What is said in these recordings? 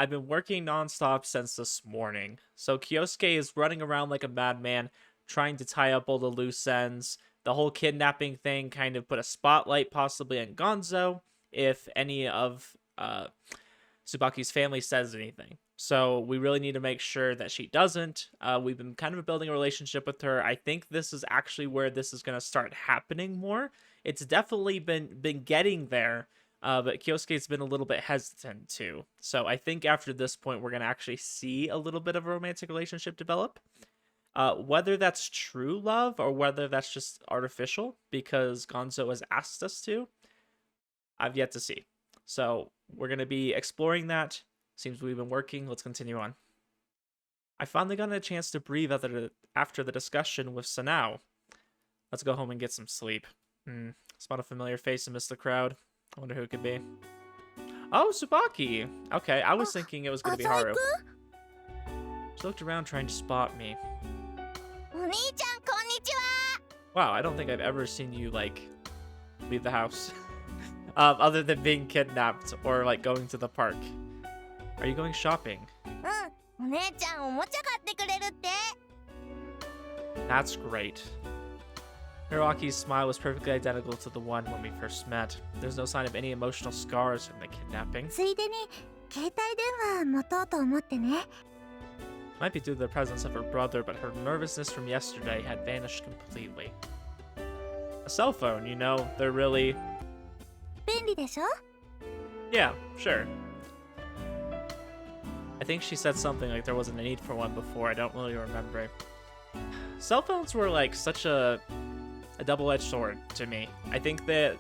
I've been working nonstop since this morning. So Kyosuke is running around like a madman, trying to tie up all the loose ends. The whole kidnapping thing kind of put a spotlight possibly on Gonzo if any of Tsubaki's family says anything. So we really need to make sure that she doesn't. We've been kind of building a relationship with her. I think this is actually where this is going to start happening more. It's definitely been getting there, but Kyosuke's been a little bit hesitant too. So I think after this point, we're going to actually see a little bit of a romantic relationship develop. Whether that's true love or whether that's just artificial because Gonzo has asked us to, I've yet to see. So we're going to be exploring that. Seems we've been working. Let's continue on. I finally got a chance to breathe after the discussion with Sanao. Let's go home and get some sleep. Spot a familiar face amidst the crowd. I wonder who it could be. Oh, Tsubaki! Okay, I was thinking it was going to be Haru. She looked around trying to spot me. Wow, I don't think I've ever seen you, like, leave the house. Other than being kidnapped or, like, going to the park. Are you going shopping? That's great. Hiroaki's smile was perfectly identical to the one when we first met. There's no sign of any emotional scars from the kidnapping. Might be due to the presence of her brother, but her nervousness from yesterday had vanished completely. A cell phone, you know, they're really... Yeah, sure. I think she said something like there wasn't a need for one before. I don't really remember. Cell phones were like such a double-edged sword to me. I think that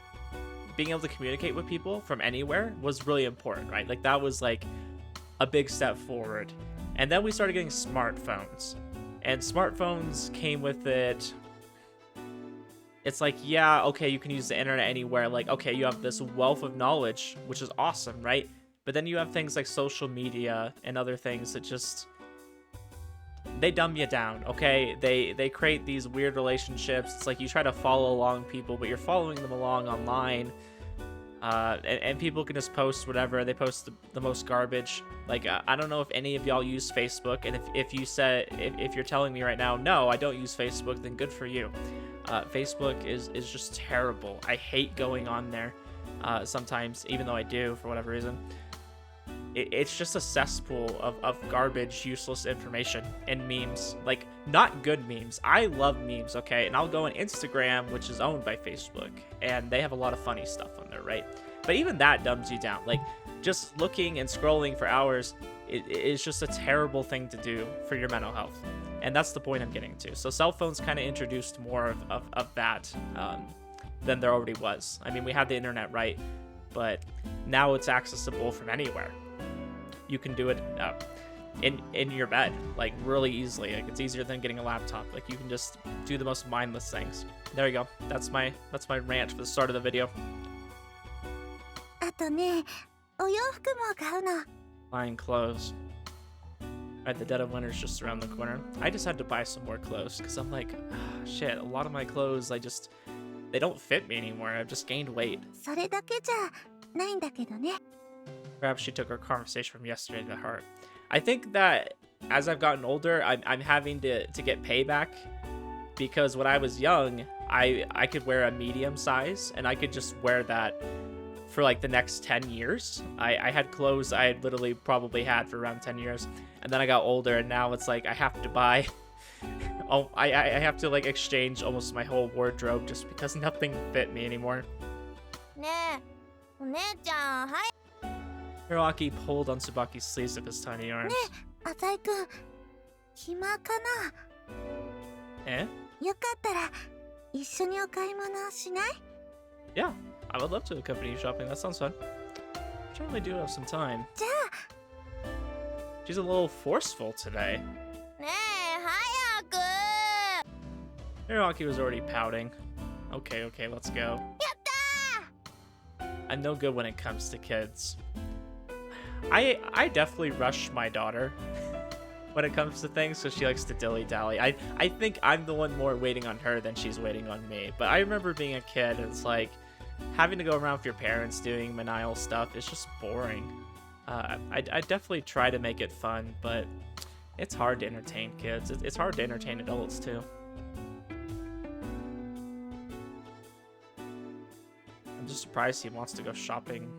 being able to communicate with people from anywhere was really important, right? Like that was like a big step forward. And then we started getting smartphones. And smartphones came with it. It's like, yeah, okay, you can use the internet anywhere. Like, okay, you have this wealth of knowledge, which is awesome, right? But then you have things like social media and other things that just... they dumb you down, okay? They create these weird relationships. It's like you try to follow along people, but you're following them along online. And people can just post whatever. They post the most garbage. Like, I don't know if any of y'all use Facebook. And if you said, if you're telling me right now, no, I don't use Facebook, then good for you. Facebook is just terrible. I hate going on there sometimes, even though I do for whatever reason. It's just a cesspool of garbage, useless information and memes. Like, not good memes. I love memes, okay? And I'll go on Instagram, which is owned by Facebook, and they have a lot of funny stuff on there, right? But even that dumbs you down. Like, just looking and scrolling for hours is just a terrible thing to do for your mental health. And that's the point I'm getting to. So cell phones kind of introduced more of that than there already was. I mean, we had the internet, right? But now it's accessible from anywhere. You can do it in your bed, like really easily. Like it's easier than getting a laptop. Like you can just do the most mindless things. There you go. That's my rant for the start of the video. Buying clothes. Right, the dead of winter's just around the corner. I just had to buy some more clothes because I'm like, shit. A lot of my clothes, they don't fit me anymore. I've just gained weight. Perhaps she took her conversation from yesterday to heart. I think that as I've gotten older, I'm having to get payback because when I was young, I could wear a medium size and I could just wear that for like the next 10 years. I had clothes I had literally probably had for around 10 years. And then I got older and now it's like I have to buy... I have to like exchange almost my whole wardrobe just because nothing fit me anymore. Hiroaki pulled on Tsubaki's sleeves of his tiny arms. Eh? Yeah, I would love to accompany you shopping. That sounds fun. I generally do have some time. She's a little forceful today. Hiroaki was already pouting. Okay, let's go. I'm no good when it comes to kids. I definitely rush my daughter when it comes to things, so she likes to dilly-dally. I think I'm the one more waiting on her than she's waiting on me. But I remember being a kid, and it's like, having to go around with your parents doing maniacal stuff is just boring. I definitely try to make it fun, but it's hard to entertain kids. It's hard to entertain adults too. I'm just surprised he wants to go shopping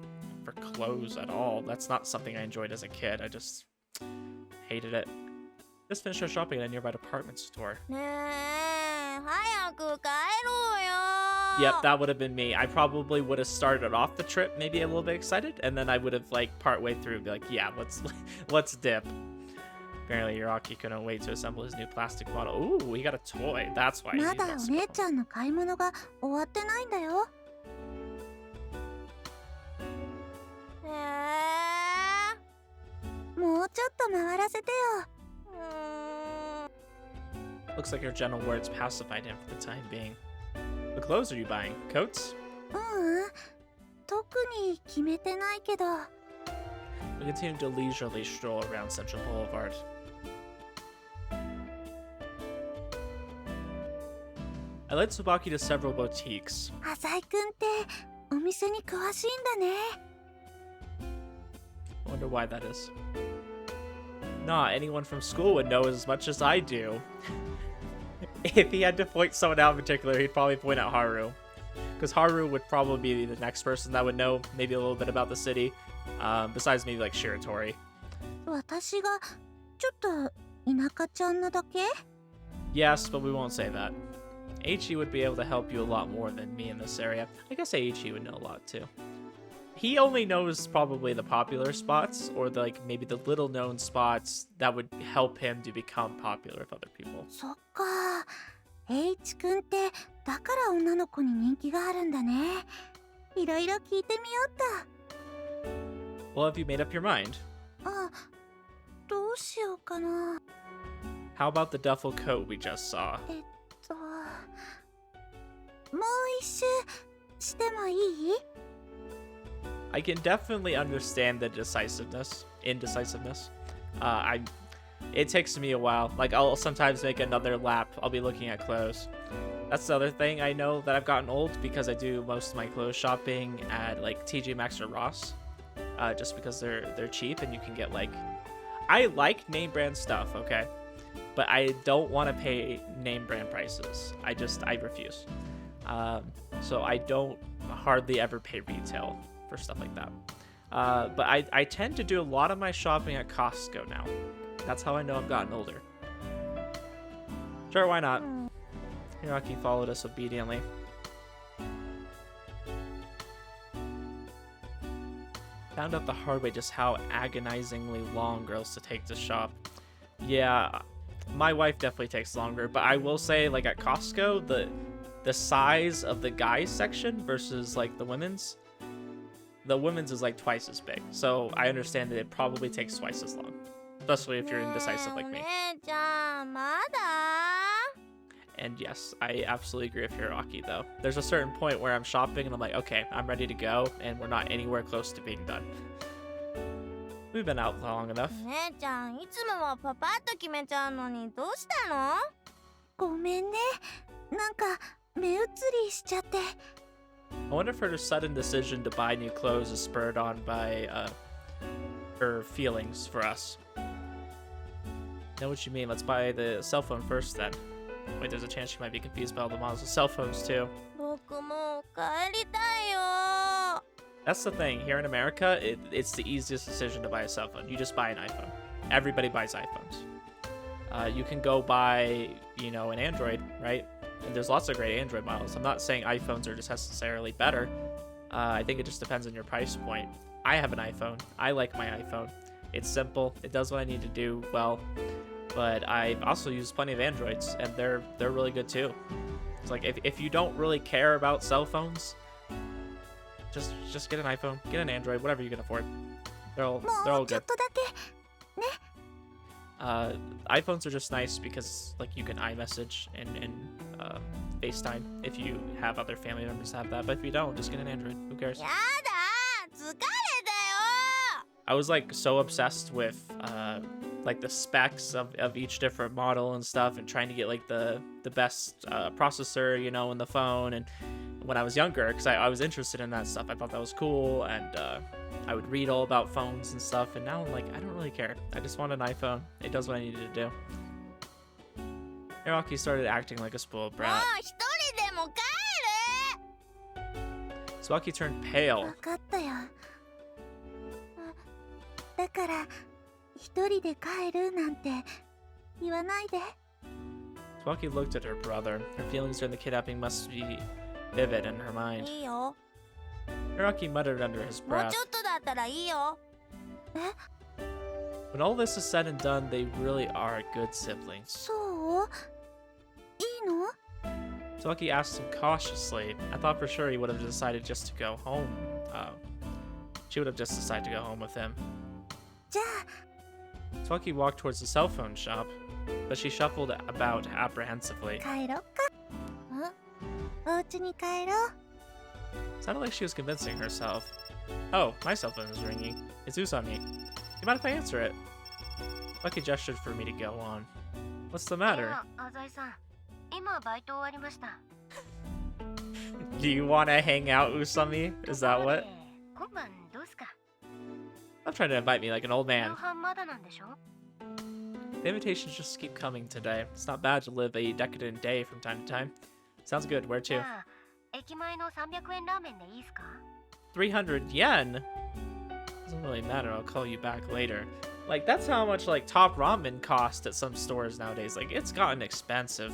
for clothes at all. That's not something I enjoyed as a kid. I just hated it. Just finished our shopping at a nearby department store. Yep, that would have been me. I probably would have started off the trip maybe a little bit excited, and then I would have like partway through be like, yeah, let's dip. Apparently Hiraki couldn't wait to assemble his new plastic model. Ooh, he got a toy. That's why he wants to go. ちゃんの買い物が終わってないんだよ。もうちょっと回らせてよ。Looks like your gentle words pacified him for the time being. What clothes are you buying? Coats? 特に決めてないけど。We continue to leisurely stroll around Central Boulevard. I led Tsubaki to several boutiques. 浅井くんってお店に詳しいんだね。I wonder why that is. Nah, anyone from school would know as much as I do. If he had to point someone out in particular, he'd probably point out Haru. Because Haru would probably be the next person that would know maybe a little bit about the city. Besides maybe like Shiratori. 私がちょっと田舎ちゃんなだけ？ Yes, but we won't say that. Aichi would be able to help you a lot more than me in this area. I guess Aichi would know a lot too. He only knows probably the popular spots or maybe the little known spots that would help him to become popular with other people. そっか。H くんってだから女の子に人気があるんだね。いろいろ聞いてみよっと。Well, have you made up your mind? あ、どうしようかな。How about the duffel coat we just saw? もう一周してもいい？ I can definitely understand the indecisiveness. It takes me a while. Like, I'll sometimes make another lap. I'll be looking at clothes. That's the other thing I know that I've gotten old because I do most of my clothes shopping at like TJ Maxx or Ross, just because they're cheap and you can get like. I like name brand stuff, okay, but I don't want to pay name brand prices. I refuse. So I don't hardly ever pay retail for stuff like that. But I tend to do a lot of my shopping at Costco now. That's how I know I've gotten older. Sure, why not? Hiraki followed us obediently. Found out the hard way just how agonizingly long girls to take to shop. Yeah, my wife definitely takes longer, but I will say, like at Costco, the size of the guys section versus like the women's is like twice as big. So I understand that it probably takes twice as long, especially if you're indecisive like me. And yes, I absolutely agree with Hiraki though. There's a certain point where I'm shopping and I'm like, okay, I'm ready to go, and we're not anywhere close to being done. We've been out long enough. ごめんね。なんか目移りしちゃって。 I wonder if her sudden decision to buy new clothes is spurred on by her feelings for us. Know what you mean. Let's buy the cell phone first then. Wait, there's a chance she might be confused by all the models of cell phones too. 僕も帰りたいよ。 That's the thing. Here in America, it's the easiest decision to buy a cell phone. You just buy an iPhone. Everybody buys iPhones. You can go buy, an Android, right? And there's lots of great Android models. I'm not saying iPhones are just necessarily better. I think it just depends on your price point. I have an iPhone. I like my iPhone. It's simple. It does what I need to do well. But I also use plenty of Androids, and they're really good too. It's like if you don't really care about cell phones, just get an iPhone, get an Android, whatever you can afford. They're all good. iPhones are just nice because like you can iMessage and FaceTime if you have other family members that have that. But if you don't, just get an Android. Who cares? I was like so obsessed with like the specs of each different model and stuff, and trying to get like the best processor, in the phone. And when I was younger, because I was interested in that stuff, I thought that was cool, and I would read all about phones and stuff, and now I'm like, I don't really care. I just want an iPhone. It does what I needed to do. Hiroki started acting like a spoiled brat. Tsubaki turned pale. 分かったよ。だから一人で帰るなんて言わないで。Tsubaki looked at her brother. Her feelings during the kidnapping must be vivid in her mind. いいよ。 Hiroki muttered under his もう breath. ちょっとだったらいいよ。え、 When all this is said and done, they really are good siblings. そう？いいの？ Tsubaki asked him cautiously. I thought for sure he would have decided just to go home. She would have just decided to go home with him. じゃあ Tsubaki walked towards the cell phone shop, but she shuffled about apprehensively. 帰ろっか。お家に帰ろう。 Sounded like she was convincing herself. Oh, my cell phone is ringing. It's Usami. You mind if I answer it? Tsubaki gestured for me to go on. What's the matter? 浅井さん、今バイト終わりました。 Do you want to hang out, Usami? Is that what? 今晩どうすか？ I'm trying to invite me like an old 夕 man. 飯まだなんでしょ？ The invitations just keep coming today. It's not bad to live a decadent day from time to time. Sounds good. Where じ to? ゃあ駅前の300円ラーメンでいいすか？ 300 yen? Doesn't really matter. I'll call you back later. Like, that's how much, like, top ramen cost at some stores nowadays. Like, it's gotten expensive.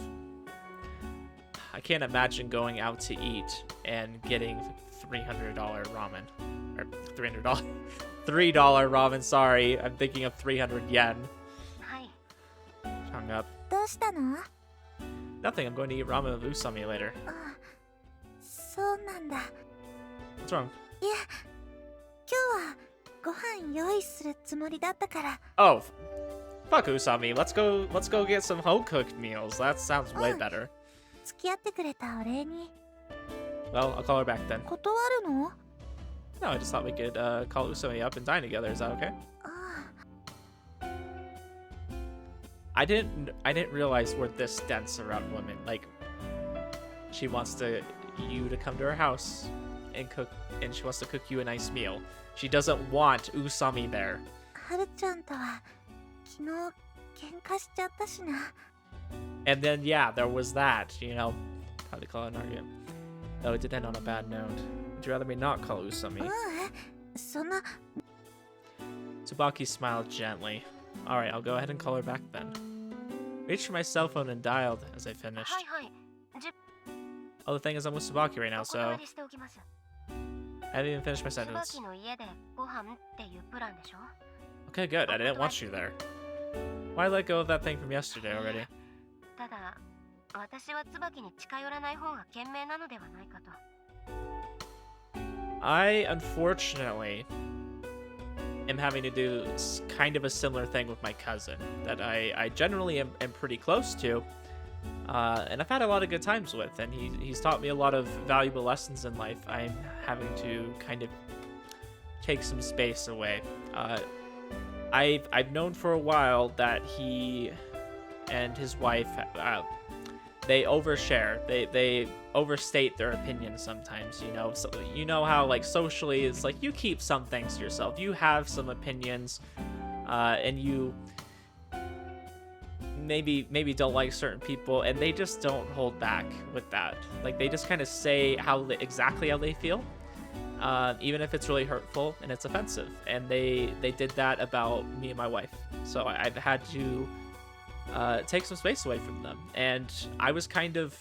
I can't imagine going out to eat and getting $300 ramen. Or $300. $3 ramen, sorry. I'm thinking of 300 yen. はい。 Hung up. どうしたの？ Nothing. I'm going to eat ramen with Usami later. あ、そうなんだ。 What's wrong? いや、今日はご飯用意するつもりだったから。 Oh, fuck Usami. Let's go get some home-cooked meals. That sounds way better. 付き合ってくれたお礼に。 Well, I'll call her back then. 断るの？ No, I just thought we could call Usami up and dine together. Is that okay? あ I didn't realize we're this dense around women. Like, she wants you to come to her house and cook, and she wants to cook you a nice meal. She doesn't want Usami there. あ、はるちゃんとは昨日喧嘩しちゃったしな。 And then yeah, there was that. You know, how to call it an argument. Though it did end on a bad note. Would you rather me not call Usami? うん、そんな。 Tsubaki smiled gently. Alright, I'll go ahead and call her back then. Reached for my cell phone and dialed as I finished. はいはい。Oh, the thing is, I'm with Tsubaki right now, お so 断りしておきます。 I haven't even finished my sentence. 椿の家でご飯っていうプランでしょ？ Okay, good. I didn't want you there. Why let go of that thing from yesterday already? ただ、私は椿に近寄らない方が賢明なのではないかと。 I, unfortunately, am having to do kind of a similar thing with my cousin that I generally am pretty close to. And I've had a lot of good times with, and he's taught me a lot of valuable lessons in life. I'm having to kind of take some space away. I've known for a while that he and his wife, they overshare. They overstate their opinions sometimes, you know. So you know how, like, socially it's like you keep some things to yourself. You have some opinions, and you maybe don't like certain people, and they just don't hold back with that. Like, they just kind of say exactly how they feel, even if it's really hurtful and it's offensive. And they did that about me and my wife. So I've had to take some space away from them, and I was kind of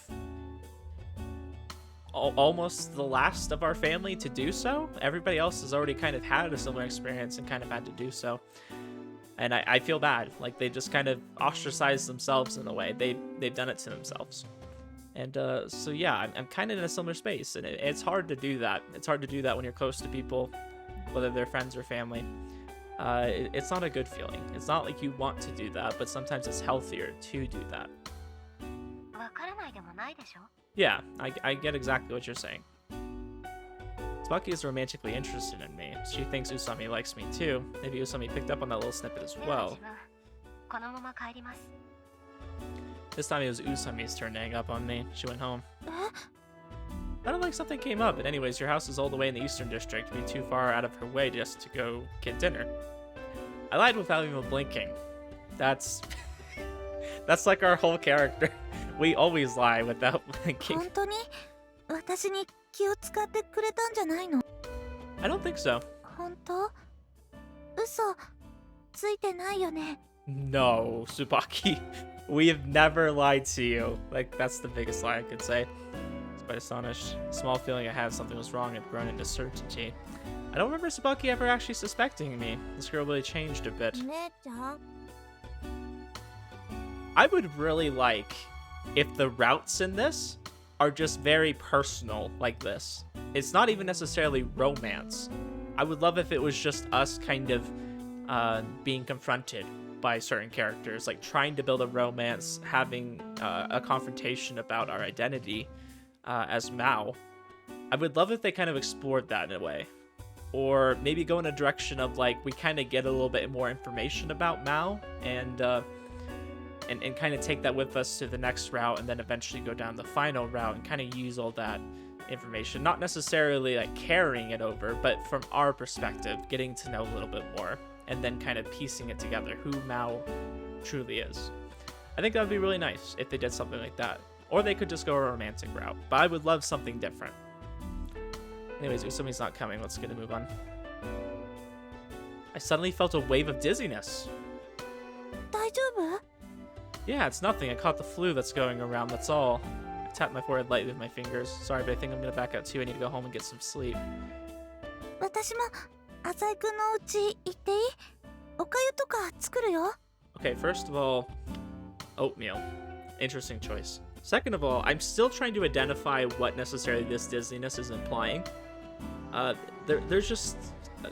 almost the last of our family to do so. Everybody else has already kind of had a similar experience and kind of had to do so. And I feel bad. Like, they just kind of ostracized themselves in a way. They've done it to themselves. And so yeah, I'm kind of in a similar space, and it's hard to do that. It's hard to do that when you're close to people, whether they're friends or family. It's not a good feeling. It's not like you want to do that, but sometimes it's healthier to do that. わからないでもないでしょ？ Yeah, I get exactly what you're saying. Tsubaki is romantically interested in me. She thinks Usami likes me too. Maybe Usami picked up on that little snippet as では well. 自分、このまま帰ります。 This time it was Usami's turn to hang up on me. She went home. え？ Sounded like something came up, but anyways, your house is all the way in the Eastern District. It'd be too far out of her way just to go get dinner. I lied without even blinking. That's... that's like our whole character. We always lie without blinking. 本当に私に気を使ってくれたんじゃないの？ I don't think so. 本当？嘘ついてないよね。 No, Tsubaki. We have never lied to you. Like, that's the biggest lie I could say. I was quite astonished. A small feeling I had something was wrong had grown into certainty. I don't remember Tsubaki ever actually suspecting me. This girl really changed a bit. 姉ちゃん I would really like if the routes in this are just very personal like this. It's not even necessarily romance. I would love if it was just us kind of being confronted by certain characters, like trying to build a romance, having a confrontation about our identity as Maou. I would love if they kind of explored that in a way. Or maybe go in a direction of like we kind of get a little bit more information about Maou and kind of take that with us to the next route and then eventually go down the final route and kind of use all that information. Not necessarily like carrying it over, but from our perspective, getting to know a little bit more and then kind of piecing it together, who Maou truly is. I think that would be really nice if they did something like that. Or they could just go a romantic route, but I would love something different. Anyways, Usumi's not coming. Let's get a move on. I suddenly felt a wave of dizziness. 大丈夫？ Yeah, it's nothing. I caught the flu that's going around, that's all. I tapped my forehead lightly with my fingers. Sorry, but I think I'm gonna back out too. I need to go home and get some sleep. 私も浅井くんの家行っていい？おかゆとか作るよ。 Okay, first of all, oatmeal. Interesting choice. Second of all, I'm still trying to identify what necessarily this dizziness is implying. There's just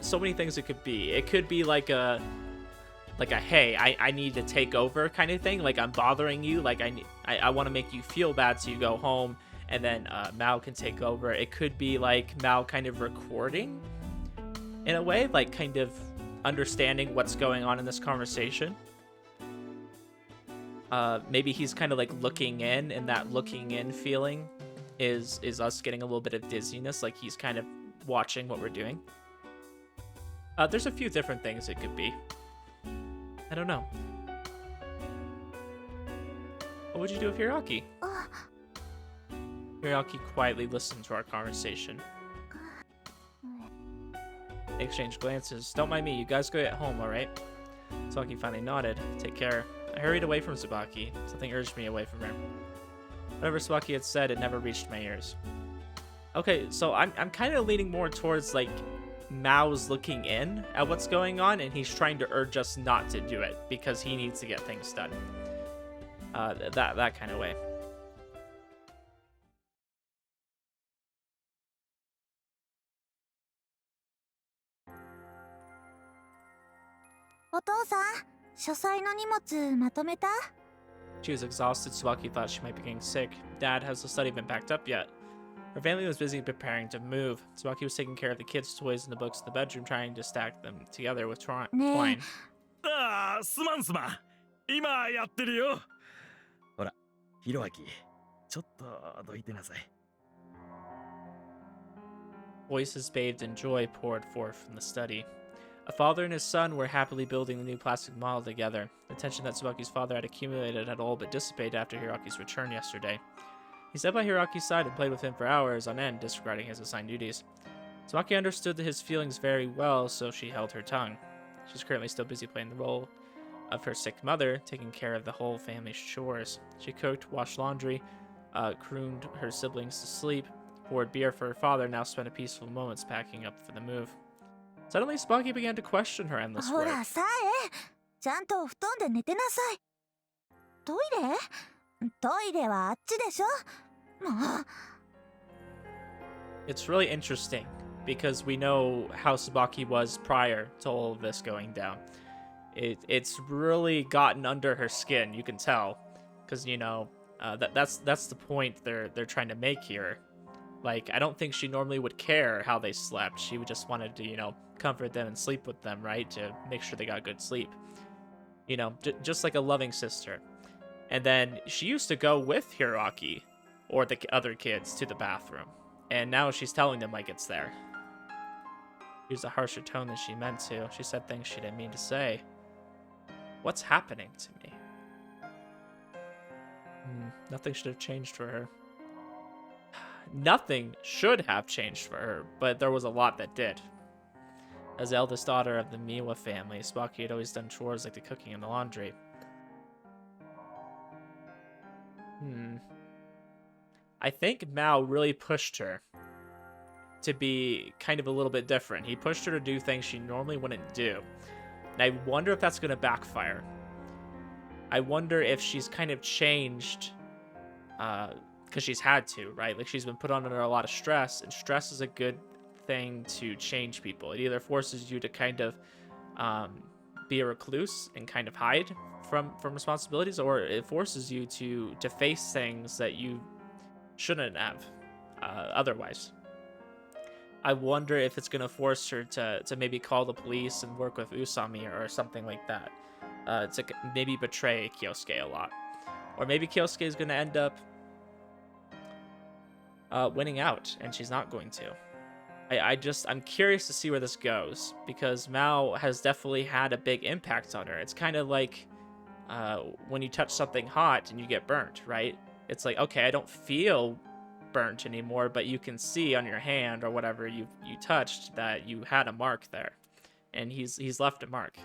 so many things it could be. It could be like a hey, I need to take over kind of thing. Like I'm bothering you. Like I want to make you feel bad, so you go home, and then Maou can take over. It could be like Maou kind of recording, in a way, like kind of understanding what's going on in this conversation. Maybe he's kind of like looking in, and that looking in feeling is us getting a little bit of dizziness, like he's kind of watching what we're doing. There's a few different things it could be. I don't know. What would you do with Hiraki? Hiraki quietly listened to our conversation. They exchanged glances. Don't mind me, you guys go get home, alright? Tsubaki finally nodded. Take care. I hurried away from Tsubaki. Something urged me away from her. Whatever Tsubaki had said, it never reached my ears. Okay, so I'm kind of leaning more towards like Mao's looking in at what's going on, and he's trying to urge us not to do it because he needs to get things done. That kind of way. お父さん、書斎の荷物まとめた？ She was exhausted. Tsubaki thought she might be getting sick. Dad, has the study been packed up yet? Her family was busy preparing to move. Tsubaki was taking care of the kids' toys and the books in the bedroom, trying to stack them together with twine. ああ、すまん。今やってるよ。ほら、ひろあき、ちょっとどいてなさい。 Voices bathed in joy poured forth from the study. A father and his son were happily building the new plastic model together. The tension that Tsubaki's father had accumulated had all but dissipated after Hiraki's return yesterday. He sat by Hiraki's side and played with him for hours on end, disregarding his assigned duties. Tsubaki understood his feelings very well, so she held her tongue. She's currently still busy playing the role of her sick mother, taking care of the whole family's chores. She cooked, washed laundry, crooned her siblings to sleep, poured beer for her father, and now spent a peaceful moments packing up for the move. Suddenly, Tsubaki began to question her endless ほ work. らさえ、ちゃんとお布団で寝てなさい。トイレはあっちでしょ。もう。 It's really interesting because we know how Tsubaki was prior to all of this going down. It's really gotten under her skin, you can tell, because you know that's the point they're trying to make here. Like, I don't think she normally would care how they slept. She would just wanted to, you know, comfort them and sleep with them, right? To make sure they got good sleep. You know, just like a loving sister. And then she used to go with Hiraki or the other kids to the bathroom. And now she's telling them like it's there. Used a harsher tone than she meant to. She said things she didn't mean to say. What's happening to me? Nothing should have changed for her. Nothing should have changed for her, but there was a lot that did. As the eldest daughter of the Miwa family, Tsubaki had always done chores like the cooking and the laundry. I think Maou really pushed her to be kind of a little bit different. He pushed her to do things she normally wouldn't do. And I wonder if that's going to backfire. I wonder if she's kind of changed because she's had to, right? Like she's been put under a lot of stress, and stress is a good thing to change people. It either forces you to kind of be a recluse and kind of hide from responsibilities, or it forces you to face things that you shouldn't have otherwise. I wonder if it's going to force her to maybe call the police and work with Usami or something like that. To maybe betray Kyosuke a lot. Or maybe Kyosuke is going to end up winning out, and she's not going to. I'm curious to see where this goes, because Maou has definitely had a big impact on her. It's kind of like when you touch something hot and you get burnt, right? It's like, okay, I don't feel burnt anymore, but you can see on your hand or whatever you touched that you had a mark there, and he's left a mark.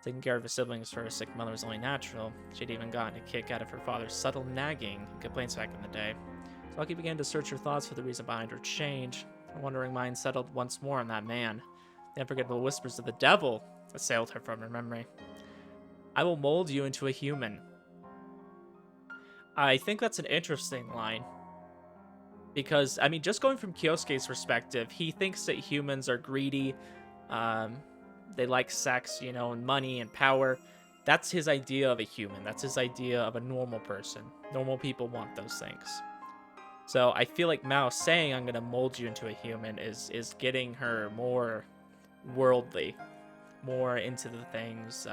Taking care of her siblings for her sick mother was only natural. She'd even gotten a kick out of her father's subtle nagging and complaints back in the day. Tsubaki began to search her thoughts for the reason behind her change. Her wandering mind settled once more on that man. The unforgettable whispers of the devil assailed her from her memory. I will mold you into a human. I think that's an interesting line. Because, I mean, just going from Kyosuke's perspective, he thinks that humans are greedy, they like sex, you know, and money and power. That's his idea of a human. That's his idea of a normal person. Normal people want those things. So I feel like Maou saying, I'm going to mold you into a human is getting her more worldly, more into the things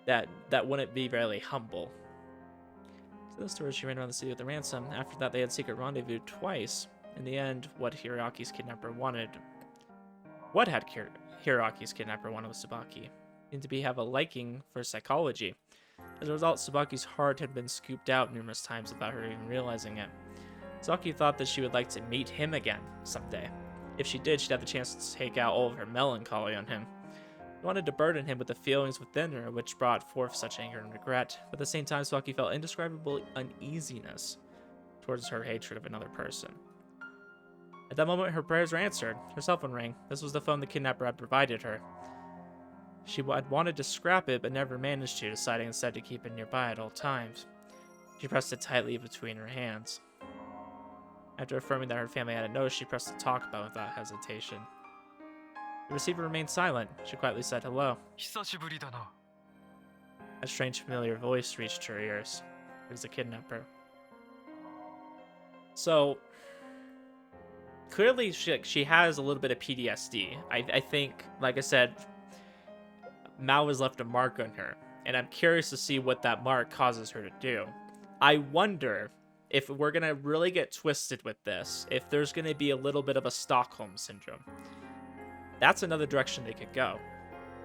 that wouldn't be very humble. So the story she ran around the city with the ransom. After that, they had secret rendezvous twice. In the end, what Hiraki's kidnapper wanted... What had Hiraki's kidnapper wanted with Tsubaki? Seemed to have a liking for psychology. As a result, Tsubaki's heart had been scooped out numerous times without her even realizing it. Tsubaki thought that she would like to meet him again someday. If she did, she'd have the chance to take out all of her melancholy on him. She wanted to burden him with the feelings within her which brought forth such anger and regret, but at the same time, Tsubaki felt indescribable uneasiness towards her hatred of another person. At that moment, her prayers were answered. Her cell phone rang. This was the phone the kidnapper had provided her. She had wanted to scrap it, but never managed to, deciding instead to keep it nearby at all times. She pressed it tightly between her hands. After affirming that her family hadn't noticed, she pressed the talk button without hesitation. The receiver remained silent. She quietly said hello. A strange familiar voice reached her ears. It was the kidnapper. So... clearly, she has a little bit of PTSD. I think, like I said, Maou has left a mark on her, and I'm curious to see what that mark causes her to do. I wonder if we're going to really get twisted with this, if there's going to be a little bit of a Stockholm Syndrome. That's another direction they could go.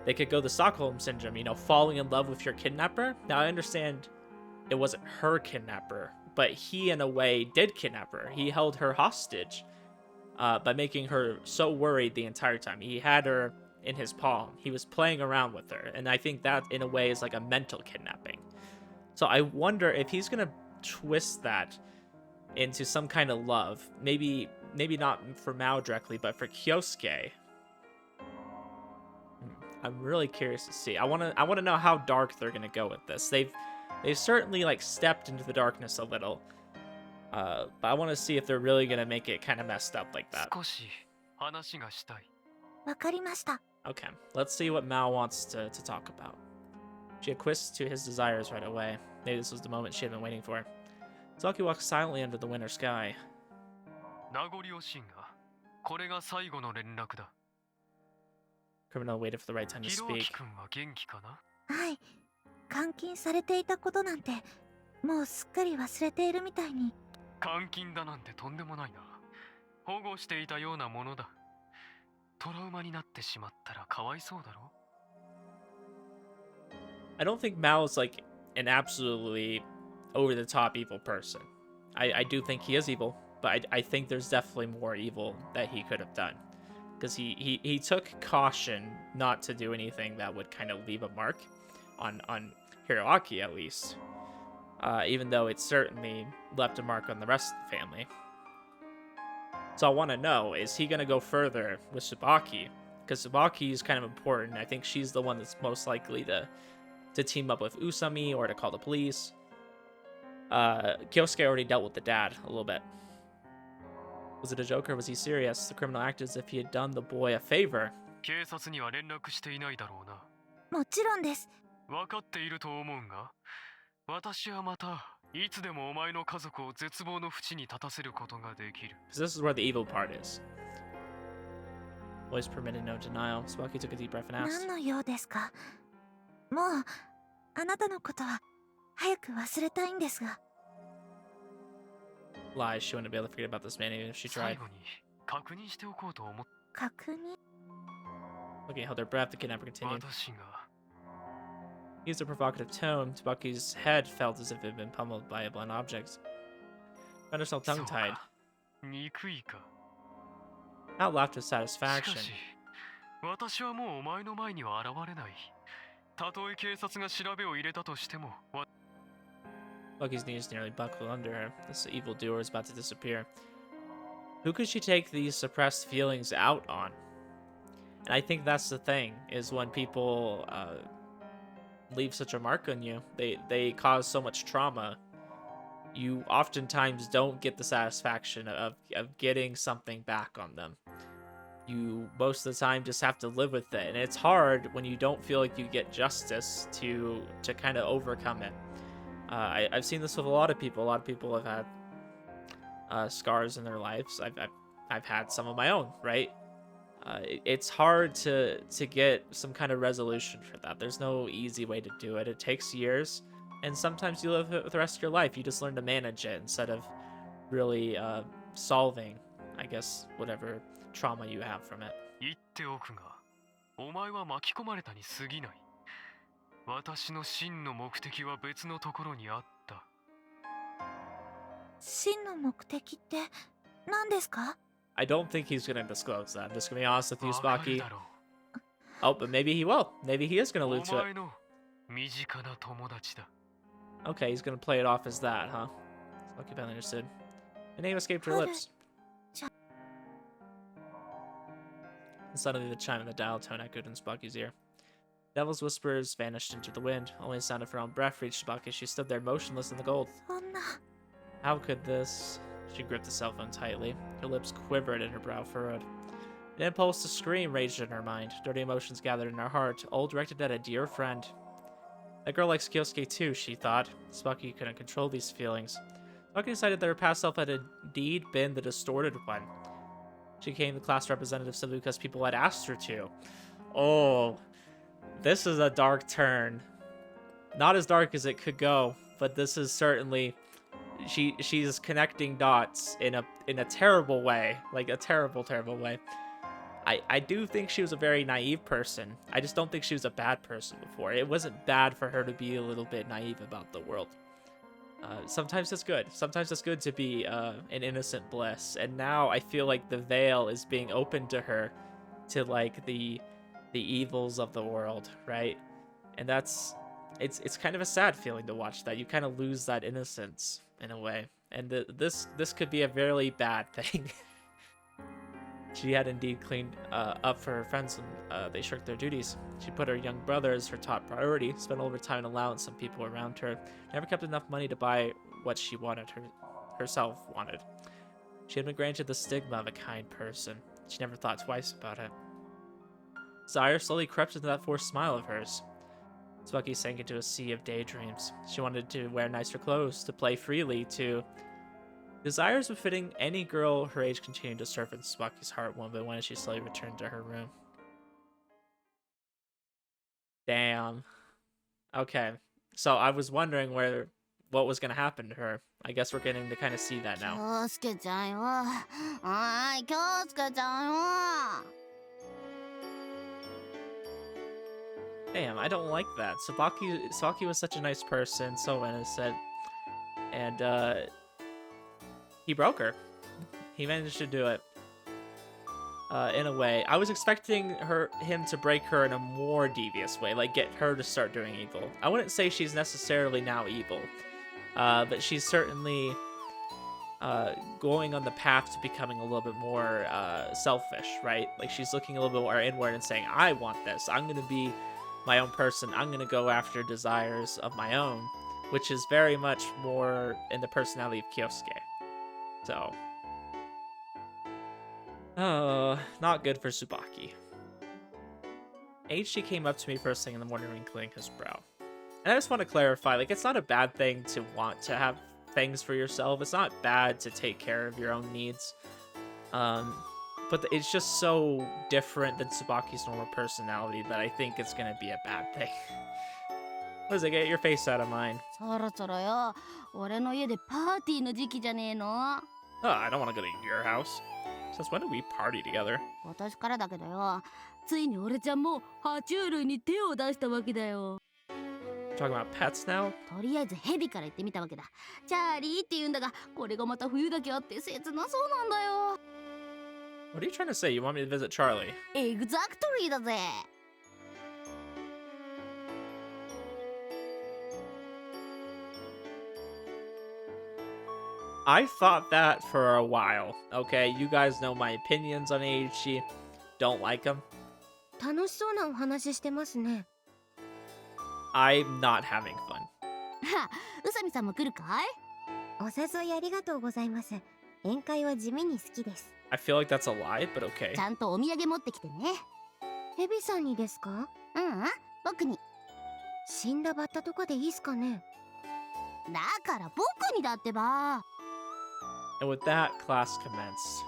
They could go the Stockholm Syndrome, you know, falling in love with your kidnapper. Now, I understand it wasn't her kidnapper, but he, in a way, did kidnap her. He held her hostage. By making her so worried the entire time. He had her in his palm. He was playing around with her. And I think that, in a way, is like a mental kidnapping. So I wonder if he's going to twist that into some kind of love. Maybe not for Maou directly, but for Kyosuke. I'm really curious to see. I want to know how dark they're going to go with this. They've certainly like stepped into the darkness a little. But I want to see if they're really going to make it kind of messed up like that. Okay, let's see what Maou wants to talk about. She acquiesced to his desires right away. Maybe this was the moment she had been waiting for. Tsubaki walked silently under the winter sky. Criminal waited for the right time to speak. はい、監禁されていたことなんてもうすっかり忘れているみたいに。監禁だなんてとんでもないな。保護していたようなものだ。トラウマになってしまったらかわいそうだろ。 I don't think Mao's like an absolutely over the top evil person. I do think he is evil, but I think there's definitely more evil that he could have done. Because he took caution not to do anything that would kind of leave a mark on Hiroaki, at least. Even though it certainly left a mark on the rest of the family. So I want to know, is he going to go further with Tsubaki? Because Tsubaki is kind of important. I think she's the one that's most likely to team up with Usami or to call the police. Kyosuke already dealt with the dad a little bit. Was it a joke or was he serious? The criminal acted as if he had done the boy a favor. 警察には連絡していないだろうな。もちろんです。分かっていると思うが、私はまたいつでもお前の家族を絶望の淵に立たせることができる。 Because this is where the evil part is. Voice permitted no denial. Tsubaki took a deep breath and 何 asked, の用ですか？もうあなたのことは早く忘れたいんですが。 lies, she wouldn't be able to forget about this man even if she 最 tried. 後に確認しておこうと思っ確認？ Looking held her breath, the kidnapper た。 continued. 私が He used a provocative tone. Tsubaki's head felt as if it had been pummeled by a blunt object. Found herself そう tongue-tied. か。憎いか。 Not laughed with しか satisfaction. し、私はもうお前の前には現れない。たとえ警察が調べを入れたとしても、 Bucky's knees nearly buckled under her. This evildoer was about to disappear. Who could she take these suppressed feelings out on? And I think that's the thing, is when people leave such a mark on you, they cause so much trauma, you oftentimes don't get the satisfaction of getting something back on them. You most of the time just have to live with it, and it's hard when you don't feel like you get justice to kind of overcome it. I've seen this with a lot of people. A lot of people have had scars in their lives. I've had some of my own, right? It's hard to get some kind of resolution for that. There's no easy way to do it. It takes years, and sometimes you live it with the rest of your life. You just learn to manage it instead of really solving, I guess, whatever trauma you have from it. 言っておくが、お前は巻き込まれたに過ぎない。私の真の目的は別のところにあった。真の目的って何ですか？ I don't think he's gonna disclose that. I'm just gonna be honest with you, わかる Tsubaki. だろう。 Oh, but maybe he will. Maybe he is gonna お allude to it. 前の身近な友達だ。 Okay, he's gonna play it off as that, huh? Tsubaki finally understood. The name escaped her lips. And suddenly the chime of the dial tone echoed in Tsubaki's ear. Devil's whispers vanished into the wind. Only the sound of her own breath reached Tsubaki as she stood there motionless in the gold. そんな。 How could this? She gripped the cell phone tightly. Her lips quivered and her brow furrowed. An impulse to scream raged in her mind. Dirty emotions gathered in her heart, all directed at a dear friend. That girl likes Kyosuke too, she thought. Tsubaki couldn't control these feelings. Tsubaki decided that her past self had indeed been the distorted one. She became the class representative simply because people had asked her to. Oh, this is a dark turn. Not as dark as it could go, but this is certainly... She's connecting dots in a terrible way. Like a terrible, terrible way. I do think she was a very naive person. I just don't think she was a bad person before. It wasn't bad for her to be a little bit naive about the world. Sometimes it's good. Sometimes it's good to be an innocent bliss. And now I feel like the veil is being opened to her to like the evils of the world, right? And that's it's kind of a sad feeling to watch that. You kind of lose that innocence in a way. And this could be a very bad thing. She had indeed cleaned up for her friends when they shirked their duties. She put her young brother as her top priority, spent all her time and allowance on people around her, never kept enough money to buy what she wanted, herself wanted. She had been granted the stigma of a kind person. She never thought twice about it. Desire slowly crept into that forced smile of hers. Tsubaki sank into a sea of daydreams. She wanted to wear nicer clothes, to play freely, to... Desires befitting any girl her age continued to surf in Tsubaki's heart one by one as she slowly returned to her room. Damn. Okay. So I was wondering where what was going to happen to her. I guess we're getting to kind of see that now. 京介ちゃんよ。はーい、京介ちゃんよ。 Damn, I don't like that. Tsubaki was such a nice person, so innocent. And, he broke her. He managed to do it. In a way. I was expecting him to break her in a more devious way, like get her to start doing evil. I wouldn't say she's necessarily now evil, but she's certainly going on the path to becoming a little bit more selfish, right? Like she's looking a little bit more inward and saying, I want this. I'm going to be my own person. I'm going to go after desires of my own, which is very much more in the personality of Kyosuke. So... not good for Tsubaki. H.G. came up to me first thing in the morning, wrinkling his brow. And I just want to clarify, like, it's not a bad thing to want to have things for yourself. It's not bad to take care of your own needs. But it's just so different than Tsubaki's normal personality that I think it's gonna be a bad thing. What is it? Get your face out of mine. そろそろよ。俺の家でパーティーの時期じゃねえの。 Oh, I don't want to go to your house. Since when do we party together? 今年からだけどよ。ついに俺ちゃんも爬虫類に手を出したわけだよ。 We're talking about pets now? とりあえずヘビから行ってみたわけだ。チャーリーって言うんだが、これがまた冬だけあって切なそうなんだよ。 What are you trying to say? You want me to visit Charlie? エグザクトリーだぜ。 I thought that for a while. Okay, you guys know my opinions on Eiichi. Don't like him. 楽しそうなお話してますね。 I'm not having fun. 宇佐美さんも来るかい？お誘いありがとうございます。宴会は地味に好きです。 I feel like that's a lie, but okay. ちゃんとお土産持ってきてね。ヘビさんにですか？僕に。死んだバッタとかでいいっすかね？だから僕にだってば。 And with that, class commenced.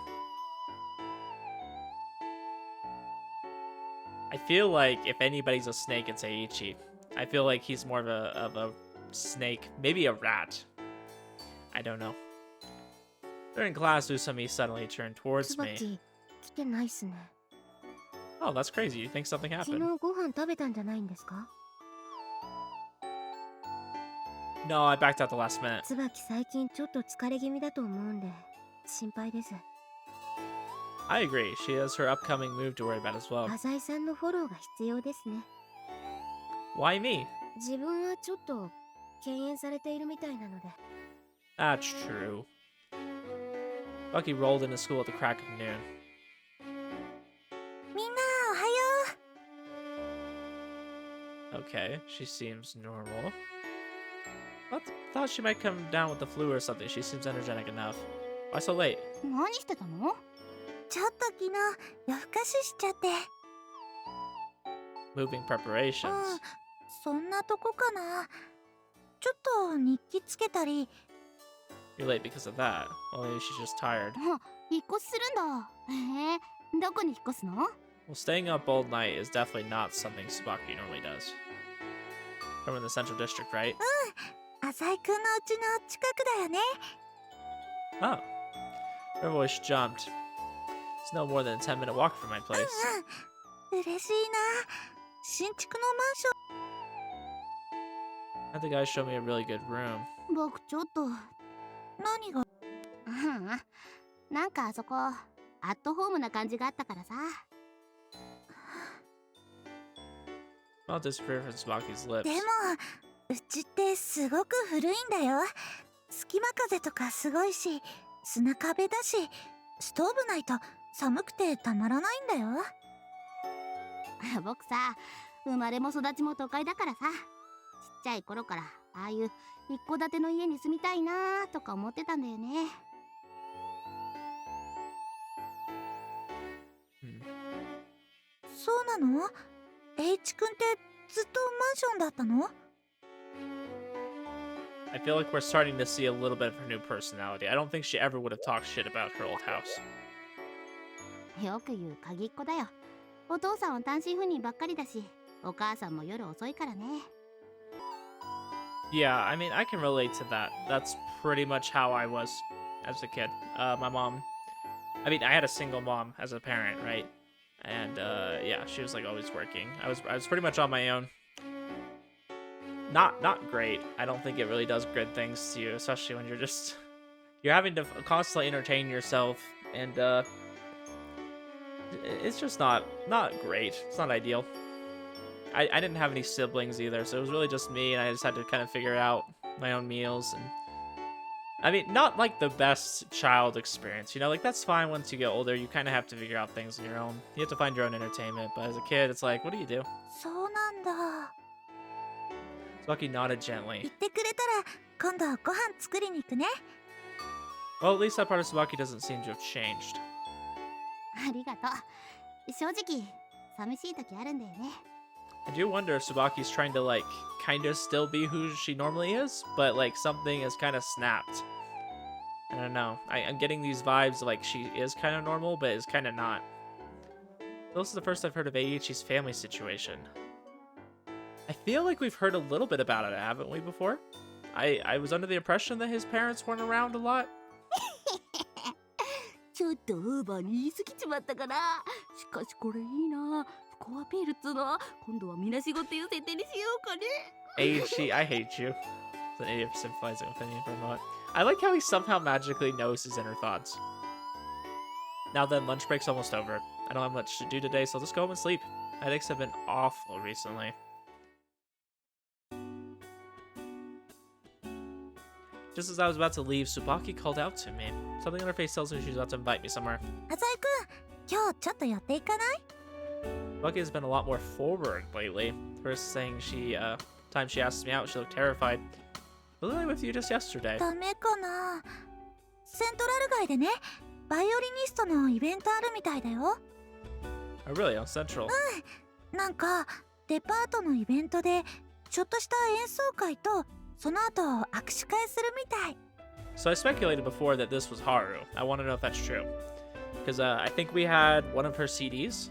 I feel like if anybody's a snake, it's Eiichi. I feel like he's more of a snake, maybe a rat. I don't know. During class, Usami suddenly turned towards me. 来てないっすね。 Oh, that's crazy. You think something 昨 happened? 日ご飯食べたんじゃないんですか？ No, I backed out the last minute. 椿最近ちょっと疲れ気味だと思うんで心配です。 I agree. She has her upcoming move to worry about as well. 浅井さんのフォローが必要ですね。 Why me? 自分はちょっと敬遠されているみたいなので。 That's true. Bucky rolled into school at the crack of noon. みんなおはよ Okay, she seems normal. Thought she might come down with the flu or something. She seems energetic enough. Why so late? う。何してたの？ちょっと昨日夜更かししちゃって。 Moving preparations. そんなとこかな。ちょっと日記つけたり。 You're late because of that. Well, maybe she's just tired. 引っ越しするんだ。どこに引っ越すの？ Well, staying up all night is definitely not something Tsubaki normally does. From in the central district, right? 浅井くんの家の近くだよね。 Oh. Her voice jumped. It's no more than a 10-minute walk from my place. 嬉しいな。新築のマンショ Had the guy show me a really good room. ン。僕ちょっと。何が？なんかあそこアットホームな感じがあったからさ。 I'll disappear from Tsubaki's lips. でもうちってすごく古いんだよ。隙間風とかすごいし、砂壁だし、ストーブないと寒くてたまらないんだよ。僕さ、生まれも育ちも都会だからさ、ちっちゃい頃からああいう一戸建ての家に住みたいなーとか思ってたんだよね。そうなの？H 君ってずっとマンションだったの？ I feel like we're starting to see a little bit of her new personality. I don't think she ever would have talked shit about her old house. よく言う鍵っ子だよ。お父さんは単身赴任ばっかりだし、お母さんも夜遅いからね。Yeah, I mean, I can relate to that. That's pretty much how I was as a kid. My mom, I mean, I had a single mom as a parent, right? And yeah, she was like always working. I was pretty much on my own. Not great. I don't think it really does good things to you, especially when you're having to constantly entertain yourself, and it's just not great. It's not ideal. I didn't have any siblings either, so it was really just me, and I just had to kind of figure out my own meals. And I mean, not like the best child experience, you know, like that's fine once you get older. You kind of have to figure out things on your own. You have to find your own entertainment, but as a kid, it's like, what do you do? そうなんだ。 Tsubaki nodded 言 gently. ってくれたら今度ご飯作りに行くね。 Well, at least that part of Tsubaki doesn't seem to have changed. ありがとう。正直寂しい時あるんだよね。 I do wonder if Tsubaki's trying to, like, kind of still be who she normally is, but, like, something has kind of snapped. I don't know. I'm getting these vibes like she is kind of normal, but is kind of not. This is the first I've heard of Eiichi's family situation. I feel like we've heard a little bit about it, haven't we, before? I was under the impression that his parents weren't around a lot. ちょっとオーバーに言い過ぎちまったかな。しかしこれいいな。不幸アピールっつうのは今度はみなしごっていう設定にしようかね。 Eiichi, I hate you. It's an idiot sympathizing opinion for a moment. I like how he somehow magically knows his inner thoughts. Now then, lunch break's almost over. I don't have much to do today, so I'll just go home and sleep. My headaches have been awful recently. Just as I was about to leave, Tsubaki called out to me. Something on her face tells me she's about to invite me somewhere. 浅井くん、今日ちょっと寄っていかない？ Tsubaki has been a lot more forward lately. First saying time she asked me out, she looked terrified. Wasn't I with you just yesterday? ダメかな。セントラル街でね、バイオリニストのイベントあるみたいだよ。 Oh, really? On Central? なんかデパートのイベントでちょっとした演奏会とその後握手会するみたい。 So I speculated before that this was Haru. I want to know if that's true. Because I think we had one of her CDs.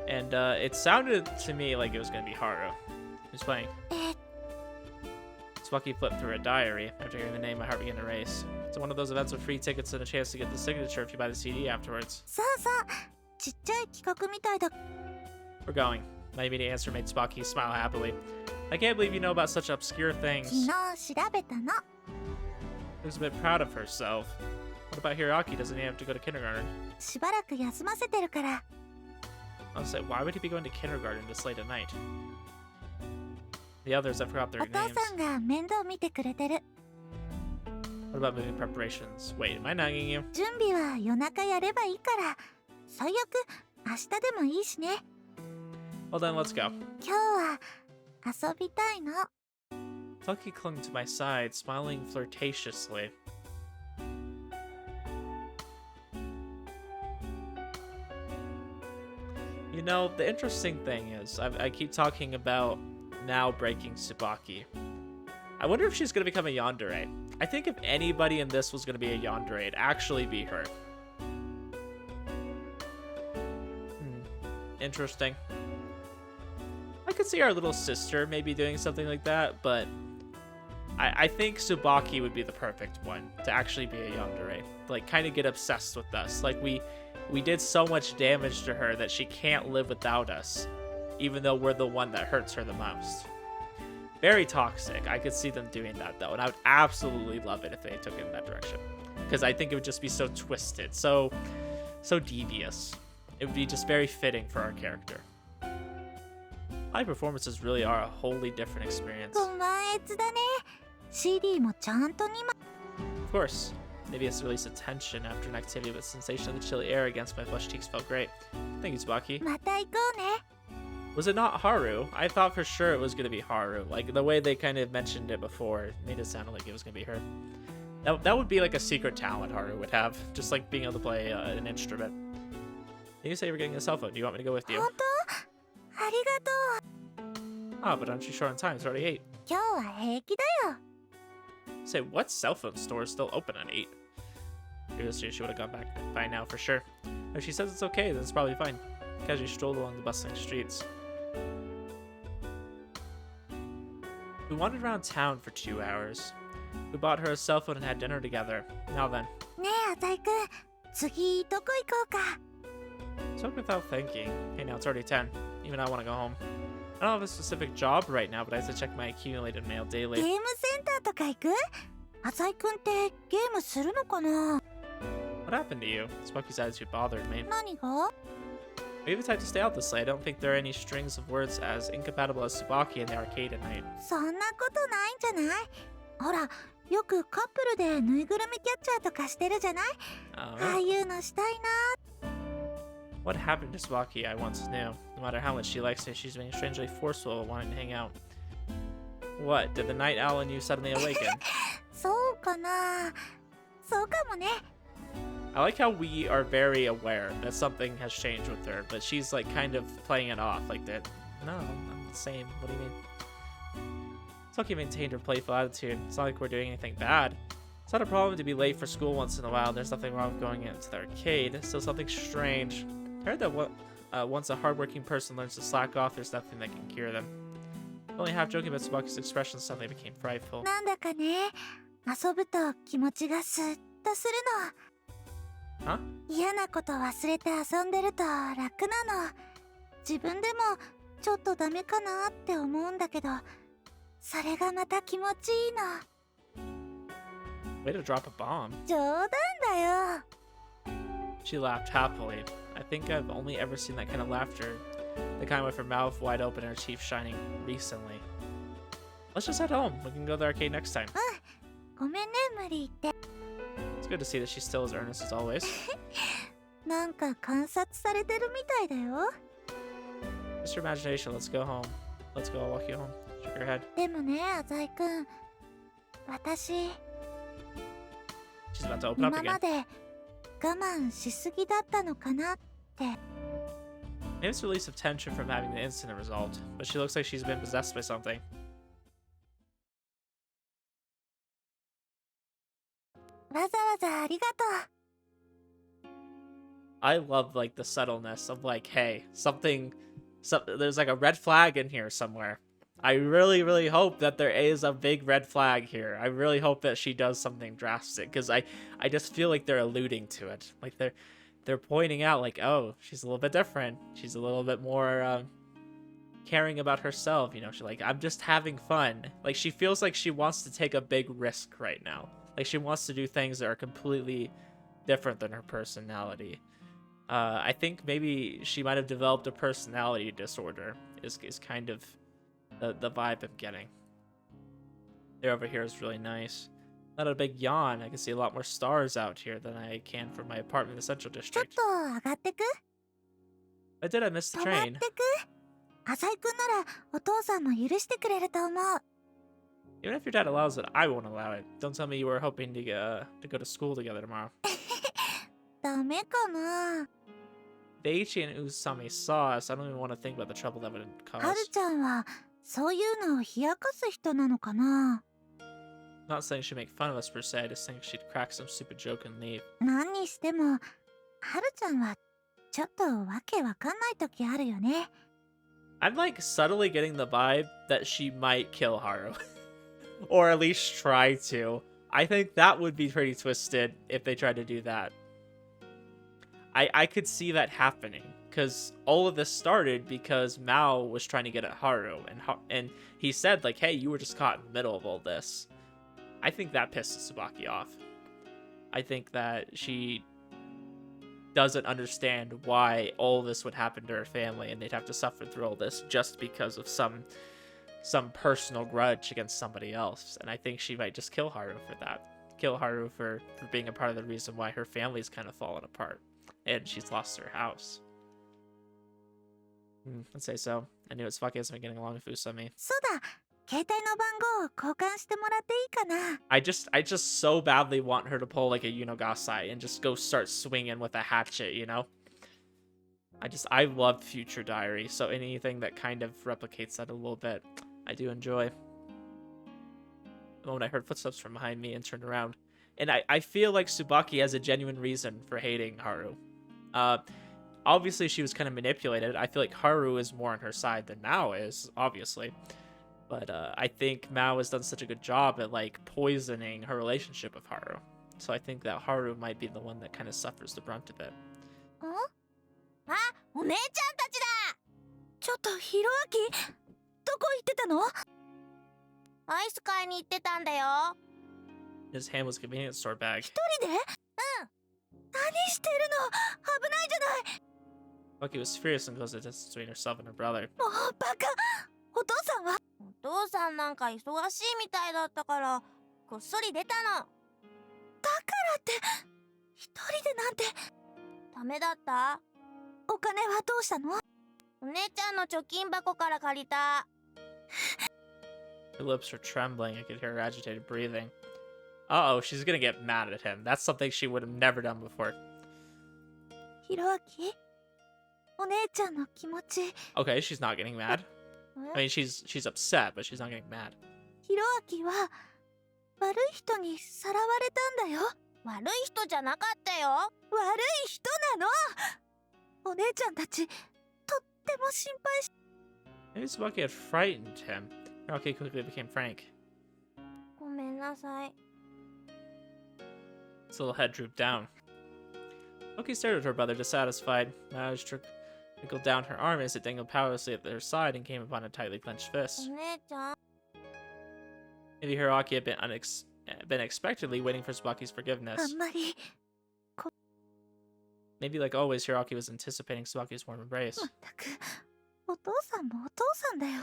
And it sounded to me like it was going to be Haru. Who's playing? Tsubaki flipped through a diary. After hearing the name, my heart began to race. It's one of those events with free tickets and a chance to get the signature if you buy the CD afterwards. そうそう、ちっちゃい企画みたいだ。 We're going. My immediate answer made Tsubaki smile happily. I can't believe you know about such obscure things. 昨日調べたの。 She was a bit proud of herself. What about Hiroaki? Doesn't he have to go to kindergarten? しばらく休ませてるから。 I was like, why would he be going to kindergarten this late at night? The others, I forgot their お父 names. さんが面倒見てくれてる。 What about moving preparations? Wait, am I nagging you? 準備は夜中やればいいから。最悪明日でもいいしね。 Well then, let's go. 今日は遊びたいの。 Tucky clung to my side, smiling flirtatiously. You know, the interesting thing is, I keep talking about now breaking Tsubaki. I wonder if she's going to become a yandere. I think if anybody in this was going to be a yandere, it'd actually be her. Interesting. I could see our little sister maybe doing something like that, but I think Tsubaki would be the perfect one to actually be a yandere. Like, kind of get obsessed with us. Like, we did so much damage to her that she can't live without us, even though we're the one that hurts her the most. Very toxic. I could see them doing that, though, and I would absolutely love it if they took it in that direction. Because I think it would just be so twisted, so devious. It would be just very fitting for our character. Live performances really are a wholly different experience. ご満悦だね。CD もちゃんと2枚。 Of course. Maybe it's to release the tension after an activity, but the sensation of the chilly air against my flushed cheeks felt great. Thank you, Tsubaki. また行こうね。 Was it not Haru? I thought for sure it was going to be Haru. Like, the way they kind of mentioned it before, it made it sound like it was going to be her. That would be like a secret talent Haru would have. Just like being able to play an instrument. You say you were getting a cell phone. Do you want me to go with you? 本当？ありがとう。 Ah, but aren't you short on time? It's already 8. 今日は平気だよ。 Say, what cell phone store is still open at 8? Seriously, she would have gone back by now for sure. If she says it's okay, then it's probably fine. Casually strolled along the bustling streets. We wandered around town for 2 hours. We bought her a cell phone and had dinner together. Now then. ねえ浅井くん、次どこ行こうか。 Spoke without thinking. Hey, now it's already 10. Even I want to go home. I don't have a specific job right now, but I have to check my accumulated mail ゲ daily. ームセンターとか行く？浅井くんってゲームするのかな？ What happened to you? Tsubaki's attitude bothered me. 何が？ We even decided to stay out this late. I don't think there are any strings of words as incompatible as Tsubaki in the arcade at night. そんなことないんじゃない？ほら、よくカップルでぬいぐるみキャッチャーとかしてるじゃない？ああいうのしたいな。 What happened to Tsubaki I once knew. No matter how much she likes it, she's being strangely forceful wanting to hang out. What? Did the night owl in you suddenly awaken? そうかな。そうかもね。 I like how we are very aware that something has changed with her, but she's like kind of playing it off like that. No, I'm the same. What do you mean? Tsubaki maintained her playful attitude. It's not like we're doing anything bad. It's not a problem to be late for school once in a while. There's nothing wrong with going into the arcade. It's still something strange. I heard that once a hardworking person learns to slack off, there's nothing that can cure them. Only half joking about Tsubaki's expression suddenly became frightful. なんだかね、遊ぶと気持ちがスッとするの。 Huh? 嫌なこと忘れて遊んでると楽なの。自分でもちょっとダメかなって思うんだけど、それがまた気持ちいいの。 Way to drop a bomb. 冗談だよ。 She laughed happily. I think I've only ever seen that kind of laughter. The kind with her mouth wide open and her teeth shining recently. Let's just head home. We can go to the arcade next time. ごめんね、無理言って。 It's good to see that she's still as earnest as always. なんか観察されてるみたいだよ。 Just your imagination. Let's go home. Let's go. I'll walk you home. Shake your head. でもね、浅井くん。私、 She's about to open up 今ま again. で我慢しすぎだったのかなって。 Maybe it's a release of tension from having the incident resolved, but she looks like she's been possessed by something. わざわざありがとう。 I love like the subtleness of like, hey, there's like a red flag in here somewhere. I really, really hope that there is a big red flag here. I really hope that she does something drastic because I just feel like they're alluding to it. Like they're pointing out like, oh, she's a little bit different. She's a little bit more caring about herself. You know, she's like, I'm just having fun. Like she feels like she wants to take a big risk right now. Like she wants to do things that are completely different than her personality. I think maybe she might have developed a personality disorder is kind of the vibe I'm getting. The over here is really nice. Not a big yawn. I can see a lot more stars out here than I can from my apartment in the Central ちょっ District. と上がってく？ I did. I missed the 止まって train. く？浅井くんならお父さんも許してくれると思う。 Even if your dad allows it, I won't allow it. Don't tell me you were hoping to go to school together tomorrow. ダメかな。 Daiichi and Usami saw us. I don't even want to think about the trouble that would はる cause. ちゃんはそういうのを冷やかす人なのかな。 I'm not saying she'd make fun of us per se. I just think she'd crack some stupid joke and leave. 何にしても、はるちゃんはちょっとわけわかんない時あるよね。 I'm like subtly getting the vibe that she might kill Haru. Or at least try to. I think that would be pretty twisted if they tried to do that. I could see that happening. Because all of this started because Maou was trying to get at Haru. And he said, like, hey, you were just caught in the middle of all this. I think that pissed Tsubaki off. I think that she doesn't understand why all this would happen to her family and they'd have to suffer through all this just because of some personal grudge against somebody else. And I think she might just kill Haru for that. Kill Haru for being a part of the reason why her family's kind of fallen apart. And she's lost her house. I'd say so. I knew Tsubaki hasn't been getting along with Usami. そうだ、携帯の番号を交換してもらっていいかな。 I just so badly want her to pull like a Yunogasai and just go start swinging with a hatchet, you know? I love Future Diary, so anything that kind of replicates that a little bit, I do enjoy. The moment I heard footsteps from behind me and turned around. And I feel like Tsubaki has a genuine reason for hating Haru. Obviously she was kind of manipulated. I feel like Haru is more on her side than Maou is, obviously. But I think Mao has done such a good job at like poisoning her relationship with Haru. So I think that Haru might be the one that kind of suffers the brunt of it. あ、お姉ちゃんたちだ。ちょっとひろあき、どこ行ってたの？アイス買いに行ってたんだよ。 His hand was a convenience store bag. 一人で？何してるの？危ないじゃない。Bucky was furious and goes the distance between herself and her brother. もうバカ。お父さんは？お父さんなんか忙しいみたいだったからこっそり出たの。だからって一人でなんて。ダメだった？お金はどうしたの？お姉ちゃんの貯金箱から借りた。 Her lips were trembling. I could hear her agitated breathing. Uh-oh, she's gonna get mad at him. That's something she would have never done before. ひろあき、お姉ちゃんの気持ち。Okay, she's not getting mad. I mean, she's upset, but she's not getting mad. ひろあきは悪い人にさらわれたんだよ。悪い人じゃなかったよ。悪い人なの。お姉ちゃんたちとっても心配し。 Maybe Tsubaki had frightened him. Hiroki quickly became frank. ごめんなさい。 His little head drooped down. Loki stared at her brother, dissatisfied. Maou's trickled down her arm as it dangled powerlessly at her side and came upon a tightly clenched お fist. 姉ちゃん。 Maybe Hiroki had been expectedly waiting for Tsubaki's あ forgiveness. んまり。 Maybe, like always, Hiroki was anticipating Tsubaki's warm embrace. まったくお父さんもお父さんだよ。なん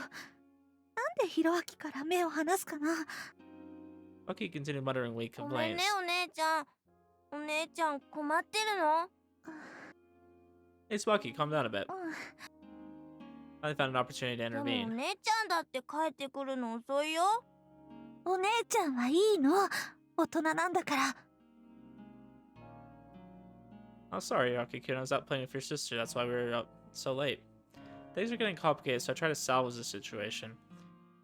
でひろあきから目を離すかな。 Bucky continued muttering weak ごめん complaints. ねお姉ちゃん。お姉ちゃん困ってるの？ Hey, Tsubaki, calm down a bit. うん。 I found an opportunity to でもお intervene. 姉ちゃんだって帰ってくるの遅いよ。お姉ちゃんはいいの。大人なんだから。 Oh, sorry, Hiroki-kun. I was out playing with your sister. That's why we were up so late. Things are getting complicated, so I try to salvage the situation.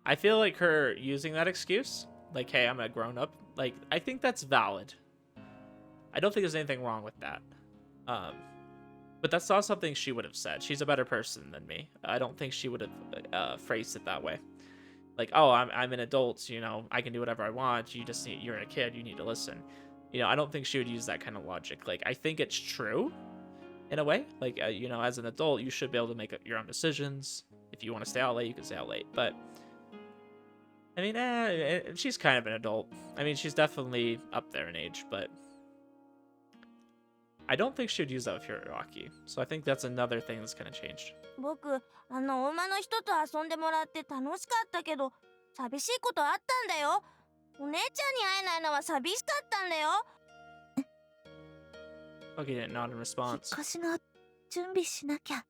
I feel like her using that excuse, like, hey, I'm a grown-up, like, I think that's valid. I don't think there's anything wrong with that. But that's not something she would have said. She's a better person than me. I don't think she would have phrased it that way. Like, oh, I'm an adult, you know, I can do whatever I want. You're a kid, you need to listen. You know, I don't think she would use that kind of logic. Like, I think it's true, in a way. Like, you know, as an adult, you should be able to make your own decisions. If you want to stay out late, you can stay out late. But, I mean, she's kind of an adult. I mean, she's definitely up there in age, but I don't think she would use that with Hiroaki. So I think that's another thing that's kind of changed. 僕女の人と遊んでもらって楽しかったけど寂しいことあったんだよ。お姉ちゃんに会えないのは寂しかったんだよ。 Bucky didn't nod in 引っ response. 越しの準備しなきゃ。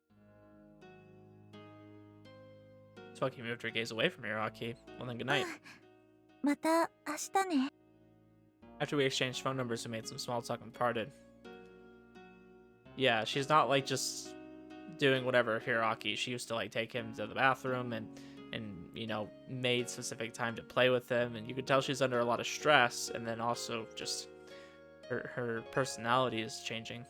Tsubaki moved her gaze away from Hiroaki. Well, then good night. また明日ね。 After we exchanged phone numbers, we made some small talk and parted. Yeah, she's not like just doing whatever Hiroaki. She used to like take him to the bathroom and you know, made specific time to play with him, and you could tell she's under a lot of stress, and then also just her personality is changing.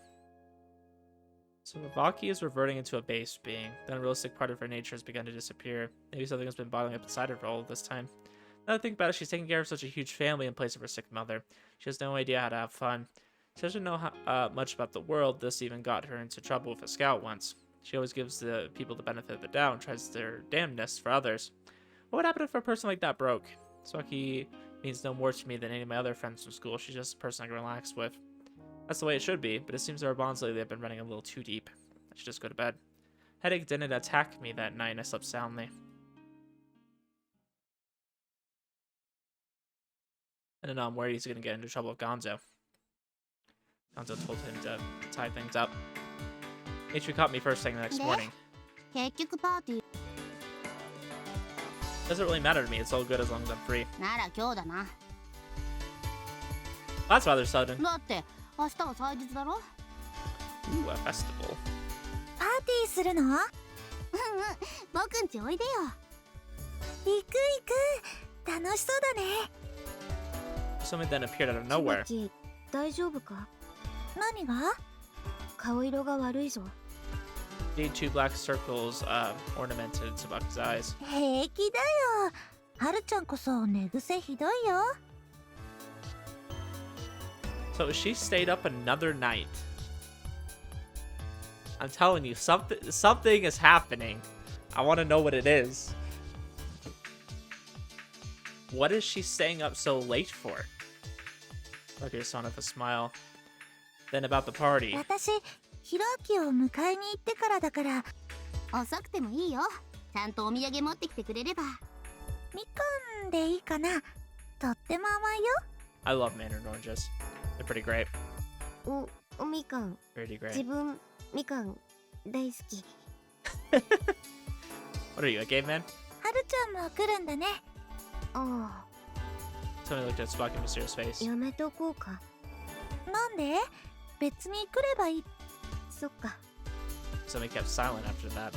So Tsubaki is reverting into a base being. The unrealistic part of her nature has begun to disappear. Maybe something has been bottling up inside of her all this time. Now that I think about it, she's taking care of such a huge family in place of her sick mother. She has no idea how to have fun. She doesn't know much about the world. This even got her into trouble with a scout once. She always gives the people the benefit of the doubt and tries their damnness for others. What would happen if a person like that broke? Tsubaki means no more to me than any of my other friends from school. She's just a person I can relax with. That's the way it should be, but it seems our bonds lately have been running a little too deep. I should just go to bed. Headache didn't attack me that night and I slept soundly. I don't know, I'm worried he's going to get into trouble with Gonzo. Gonzo told him to tie things up. H.B. caught me first thing the next morning. 結局パーティー Doesn't really matter to me, it's all good as long as I'm free. なら今日だな。 That's rather sudden. だって明日は祭日だろ。 Ooh, a festival. パーティーするの？僕んちおいでよ。行く行く。楽しそうだね。 Something then appeared out of nowhere. つばき大丈夫か？何が？顔色が悪いぞ。 Two black circles ornamented Tsubaki's eyes. 平気だよ。はるちゃんこそ寝癖ひどいよ。 So she stayed up another night. I'm telling you, something is happening. I want to know what it is. What is she staying up so late for? Okay, son of a smile. Then about the party. 私ひろあきを迎えに行ってからだから。遅くてもいいよ。ちゃんとお土産持ってきてくれれば。みかんでいいかな。とっても甘いよ。 I love mandarin oranges. They're pretty great. おみかん。 Pretty 自 great. 分みかん大好き。 What are you, a caveman? はるちゃんも来るんだね。あ Tony looked at Tsubaki Mysterious あ、 face. やめとこうか。なんで？別に来ればいい。そっか。 Somebody kept silent after that.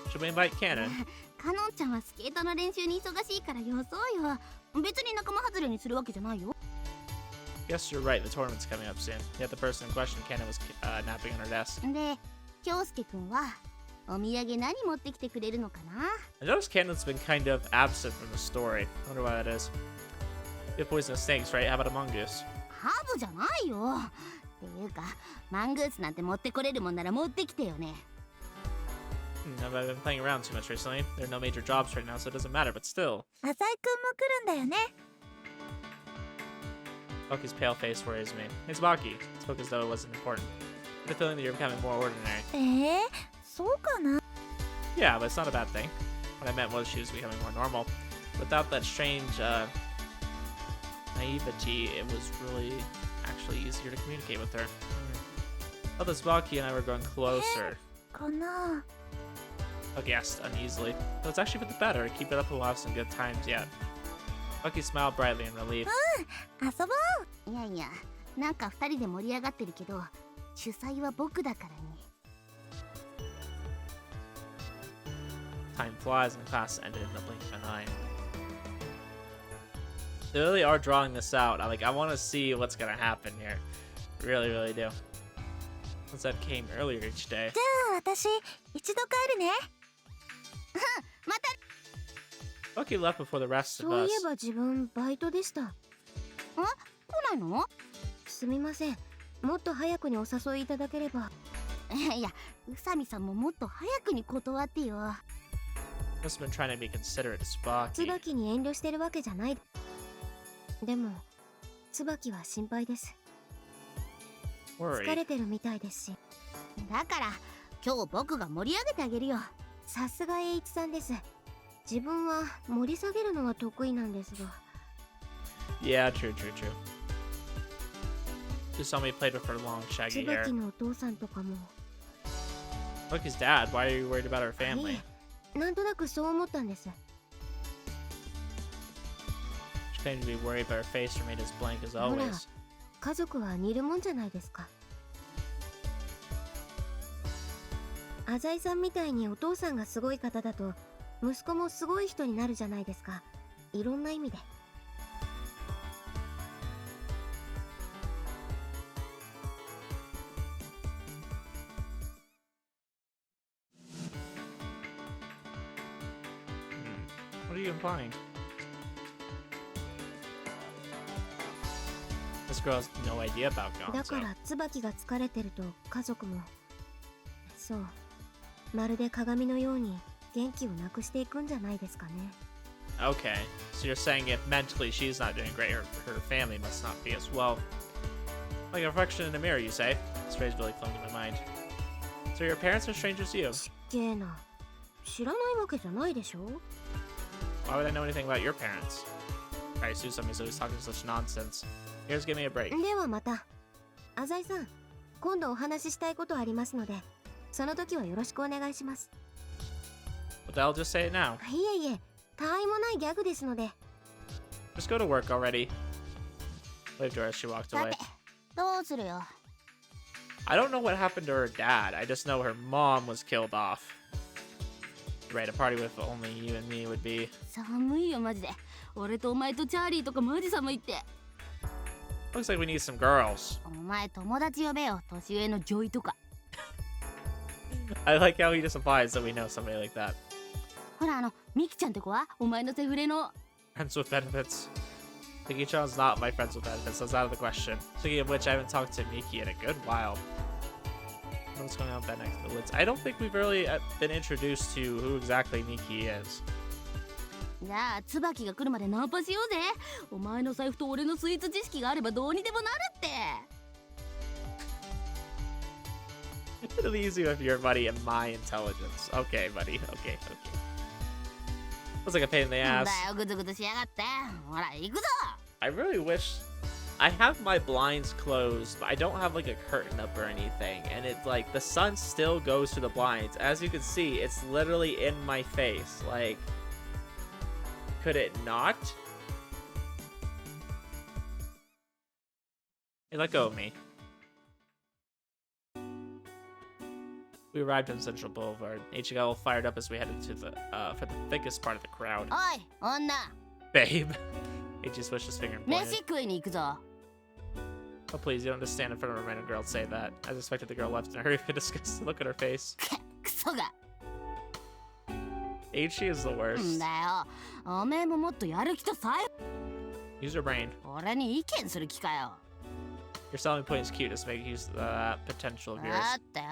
Should we invite Cannon? かのんちゃんはスケートの練習に忙しいからよそうよ。別に仲間外れにするわけじゃないよ。 Guess you're right, the tournament's coming up soon. Yet the person in question, Cannon, was napping on her desk. で、京介くんはお土産何持ってきてくれるのかな。 I noticed Cannon's been kind of absent from the story. I wonder why that is. You have poisonous snakes, right? How about a mongoose? ハーブじゃないよ。っていうか、マングースなんて持ってこれるもんなら持ってきてよね。I've been playing around too much recently. There are no major jobs right now, so it doesn't matter, but still. 浅井くんも来るんだよね。Tsubaki's pale face worries me. Hey, Tsubaki. Spoke as though it wasn't important. I have a feeling that you're becoming more ordinary. そうかな。 Yeah, but it's not a bad thing. What I meant was she was becoming more normal. Without that strange, naivety, it was really actually easier to communicate with her. Oh, the Tsubaki and I were growing closer. かな。 Tsubaki asked uneasily. No, it's actually for the better. Keep it up, we'll have some good times yet. Tsubaki smiled brightly in relief. 遊ぼう。いやいや、なんか二人で盛り上がってるけど、主催は僕だからね。Time flies and class ended in the blink of an eye. They really are drawing this out. I want to see what's gonna happen here. Really, really do. Since that came earlier each day. じゃあ私一度帰るね。また。 Tsubaki left before the rest of そうい us. えば自分バイトでした。来ないの？すみません。もっと早くにお誘いいただければ。いや、宇佐美さんももっと早くに断ってよ。 Must have been trying to be considerate to Tsubaki. 椿に遠慮してるわけじゃない。でも、椿は心配です。疲 Worried. れてるみたいですし。だから、今日僕が盛り上げてあげるよ。さすが栄一さんです。自分は盛り下げるのが得意なんですが。Yeah, true, true, true. You saw me played with her long, shaggy hair. 椿のお父さんとかも。Tsubaki's dad, why are you worried about her い family? え、なんとなくそう思ったんです。 She claimed to be worried, but her face remained as blank as ほら、 always. 家族は似るもんじゃないですか。浅井さんみたいにお父さんがすごい方だと息子もすごい人になるじゃないですか。いろんな意味で。What are you implying? This girl has no idea about だか Gonzo. ら椿が疲れてると家族もそうまるで鏡のように元気をなくしていくんじゃないですかね。 Okay, so you're saying if mentally she's not doing great, her family must not be as well. Like a reflection in a mirror, you say? This phrase really clung to my mind. So your parents are strangers to you? ちっけえな。知らないわけじゃないでしょ。 Why would I know anything about your parents? I assume somebody's always talking such nonsense. Here's give me a break. ではまた。浅井さん、今度お話ししたいことありますので、その時はよろしくお願いします。 But I'll just say it now. いえいえ、他愛もないギャグですので。 Just go to work already. Waved to her as she walked さ away. て、どうするよ。 I don't know what happened to her dad. I just know her mom was killed off. Right, a party with only you and me would be. 寒いよマジで。俺とお前とチャーリーとかマジ寒いって。 Looks like we need some girls. お前友達呼べよ。年上のジョイとか。 I like how he just implies that we know somebody like that. ほらミキちゃんって子はお前のセフレの。Friends with benefits. Miki-chan's not my friends with benefits. That's out of the question. Speaking of which, I haven't talked to Miki in a good while. What's going on back next to the woods? I don't think we've really been introduced to who exactly Miki is. じゃあ椿が来るまでナンパしようぜ。お前の財布と俺のスイーツ知識があればどうにでもなるって。It'll be easy with your buddy and my intelligence. Okay, buddy. Okay. Looks like a pain in the ass. だよグズグズしやがって。ほら行くぞ。I really wish I have my blinds closed, but I don't have like a curtain up or anything. And it's like the sun still goes through the blinds. As you can see, it's literally in my face. Like, could it not? Hey, let go of me. We arrived on Central Boulevard. H got all fired up as we headed to the for the thickest part of the crowd. おい、女。 Babe. H just switched his finger and pointed. 飯食いに行くぞ。 Oh, please, you don't just stand in front of a random girl and say that. I suspected the girl left in a hurry with a disgusted look at her face. クソが。H is the ん worst. だよ。おめえももっとやる気とさえ。 Use your brain. 俺に意見する気かよ。 Your selling point is cuteness, make use of the potential of だ yours. ってよ。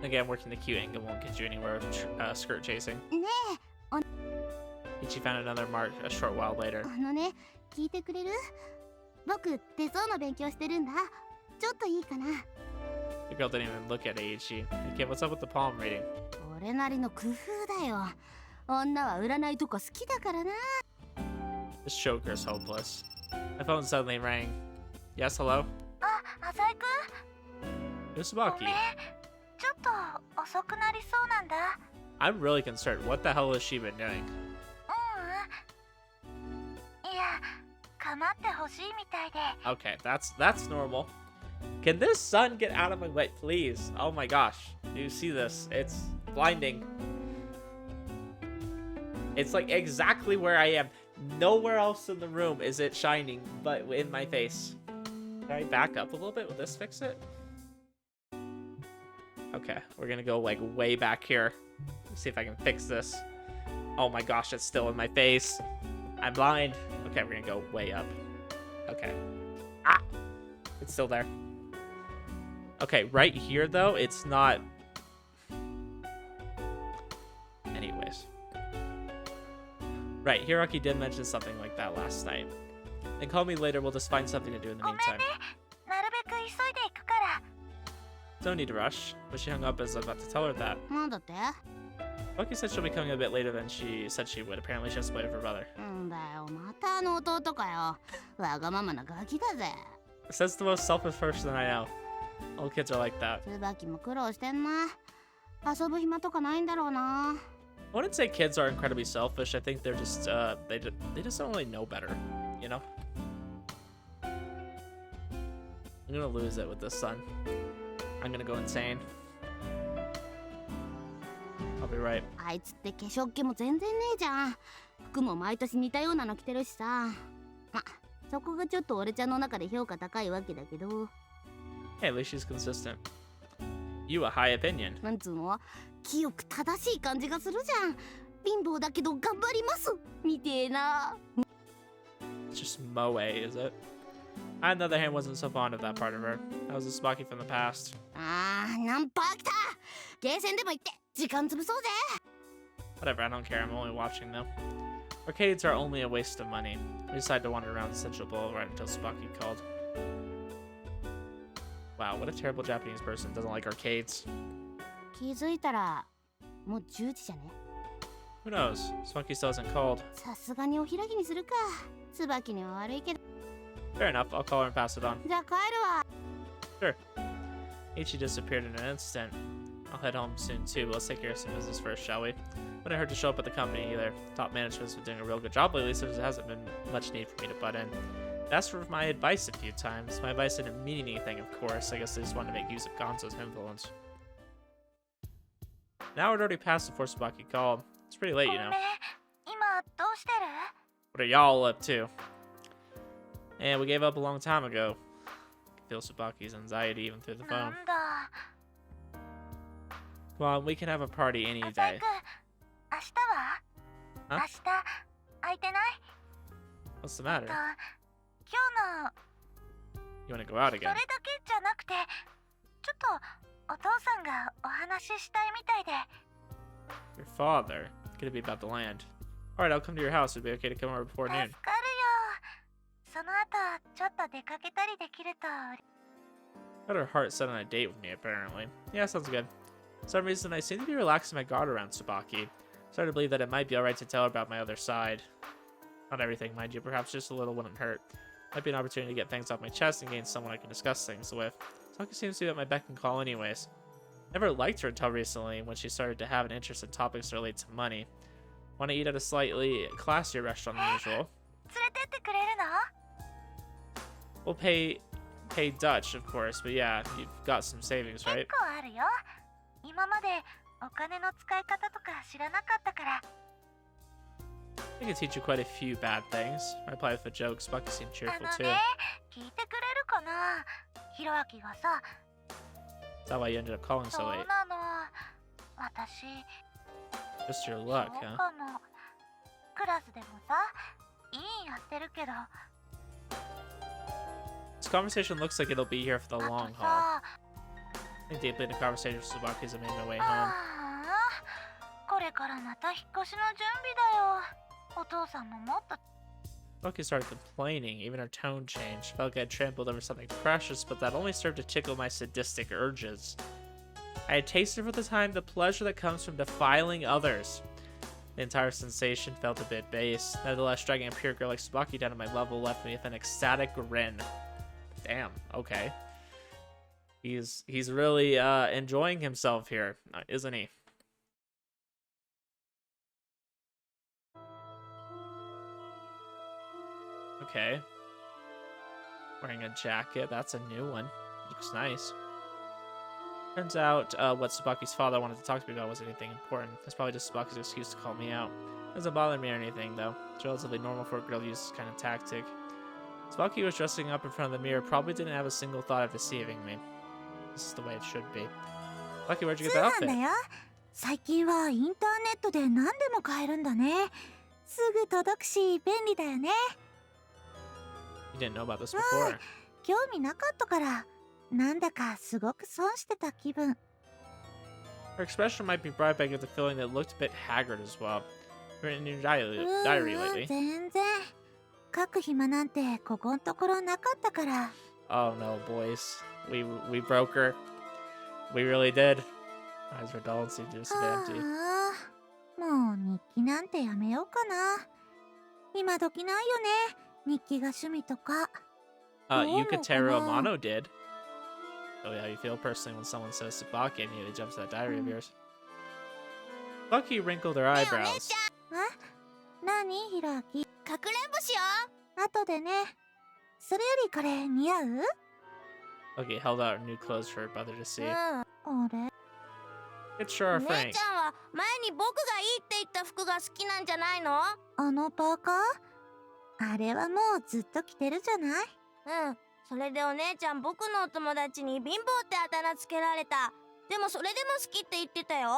Again, working the cute angle won't get you anywhere with skirt chasing. ね Ichi found another mark a short while え、 later. 聞いてくれる？僕手相の勉強してるんだ。ちょっといいかな。 The girl didn't even look at Aichi. Okay, what's up with the palm reading? 俺なりの工夫だよ。女は占いとか好きだからな。 This choker is hopeless. My phone suddenly rang. Yes, hello? あ、浅井くん。 Tsubaki. ちょっと遅くなりそうなんだ。 I'm really concerned. What the hell has she been doing? いや、構ってほしいみたいで。 Okay, that's normal. Can this sun get out of my way, please? Oh my gosh. Do you see this? It's blinding. It's like exactly where I am. Nowhere else in the room is it shining, but in my face. Can I back up a little bit? Will this fix it? Okay, we're gonna go like way back here. Let's see if I can fix this. Oh my gosh, it's still in my face. I'm blind. Okay, we're gonna go way up. Okay. Ah! It's still there. Okay, right here though, it's not... Anyways. Right, Hiroki did mention something like that last night. Then call me later, we'll just find something to do in the ごめん meantime. ね。なるべく急いで行くから。 Don't need to rush. But she hung up as I was about to tell her that. なんだって？ Lucky said she'll be coming a bit later than she said she would. Apparently she has to wait for her brother. んだよ、またあの弟かよ。わがままなガキだぜ。 Says the most selfish person I know. All kids are like that. 椿も苦労してんな。遊ぶ暇とかないんだろうな。 I wouldn't say kids are incredibly selfish. I think they're just they just don't really know better, you know. I'm gonna lose it with this sun. I'm gonna go insane. I'll be right. あいつって化粧気も全然ねえじゃん。服も毎年似たようなの着てるしさ。ま、そこがちょっと俺ちゃんの中で評価高いわけだけど。 Hey, at least she's consistent. You a high opinion. なんつうの？清く正しい感じがするじゃん。貧乏だけど頑張りますみてえな。 It's just Maou, is it? I, on the other hand, wasn't so fond of that part of her. That was a Tsubaki from the past. あー、ナンパ来た。ゲーセンでも行って時間潰そうぜ。 Whatever, I don't care. I'm only watching them. Arcades are only a waste of money. We decided to wander around Central Boulevard until Tsubaki called. Wow, what a terrible Japanese person doesn't like arcades. 気づいたらもう10時じゃね。 Who knows? Tsubaki still hasn't called. さすがにお開きにするか。椿には悪いけど。 Fair enough, I'll call her and pass it on. じゃあ帰るわ。 Ichi disappeared in an instant. I'll head home soon too, but let's take care of some business first, shall we? Wouldn't hurt to show up at the company either. Top management's been doing a real good job lately, so there hasn't been much need for me to butt in. Asked for my advice a few times. My advice didn't mean anything, of course. I guess they just wanted to make use of Gonzo's influence. Now we're already past before Tsubaki called. It's pretty late, ご you めん know. 今どうしてる？ What are y'all up to? And we gave up a long time ago. Feel Tsubaki's anxiety even through the な phone. んだ。 Come on, we can have a party any 浅井 day. くん、明日は？あ明日空いてない？ What's the matter? 今日の You want to go out それ again? だけじゃなくて、ちょっとお父さんがお話ししたいみたいで。 Your father? Could it be about the land? Alright, I'll come to your house. It'd be okay to come over before 助か noon. るよ。その後ちょっと出かけたりできると。 Got her heart set on a date with me, apparently. Yeah, sounds good. For some reason, I seem to be relaxing my guard around Tsubaki. Starting to believe that it might be alright to tell her about my other side. Not everything, mind you. Perhaps just a little wouldn't hurt. Might be an opportunity to get things off my chest and gain someone I can discuss things with. Tsubaki seems to be at my beck and call anyways. Never liked her until recently, when she started to have an interest in topics related to money. Want to eat at a slightly classier restaurant than usual. 連れてってくれるの？ We'll pay Dutch, of course, but yeah, you've got some savings, 結 right? 構あるよ。今までお金の使い方とか知らなかったから。 I can teach you quite a few bad things. I replied with a joke. Tsubaki seemed cheerful too. 聞いてくれるかな？ひろあきがさ、 Is that why you ended up calling そう so な late? の。私、 Just your そう luck, か huh? も。クラスでもさ、委員やってるけど、あ This conversation looks like it'll be here for the と long haul. さ、 I think deeply into conversation with Tsubaki as I made my way home. ああ、これからまた引っ越しの準備だよ。お父さんももっと Tsubaki started complaining. Even her tone changed. Felt like I had trampled over something precious, but that only served to tickle my sadistic urges. I had tasted for the time the pleasure that comes from defiling others. The entire sensation felt a bit base. Nevertheless, striking a pure girl like Tsubaki down to my level left me with an ecstatic grin. Damn, okay. He's really enjoying himself here, isn't he? Okay. Wearing a jacket, that's a new one. Looks nice. Turns out what Tsubaki's father wanted to talk to me about wasn't anything important. It's probably just Tsubaki's excuse to call me out. Doesn't bother me or anything, though. It's relatively normal for a girl to use this kind of tactic. Tsubaki was dressing up in front of the mirror, probably didn't have a single thought of deceiving me. This is the way it should be. Tsubaki, where'd you そう get that なんだ outfit? よ。最近はインターネットで何でも買えるんだね。すぐ届くし便利だよね。 You didn't know about this before. 興味なかったから、なんだかすごく損してた気分。 Her expression might be brought back with the feeling that it looked a bit haggard as well. You're in your diary う lately. 全然。書く暇なんてここんところなかったから。 Oh no, boys. We broke her. We really did. Eyes were dull and seemed just a bit あ empty. あ、もう日記なんてやめようかな。今時ないよね。日記が趣味とか。 Yukiteru Amano did. Oh yeah, you feel personally when someone says Tsubaki and immediately jumps to that diary of yours. Tsubaki wrinkled her eyebrows. 何ひろあき。かくれんぼしよ後でね。それよりこれ似合う？ Okay, held out her new clothes for her brother to see. う。あれ？ It's sure 姉 Frank. ちゃんは前に僕がいいって言った服が好きなんじゃないの？あのパーカー？あれはもうずっと着てるじゃない？うん。それでお姉ちゃん僕のお友達に貧乏ってあだ名つけられた。でもそれでも好きって言ってたよ。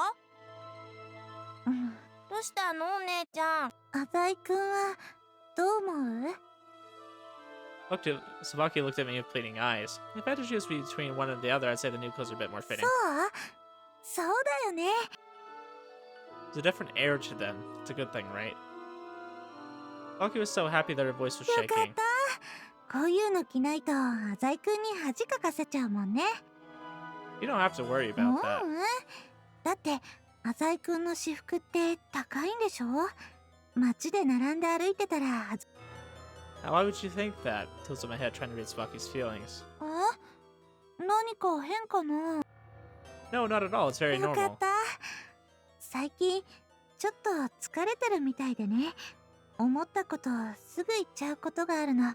うん。どうしたのお姉ちゃん。浅井くんはどう思う？ Tsubaki looked at me with pleading eyes. If I had to choose between one and the other, I'd say the new clothes are a bit more そ fitting. う？そうだよね。 There's a different air to them. It's a good thing, right? Tsubaki was so happy that her voice was よかっ shaking. た。こういうの着ないと浅井くんに恥かかせちゃうもんね。 You don't have to worry う about that. ん。だって浅井くんの私服って高いんでしょ？街で並んで歩いてたらはず。 Now, why would you think that? Tilted my head, trying to read Tsubaki's feelings. 何か変かな？ No, not at all. It's very よか normal. った。最近ちょっと疲れてるみたいでね。思ったことすぐ言っちゃうことがあるの。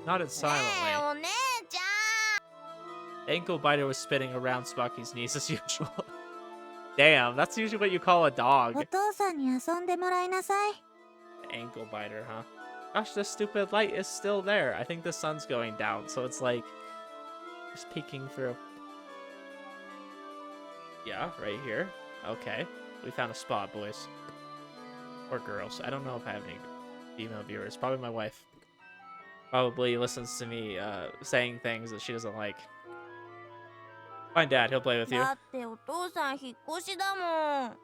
Nodded ねえ silently. お姉ちゃん。 Ankle biter was spitting around Tsubaki's knees as usual. Damn, that's usually what you call a dog. お父さんに遊んでもらいなさい。 Ankle biter, huh? Gosh, the stupid light is still there. I think the sun's going down, so it's like just peeking through. Yeah, right here. Okay, we found a spot, boys. Or girls. I don't know if I have any female viewers. Probably my wife. Probably listens to me saying things that she doesn't like. Fine, Dad. He'll play with you. だってお父さん引っ越しだもん。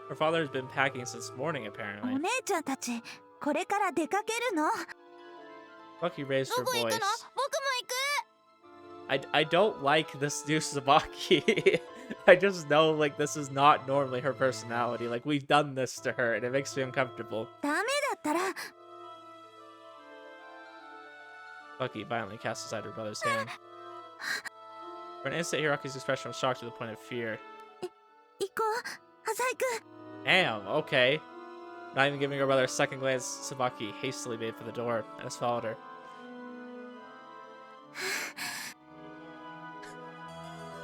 Her father has been packing since morning, お apparently. 姉ちゃんたちこれから出かけるの？ Bucky raised ど her こ行くの？ voice. 僕も行く。 I don't like this new Tsubaki. I just know, like, this is not normally her personality. Like, we've done this to her, and it makes me uncomfortable. ダメだったら Bucky violently cast aside her brother's hand. For an instant, Hiraki's expression was shocked to the point of fear. 行こう、浅井くん。 Damn, okay. Not even giving her brother a second glance, Tsubaki hastily made for the door and has followed her.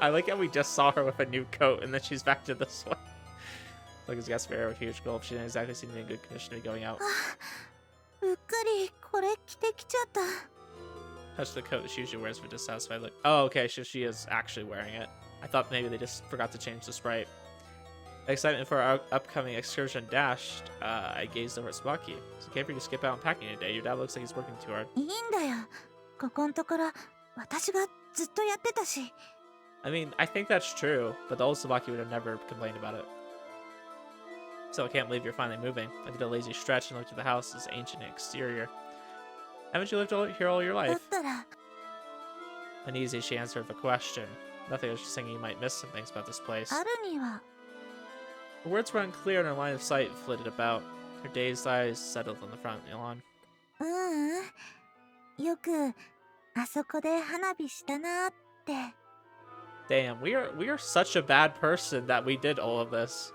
I like how we just saw her with a new coat and then she's back to this one. Look, he's got spare with a huge gulp. She didn't exactly seem to be in good condition to be going out. うっかりこれ着てきちゃった。 Touched the coat that she usually wears with a dissatisfied look. Oh, okay, so she is actually wearing it. I thought maybe they just forgot to change the sprite. Excitement for our upcoming excursion dashed, I gazed over at Tsubaki. It's okay for you to skip out on packing today. Your dad looks like he's working too hard. いいんだよ。ここんところ私がずっとやってたし。 I mean, I think that's true, but the old Tsubaki would have never complained about it. So I can't believe you're finally moving. I did a lazy stretch and looked at the house's ancient exterior. Haven't you lived here all your だっ life? たら Uneasy, she answered with a question. Nothing, I was just thinking you might miss some things about this place. あるには Her words were unclear and her line of sight flitted about. Her dazed eyes settled on the front lawn. ううん。よくあそこで花火したなって。 Damn, we are such a bad person that we did all of this.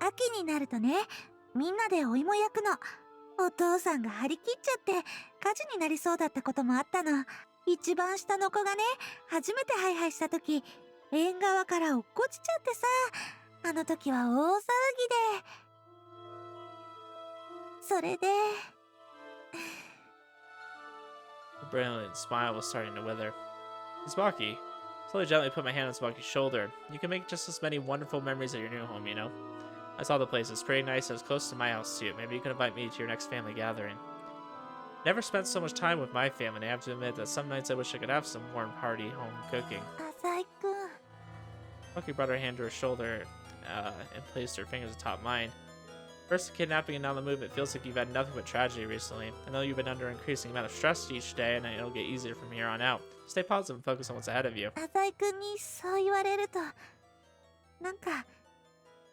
秋になるとね、みんなでお芋焼くの。お父さんが張り切っちゃって火事になりそうだったこともあったの。一番下の子がね、初めてハイハイした時、縁側から落っこちちゃってさ、あの時は大騒ぎで。それで The brilliant smile was starting to wither. Tsubaki. Slowly gently put my hand on Tsubaki's shoulder. You can make just as many wonderful memories at your new home, you know? I saw the place. It's pretty nice. It was close to my house, too. Maybe you could invite me to your next family gathering. Never spent so much time with my family. I have to admit that some nights I wish I could have some warm, hearty home cooking. 浅井くん。 Bucky brought her hand to her shoulder and placed her fingers atop mine. First the kidnapping and now the move. It feels like you've had nothing but tragedy recently. I know you've been under an increasing amount of stress each day, and it'll get easier from here on out. Stay positive and focus on what's ahead of you. 浅井くんにそう言われると、なんか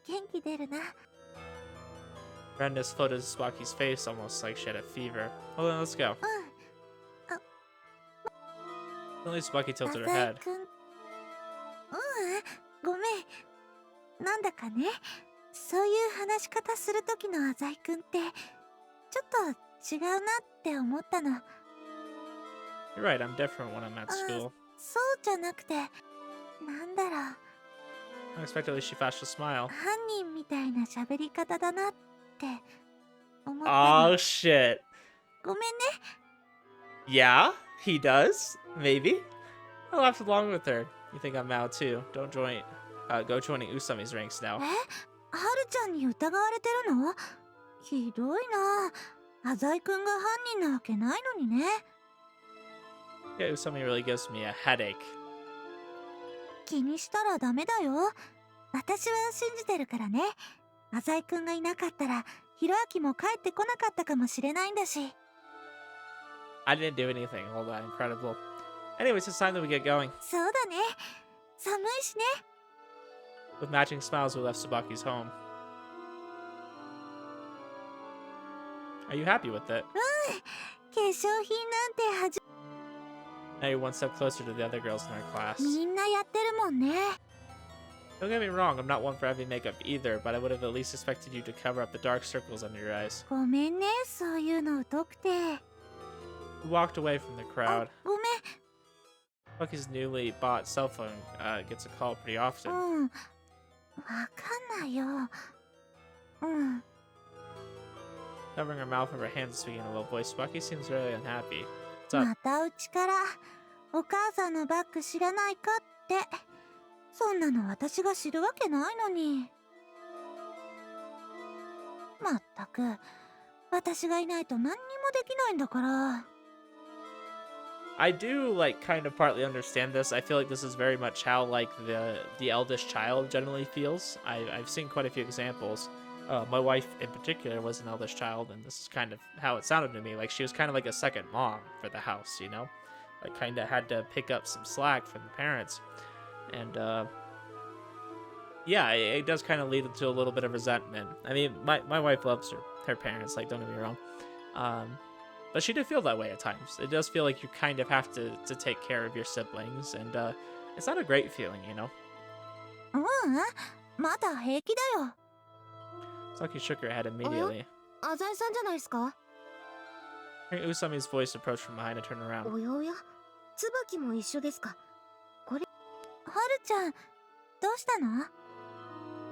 元気出るな。 Redness floated Tsubaki's face almost like she had a fever. Well then, let's go. うん。 Suddenly Tsubaki tilted her 浅井 head. くん。ごめん。なんだかね、そういう話し方する時の浅井くんってちょっと違うなって思ったの。 You're right, I'm different when I'm at school. そうじゃなくて、なんだろう。 Unexpectedly, she flashed a smile. 犯人みたいな喋り方だなって思ったの。 Oh shit. ごめんね。 Yeah, he does. Maybe. I laughed along with her. You think I'm Maou too. Don't join. Go joining Usami's ranks now. はるちゃんに疑われてるの？ひどいな。浅井くんが犯人なわけないのにね。 Yeah, Usami really gives me a headache. 気にしたらダメだよ。私は信じてるからね。浅井くんがいなかったら、ひろあきも帰ってこなかったかもしれないんだし。 I didn't do anything. All that incredible. Anyways, it's time that we get going. そうだね。寒いしね。 With matching smiles, we left Tsubaki's home. Are you happy with it? 化粧品なんて Now you're one step closer to the other girls in our class. みんなやってるもんね。 Don't get me wrong, I'm not one for heavy makeup either, but I would have at least expected you to cover up the dark circles under your eyes. ごめんね、そういうの疎くて。 We walked away from the あ crowd. ごめ Bucky's newly bought cell phone gets a call pretty ん。 often. うん。わかんないよ。うん。 Covering her mouth with her hands and speaking in a low voice, Bucky seems really unhappy. What's up? またうちからお母さんのバッグ知らないかって。そんなの私が知るわけないのに。ったく。私がいないと何にもできないんだから。I do like kind of partly understand this. I feel like this is very much how like the eldest child generally feels. I've seen quite a few examples. My wife in particular was an eldest child, and this is kind of how it sounded to me. Like she was kind of like a second mom for the house, you know? Like kind of had to pick up some slack from the parents. And yeah, it does kind of lead to a little bit of resentment. I mean, my wife loves her parents, like don't get me wrong. But she did feel that way at times. It does feel like you kind of have to take care of your siblings, and it's not a great feeling, you know? まだ平気だよ。 Saki shook her head immediately. 浅井さんじゃないですか？ Hearing Usami's voice approach from behind, I turned around. おやおや、椿も一緒ですか？はるちゃん、どうしたの？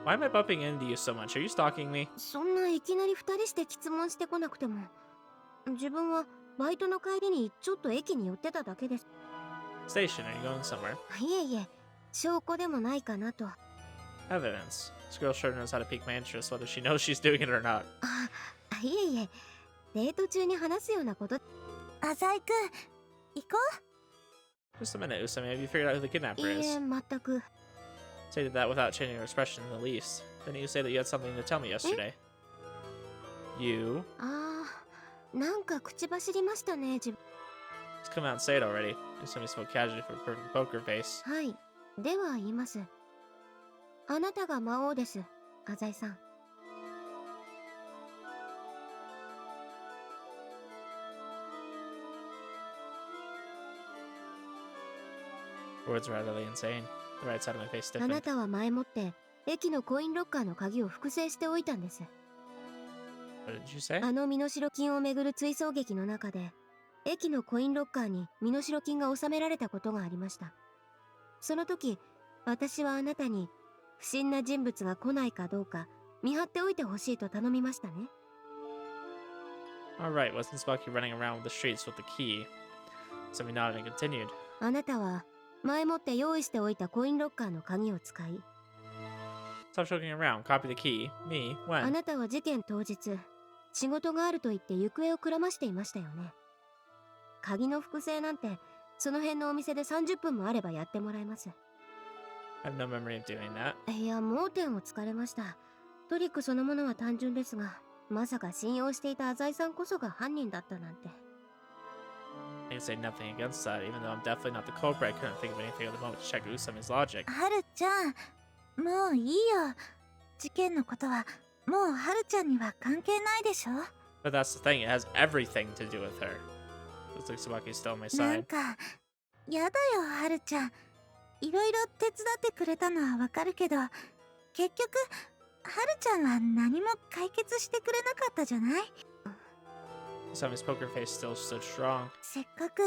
Why am I bumping into you so much? Are you stalking me? そんないきなり二人して質問してこなくても。自分はバイトの帰りにちょっと駅に寄ってただけです。 Station, are you going somewhere? いえいえ、証拠でもないかなと。Evidence. This girl sure knows how to pique my interest, whether she knows she's doing it or not. いえいえ、デート中に話すようなこと。浅井くん、行こう。 Just a minute, Usami. Have you figured out who the い kidnapper い is? え、全く。 Stated that without changing her expression in the least. Didn't you say that you had something to tell me yesterday? You? なんか口走りましたね、自分。 Just come out and say it already. Usami spoke casually for a perfect poker face. はい、では言います。あなたが魔王です、浅井さん。 Words were utterly insane. The right side of my face あな stiffened. たは前もって駅のコインロッカーの鍵を複製しておいたんです。 What did you say? あの身代金をめぐる追走劇の中で、駅のコインロッカーに身代金が収められたことがありました。その時、私はあなたに不審な人物が来ないかどうか見張っておいてほしいと頼みましたね。 Alright, wasn't Tsubaki running around the streets with the key? Usami nodded and continued. あなたは前もって用意しておいたコインロッカーの鍵を使い、 Stop joking around. Copy the key. Me? あ When? なたは事件当日、仕事があると言って行方をくらましていましたよね。鍵の複製なんて、その辺のお店で30分もあればやってもらえます。 I have no memory of doing that. いや、盲点を突かれました。トリックそのものは単純ですが、まさか信用していた浅井さんこそが犯人だったなんて。 I can say nothing against that, even though I'm definitely not the culprit. I couldn't think of anything at the moment to check Usami's logic. はるちゃん、もういいよ。事件のことはもうはるちゃんには関係ないでしょ。 But that's the thing, it has everything to do with her. Looks like Tsubaki's still on my なん side. かやだよ、はるちゃん。いろいろ手伝ってくれたのはわかるけど、結局はるちゃんは何も解決してくれなかったじゃない。 Usami's poker face still stood strong. せっかく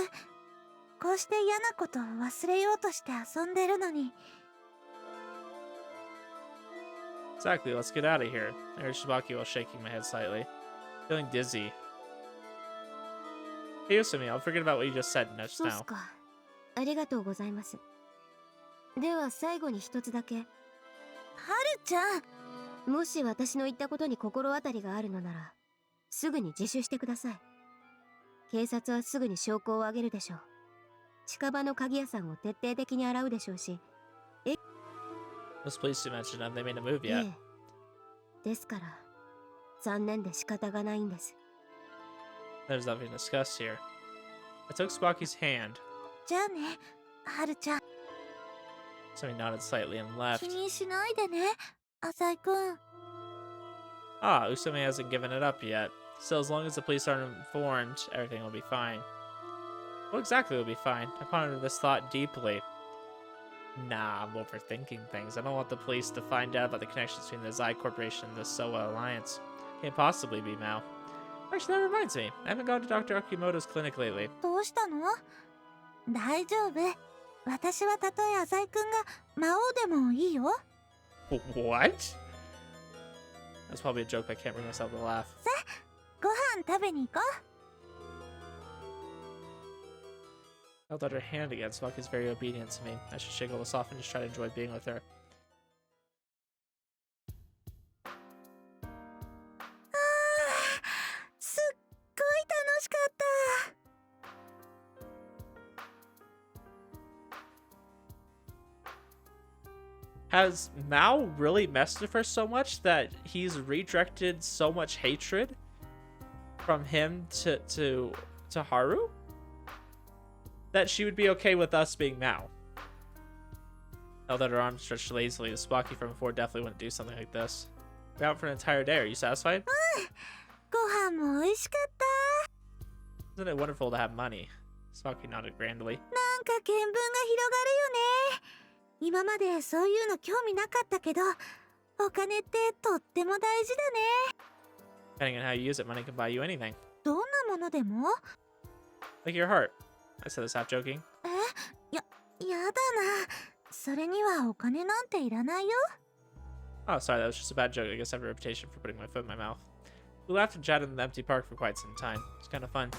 こうして嫌なことを忘れようとして遊んでるのに。 Exactly, let's get out of here. I heard Tsubaki while shaking my head slightly. Feeling dizzy. Hey Usami, I'll forget about what you just said just そうっ now. すか。ありがとうございます。では最後に一つだけ。はるちゃん、もし私の言ったことに心当たりがあるのなら、すぐに自首してください。警察はすぐに証拠を挙げるでしょう。近場の鍵屋さんを徹底的に洗うでしょうし。Those police you mentioned, have they made a move え yet? え。ですから、残念で仕方がないんです。There's nothing to discuss here. I took Tsubaki's hand. じゃあね、はるちゃん。 Usami nodded slightly and left. 気にしないでね、浅井くん。 Ah, Usami hasn't given it up yet. Still, as long as the police aren't informed, everything will be fine. What exactly will be fine? I pondered this thought deeply. Nah, I'm overthinking things. I don't want the police to find out about the connection between the Zai Corporation and the Soa Alliance. Can't possibly be Maou. Actually, that reminds me. I haven't gone to Dr. Akimoto's clinic lately. どうしたの？大丈夫。私はたとえ浅井くんが魔王でもいいよ。 What? That's probably a joke, but I can't bring myself to laugh. ご飯食べに行こう。 Held out her hand again. Tsubaki's very obedient to me. I should shake all this off and just try to enjoy being with her. あ Has Mao really messed with her so much that he's redirected so much hatred from him to Haru? That she would be okay with us being Mao. Now that her arms stretched lazily, the Tsubaki from before definitely wouldn't do something like this. We're out for an entire day. Are you satisfied? ご飯も美味しかった。 Isn't it wonderful to have money? Tsubaki nodded grandly. なんか見聞が広がるよね。今までそういうの興味なかったけど、お金ってとっても大事だね。 Depending on how you use it, money can buy you anything. どんなものでも？ Like your heart. I said this half joking. やだな。それにはお金なんていらないよ。 Oh, sorry, that was just a bad joke. I guess I have a reputation for putting my foot in my mouth. We laughed and chatted in the empty park for quite some time. It's kind of fun.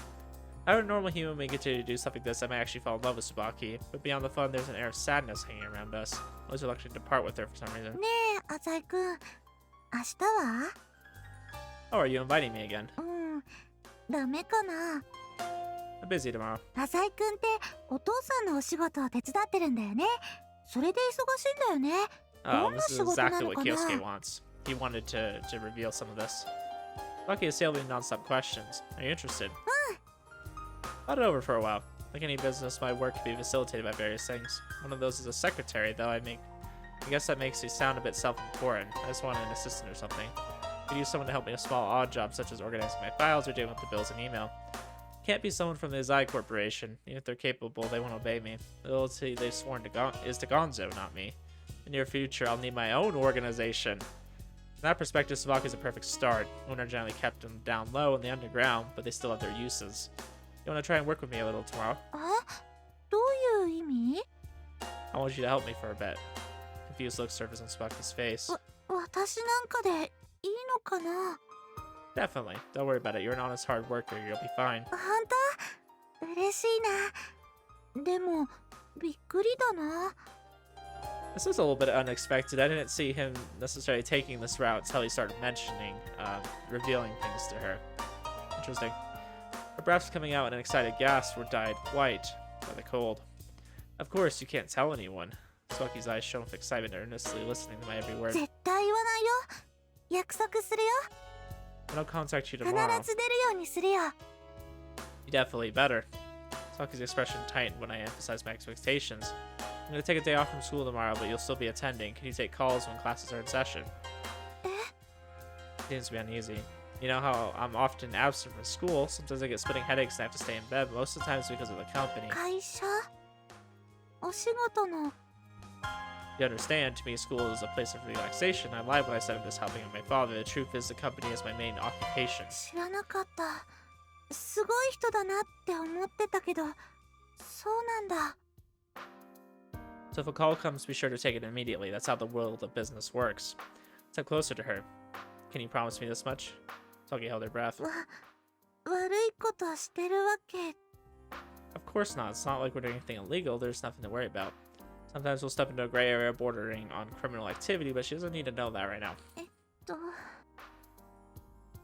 How a normal human may continue to do stuff like this, I might actually fall in love with Tsubaki. But beyond the fun, there's an air of sadness hanging around us. I was reluctant to part with her for some reason. ねえ、浅井くん。明日は？ Oh, are you inviting me again? ダメかな。 I'm busy tomorrow. 浅井くんってお父さんのお仕事を手伝ってるんだよね。それで忙しいんだよね。 Oh, this is exactly what Kyosuke wants. He wanted to reveal some of this. Tsubaki is sailing non-stop questions. Are you interested? Thought it over for a while. Like any business, my work can be facilitated by various things. One of those is a secretary, though I guess that makes me sound a bit self-important. I just want an assistant or something. I could use someone to help me with small odd jobs such as organizing my files or dealing with the bills and email. Can't be someone from the Azai Corporation. Even if they're capable, they won't obey me. The loyalty they've sworn is to Gonzo, not me. In the near future, I'll need my own organization. From that perspective, Tsubaki is a perfect start. Owner generally kept them down low in the underground, but they still have their uses. You want to try and work with me a little tomorrow? どういう意味？ I want you to help me for a bit. Confused look surfaced on Tsubaki's face. 私なんかでいいのかな？ Definitely. Don't worry about it. You're an honest hard worker. You'll be fine. 本当？嬉しいな。でもびっくりだな。 This is a little bit unexpected. I didn't see him necessarily taking this route until he started mentioning, revealing things to her. Interesting. Her breaths coming out in an excited gasp were dyed white by the cold. Of course, you can't tell anyone. Tsubaki's eyes shone with excitement, earnestly listening to my every word. 絶対言わないよ。約束するよ。 I'll contact you 必 tomorrow. ず出るようにするよ。 You definitely better. Tsubaki's expression tightened when I emphasized my expectations. I'm gonna take a day off from school tomorrow, but you'll still be attending. Can you take calls when classes are in session? Seems to be uneasy. You know how I'm often absent from school. Sometimes I get splitting headaches and I have to stay in bed. Most of the time it's because of the company. 会社？お仕事の。 You understand, to me school is a place of relaxation. I lied when I said I'm just helping out my father. The truth is the company is my main occupation. 知らなかった。すごい人だなって思ってたけど、そうなんだ。 So if a call comes, be sure to take it immediately. That's how the world of business works. Step closer to her. Can you promise me this much? Tsubaki held her breath. 悪いことしてるわけ。 Of course not. It's not like we're doing anything illegal. There's nothing to worry about. Sometimes we'll step into a gray area bordering on criminal activity, but she doesn't need to know that right now. と。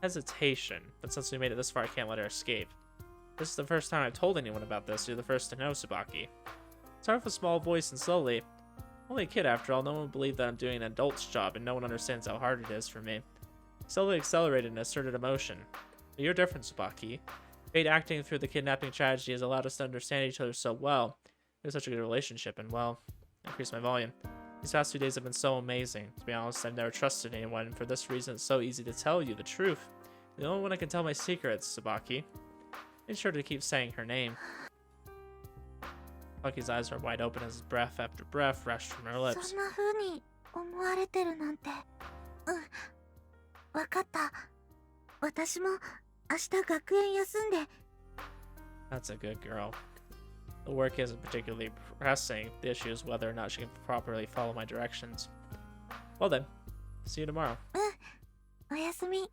Hesitation. But since we made it this far, I can't let her escape. This is the first time I've told anyone about this. You're the first to know, Tsubaki. Start with a small voice and slowly. Only a kid after all. No one will believe that I'm doing an adult's job, and no one understands how hard it is for me. Slowly accelerated and asserted emotion. But you're different, Tsubaki. Great acting through the kidnapping tragedy has allowed us to understand each other so well. We have such a good relationship, and well, increase my volume. These past 2 days have been so amazing. To be honest, I've never trusted anyone, and for this reason, it's so easy to tell you the truth. You're the only one I can tell my secrets, Tsubaki. Make sure to keep saying her name. Tsubaki's eyes were wide open as breath after breath rushed from her そ lips. んな風に思われてるなんて。わかった。私も明日学園休んで。 That's a good girl. The work isn't particularly pressing. The issue is whether or not she can properly follow my directions. Well then, see you tomorrow. おやすみ。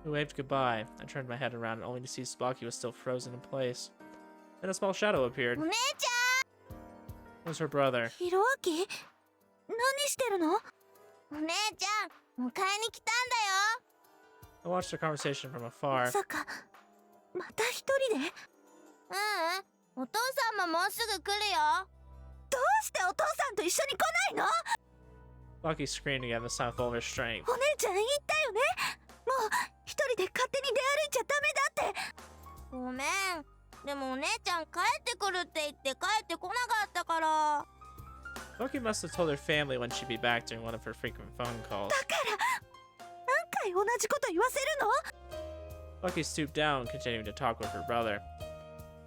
We waved goodbye. I turned my head around only to see Tsubaki was still frozen in place. Then a small shadow appeared. お姉ち It was her brother. ゃん。ひろあき？何してるの？お姉ちゃん、迎えに来たん I watched their conversation from ま afar. さか、また一人で？だよ。お父さんももうすぐ来るよ。どうしてお父さんと一緒に来ないの？ Tsubaki screamed again, this time full of her strength. お姉ちゃん言ったよね。もう一人で勝手に出歩いちゃダメだって。ごめん。でもお姉ちゃん帰ってくるって言って帰ってこなかったから。Tsubaki must have told her family when she'd be back during one of her frequent phone calls. だから何回同じこと言わせるの？ Tsubaki stooped down, continuing to talk with her brother.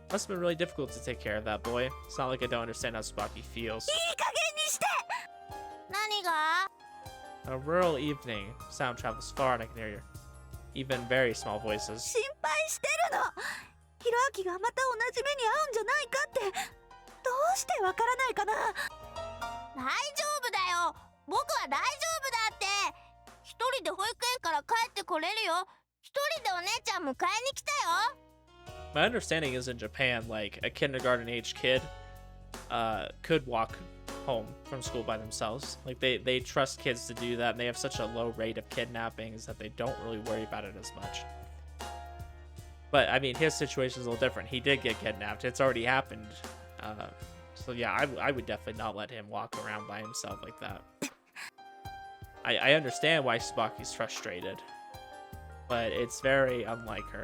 Must have been really difficult to take care of that boy. It's not like I don't understand how Tsubaki feels. いい加減にして。何が？ On a rural evening, sound travels far and I can hear even very small voices. 心配してるの。ひろあきがまた同じ目に遭うんじゃないかって。どうしてわからないかな？大丈夫だよ。僕は大丈夫だって。一人で保育園から帰ってこれるよ。一人でお姉ちゃん迎えに来たよ。My understanding is in Japan, like a kindergarten-age kid could walk home from school by themselves. Like they trust kids to do that, and they have such a low rate of kidnappings that they don't really worry about it as much. But I mean, his situation is a little different. He did get kidnapped. It's already happened. So yeah, I would definitely not let him walk around by himself like that. I understand why Tsubaki's frustrated, but it's very unlike her.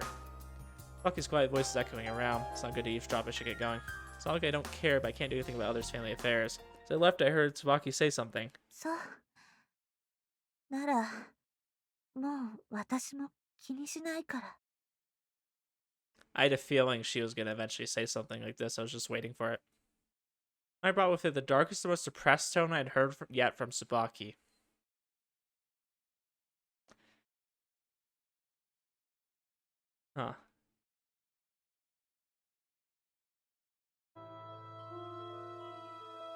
Tsubaki's quiet voice is echoing around. It's not good to eavesdrop. I should get going. It's not like I don't care, but I can't do anything about others' family affairs. As I left, I heard Tsubaki say something. そう。なら、もう私も気にしないから。I had a feeling she was going to eventually say something like this. I was just waiting for it. I brought with it the darkest and most depressed tone I'd heard yet from Tsubaki. Huh.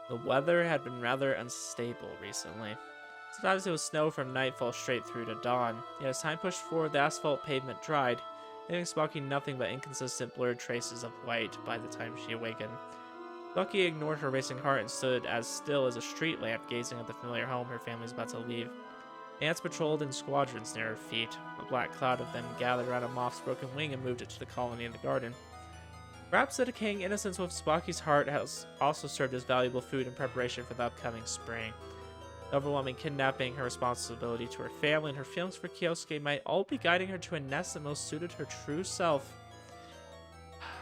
The weather had been rather unstable recently. Sometimes it would snow from nightfall straight through to dawn, yet as time pushed forward the asphalt pavement dried, leaving Tsubaki nothing but inconsistent blurred traces of white by the time she awakened. Tsubaki ignored her racing heart and stood as still as a street lamp, gazing at the familiar home her family was about to leave. Ants patrolled in squadrons near her feet. A black cloud of them gathered around a moth's broken wing and moved it to the colony in the garden. Perhaps the decaying innocence of Tsubaki's heart has also served as valuable food in preparation for the upcoming spring. The overwhelming kidnapping, her responsibility to her family, and her feelings for Kyosuke might all be guiding her to a nest that most suited her true self.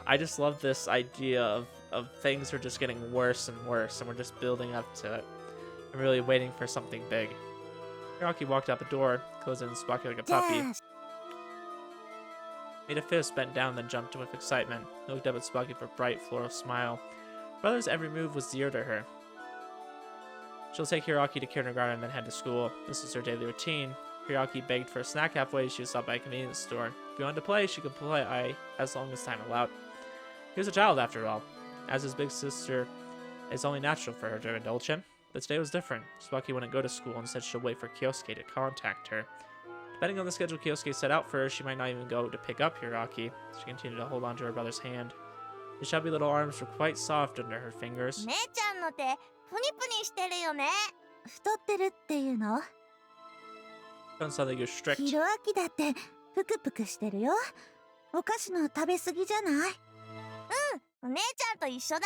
I just love this idea of things are just getting worse and worse, and we're just building up to it. I'm really waiting for something big. Hiraki walked out the door, closing Tsubaki like a puppy. Yes. Made a fist, bent down, then jumped with excitement. He looked up at Tsubaki with a bright, floral smile. Brother's every move was dear to her. She'll take Hiraki to kindergarten and then head to school. This is her daily routine. Hiraki begged for a snack halfway. She was stopped by a convenience store. If you wanted to play, she could play as long as time allowed. He was a child after all. As his big sister, it's only natural for her to indulge him. But today was different. Tsubaki wouldn't go to school and said she'll wait for Kyosuke to contact her. Depending on the schedule Kyosuke set out for her, she might not even go to pick up Hiraki. She continued to hold on to her brother's hand. His chubby little arms were quite soft under her fingers. 姉ちゃんの手プニプニしてるよね。太ってるっていうの？ Don't sound like you're strict. ひろあきだってぷくぷくしてるよ。お菓子の食べ過ぎじゃない？お姉ちゃんと一緒だね。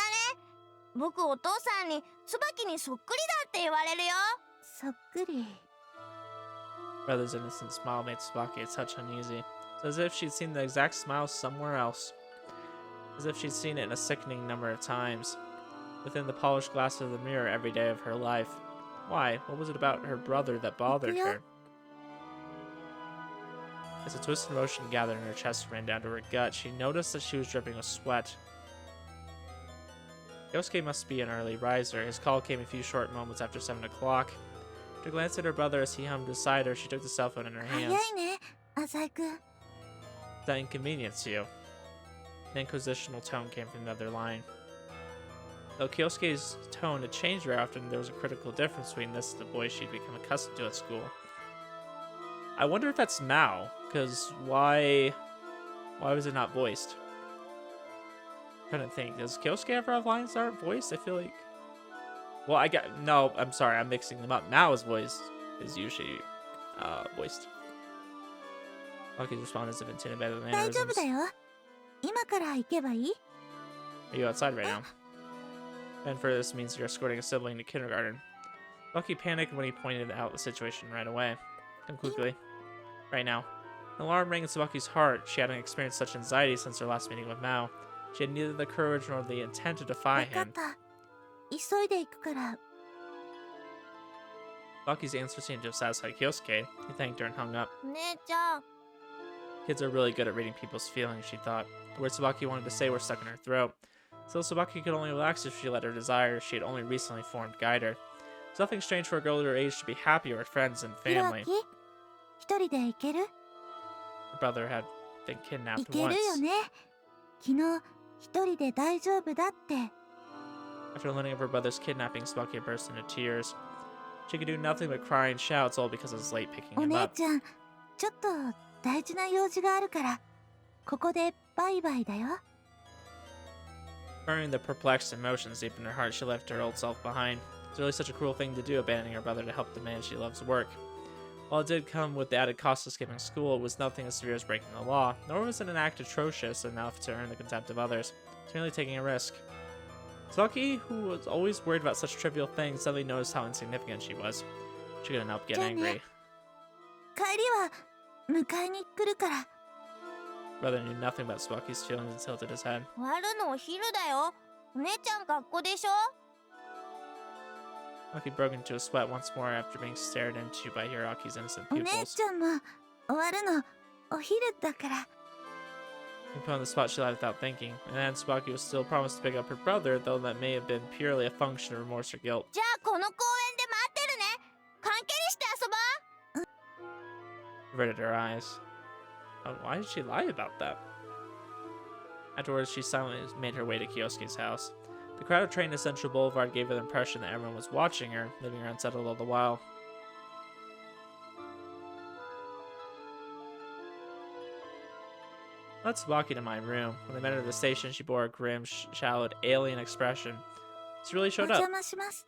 僕お父さんに椿にそっくりだって言われるよ。そっくり。Brother's innocent smile made Tsubaki a touch uneasy. It's as if she'd seen the exact smile somewhere else. As if she'd seen it in a sickening number of times. Within the polished glass of the mirror every day of her life. Why? What was it about her brother that bothered her? As a twisted emotion gathered in her chest and ran down to her gut, she noticed that she was dripping with sweat. Yosuke must be an early riser. His call came a few short moments after 7 o'clock. To glance at her brother as he hummed beside her, she took the cell phone in her 早 hands. いね、浅井くん。 Does that inconvenience you? An inquisitional tone came from the other line. Though Kyosuke's tone had changed very often, there was a critical difference between this and the boy she'd become accustomed to at school. I wonder if that's Maou, because why was it not voiced? Couldn't think. Does Kyosuke ever have lines that aren't voiced? I feel like... Well, no, I'm sorry, I'm mixing them up. Mao's voice is usually voiced. Aki's response has been tinted by the 大丈夫 mannerisms. だよ。今から行けばいい？ Are you outside right now? And for this means you're escorting a sibling to kindergarten. Tsubaki panicked when he pointed out the situation right away. Come quickly. Right now. An alarm rang in Tsubaki's heart. She hadn't experienced such anxiety since her last meeting with Maou. She had neither the courage nor the intent to defy わかっ him. た。急いで行くから。 Tsubaki's answer seemed to have satisfied Kyosuke. He thanked her and hung up. 姉ちゃん。 Kids are really good at reading people's feelings, she thought. The words Tsubaki wanted to say were stuck in her throat. Still, Tsubaki could only relax if she let her desires she had only recently formed guide her. It's nothing strange for a girl her age to be happy with friends and ひろあ family. き、一人で行ける？ Her brother had been 行 kidnapped けるよ once. ね。昨日、一人で大丈夫だって。 After learning of her brother's kidnapping, Tsubaki burst into tears. She could do nothing but cry and shout, all because it was late picking お him 姉 up. ちゃん、ちょっと大事な用事があるから、ここでバイバイだよ。 Burying the perplexed emotions deep in her heart, she left her old self behind. It's really such a cruel thing to do, abandoning her brother to help the man she loves work. While it did come with the added cost of skipping school, it was nothing as severe as breaking the law, nor was it an act atrocious enough to earn the contempt of others. It's merely taking a risk. Tsubaki, who was always worried about such trivial things, suddenly noticed how insignificant she was. She couldn't help getting angry. 帰りは迎えに来るから。 Brother knew nothing about Tsubaki's feelings and tilted his head. 終わるのお昼だよ。お姉ちゃん学校でしょ？ Tsubaki broke into a sweat once more after being stared into by Hiraki's innocent お姉 pupils. ちゃんも終わるのお昼だから。 Being put on the spot, she lied without thinking, and then Tsubaki was still promised to pick up her brother, though that may have been purely a function of remorse or guilt. じゃあこの公園で待ってるね。関係にして遊ぼう。 Averted her eyes. Oh, why did she lie about that? Afterwards, she silently made her way to Kyosuke's house. The crowded train to Central Boulevard gave her the impression that everyone was watching her, leaving her unsettled all the while. I led Tsubaki to my room. When I met her at the station, she bore a grim, shallowed, alien expression. She really お showed 邪 up. 魔します。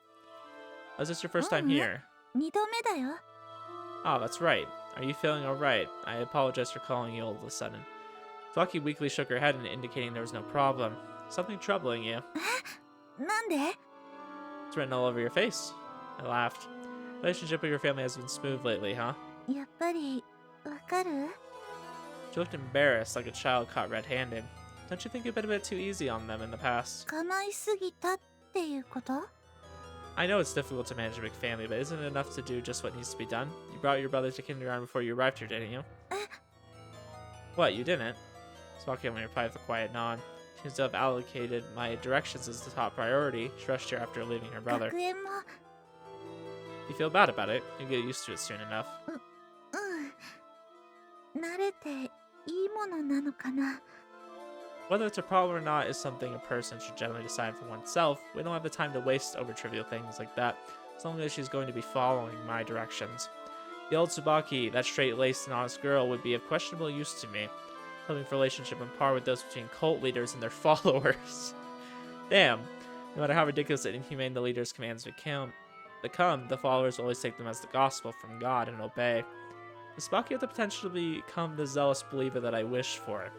Was this your first time here? 二度目だよ。 Ah, that's right. Are you feeling alright? I apologize for calling you all of a sudden. Tsubaki weakly shook her head, indicating there was no problem. Something troubling you. なんで？ It's written all over your face. I laughed. Relationship with your family has been smooth lately, huh? やっぱりわかる？ She looked embarrassed, like a child caught red-handed. Don't you think you've been a bit too easy on them in the past? 構いすぎたっていうこと？ I know it's difficult to manage a big family, but isn't it enough to do just what needs to be done? You brought your brother to kindergarten before you arrived here, didn't you? What, you didn't? Tsubaki only replied with a quiet nod. She seems to have allocated my directions as the top priority. She rushed here after leaving her brother. 学園も You feel bad about it. You'll get used to it soon enough. 慣れていいものなのかな。 Whether it's a problem or not is something a person should generally decide for oneself. We don't have the time to waste over trivial things like that, as long as she's going to be following my directions. The old Tsubaki, that straight-laced and honest girl, would be of questionable use to me, hoping for a relationship on par with those between cult leaders and their followers. Damn. No matter how ridiculous and inhumane the leaders' commands become, the followers will always take them as the gospel from God and obey. Does Tsubaki have the potential to become the zealous believer that I wish for?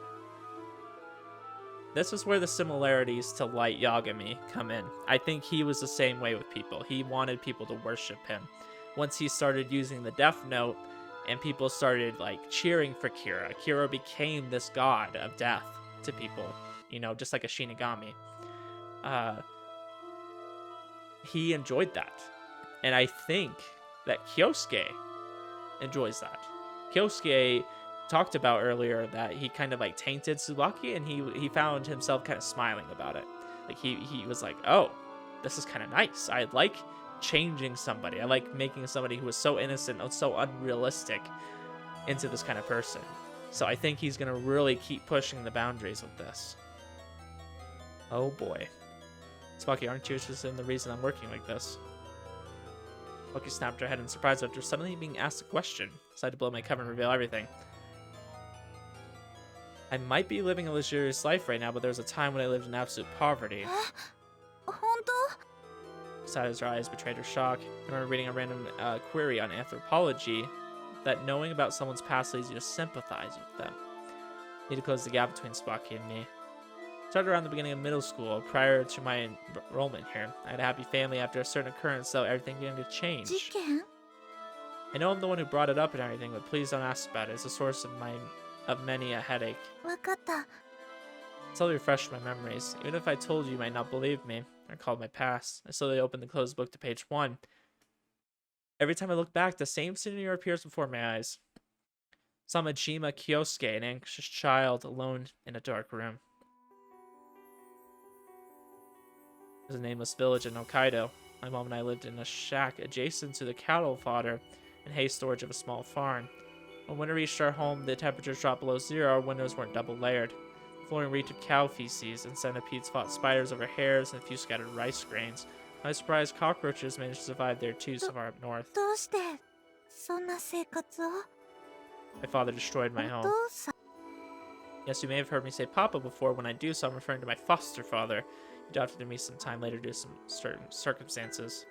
This is where the similarities to Light Yagami come in. I think he was the same way with people. He wanted people to worship him. Once he started using the Death Note and people started like cheering for Kira, Kira became this god of death to people, you know, just like a Shinigami. He enjoyed that. And I think that Kyosuke enjoys that. Kyosuke talked about earlier that he kind of like tainted Tsubaki, and he found himself kind of smiling about it. Like he was like, oh, this is kind of nice. I like changing somebody. I like making somebody who was so innocent and so unrealistic into this kind of person. So I think he's gonna really keep pushing the boundaries with this. Oh boy. Tsubaki, aren't you interested in the reason I'm working like this? Tsubaki snapped her head in surprise after suddenly being asked a question. Decided to blow my cover and reveal everything. I might be living a luxurious life right now, but there was a time when I lived in absolute poverty. 本当？ Besides, her eyes betrayed her shock. I remember reading a random query on anthropology that knowing about someone's past leads you to sympathize with them. Need to close the gap between Tsubaki and me. Started around the beginning of middle school, prior to my enrollment here. I had a happy family after a certain occurrence, so everything began to change. 事件？ I know I'm the one who brought it up and everything, but please don't ask about it. It's a source of many a headache. わかった。 Slowly refreshed my memories. Even if I told you, you might not believe me. I recalled my past. I slowly opened the closed book to page 1. Every time I look back, the same scenario appears before my eyes. Samajima Kyosuke, an anxious child, alone in a dark room. It was a nameless village in Hokkaido. My mom and I lived in a shack adjacent to the cattle fodder and hay storage of a small farm. When winter reached our home, the temperatures dropped below 0. Our windows weren't double layered. The flooring reeked of cow feces, and centipedes fought spiders over hairs and a few scattered rice grains. I was surprised cockroaches managed to survive there too so far up north. どうしてそんな生活を？ My father destroyed my お home. 父さん？ Yes, you may have heard me say Papa before. When I do so, I'm referring to my foster father. He adopted me some time later due to some certain circumstances.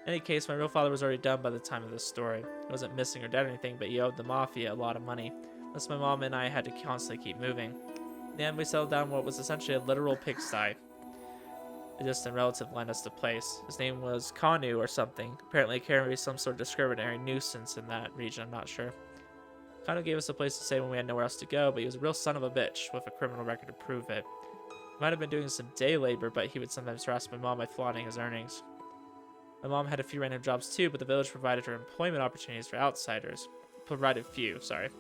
In any case, my real father was already done by the time of this story. He wasn't missing or dead or anything, but he owed the mafia a lot of money. Thus, my mom and I had to constantly keep moving. In the end, we settled down in what was essentially a literal pigsty. A distant relative lent us the place. His name was Kanu or something. Apparently, carried some sort of discriminatory nuisance in that region, I'm not sure. Kanu gave us a place to stay when we had nowhere else to go, but he was a real son of a bitch with a criminal record to prove it. He might have been doing some day labor, but he would sometimes harass my mom by flaunting his earnings. My mom had a few random jobs too, but the village provided her employment opportunities for outsiders. Provided few, sorry.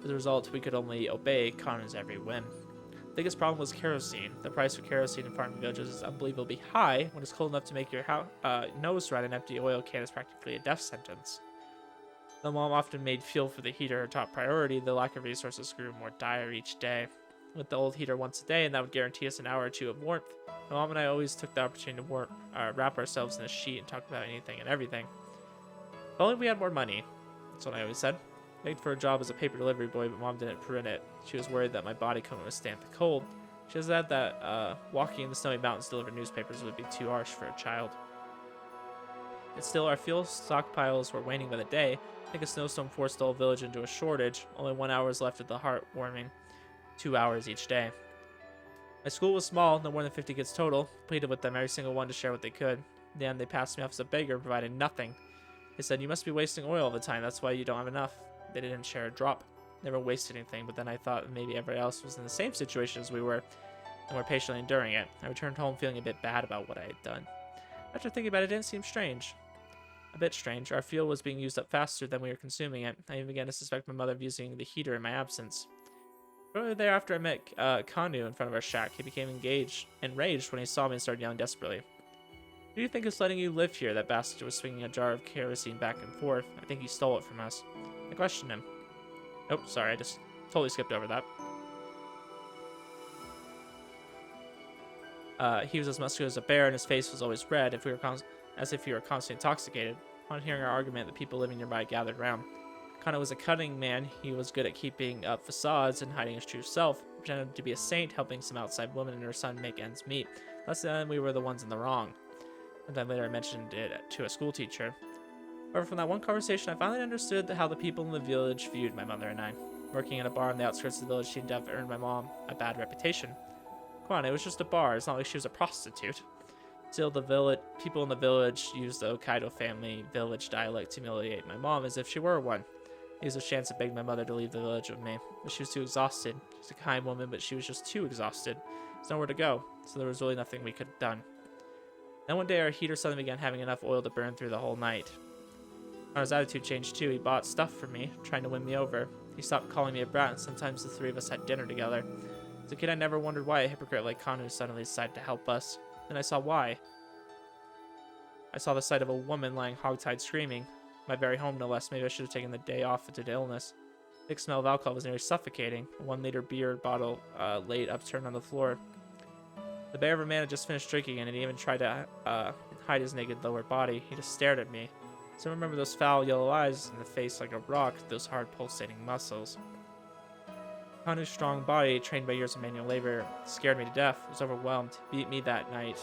As a result, we could only obey Kanu's every whim. The biggest problem was kerosene. The price for kerosene in farming villages is unbelievably high. When it's cold enough to make your nose run, an empty oil can is practically a death sentence. Though mom often made fuel for the heater her top priority, the lack of resources grew more dire each day. With the old heater once a day, and that would guarantee us an hour or two of warmth, my mom and I always took the opportunity to wrap ourselves in a sheet and talk about anything and everything. If only we had more money. That's what I always said. I begged for a job as a paper delivery boy, but mom didn't print it. She was worried that my body couldn't withstand the cold. She said that walking in the snowy mountains to deliver newspapers would be too harsh for a child. Yet still, our fuel stockpiles were waning by the day. I think a snowstorm forced the whole village into a shortage. Only 1 hour was left of the heartwarming 2 hours each day. My school was small, no more than 50 kids total. Pleaded with them, every single one, to share what they could. In the end, they passed me off as a beggar and provided nothing. They said, "You must be wasting oil all the time, that's why you don't have enough." They didn't share a drop. Never wasted anything, but then I thought maybe everybody else was in the same situation as we were, and were patiently enduring it. I returned home feeling a bit bad about what I had done. After thinking about it, it didn't seem strange. A bit strange. Our fuel was being used up faster than we were consuming it. I even began to suspect my mother of using the heater in my absence. Shortly thereafter, I met Kanu in front of our shack. He became enraged when he saw me and started yelling desperately. "Who do you think is letting you live here?" That bastard was swinging a jar of kerosene back and forth. "I think he stole it from us." I questioned him. Oh, sorry, I just totally skipped over that. He was as muscular as a bear, and his face was always red, as if he were constantly intoxicated. Upon hearing our argument, the people living nearby gathered around. Kana was a cunning man. He was good at keeping up facades and hiding his true self. He pretended to be a saint, helping some outside woman and her son make ends meet. Thus then, we were the ones in the wrong. Sometime later, I mentioned it to a school teacher. However, from that one conversation, I finally understood how the people in the village viewed my mother and I. Working in a bar on the outskirts of the village seemed to have earned my mom a bad reputation. Come on, it was just a bar. It's not like she was a prostitute. Still, people in the village used the Hokkaido family village dialect to humiliate my mom as if she were one. He used a chance to beg my mother to leave the village with me, but she was too exhausted. She's a kind woman, but she was just too exhausted. There's nowhere to go, so there was really nothing we could have done. Then one day, our heater suddenly began having enough oil to burn through the whole night. His attitude changed too. He bought stuff for me, trying to win me over. He stopped calling me a brat, and sometimes the three of us had dinner together. As a kid, I never wondered why a hypocrite like Kanu suddenly decided to help us. Then I saw why. I saw the sight of a woman lying hogtied screaming. My very home, no less. Maybe I should have taken the day off due to illness. The thick smell of alcohol was nearly suffocating. A 1-liter beer bottle laid upturned on the floor. The bear of a man had just finished drinking, and he even tried to hide his naked lower body. He just stared at me. So I remember those foul yellow eyes and the face like a rock, those hard pulsating muscles. Kanu's strong body, trained by years of manual labor, scared me to death. I was overwhelmed. He beat me that night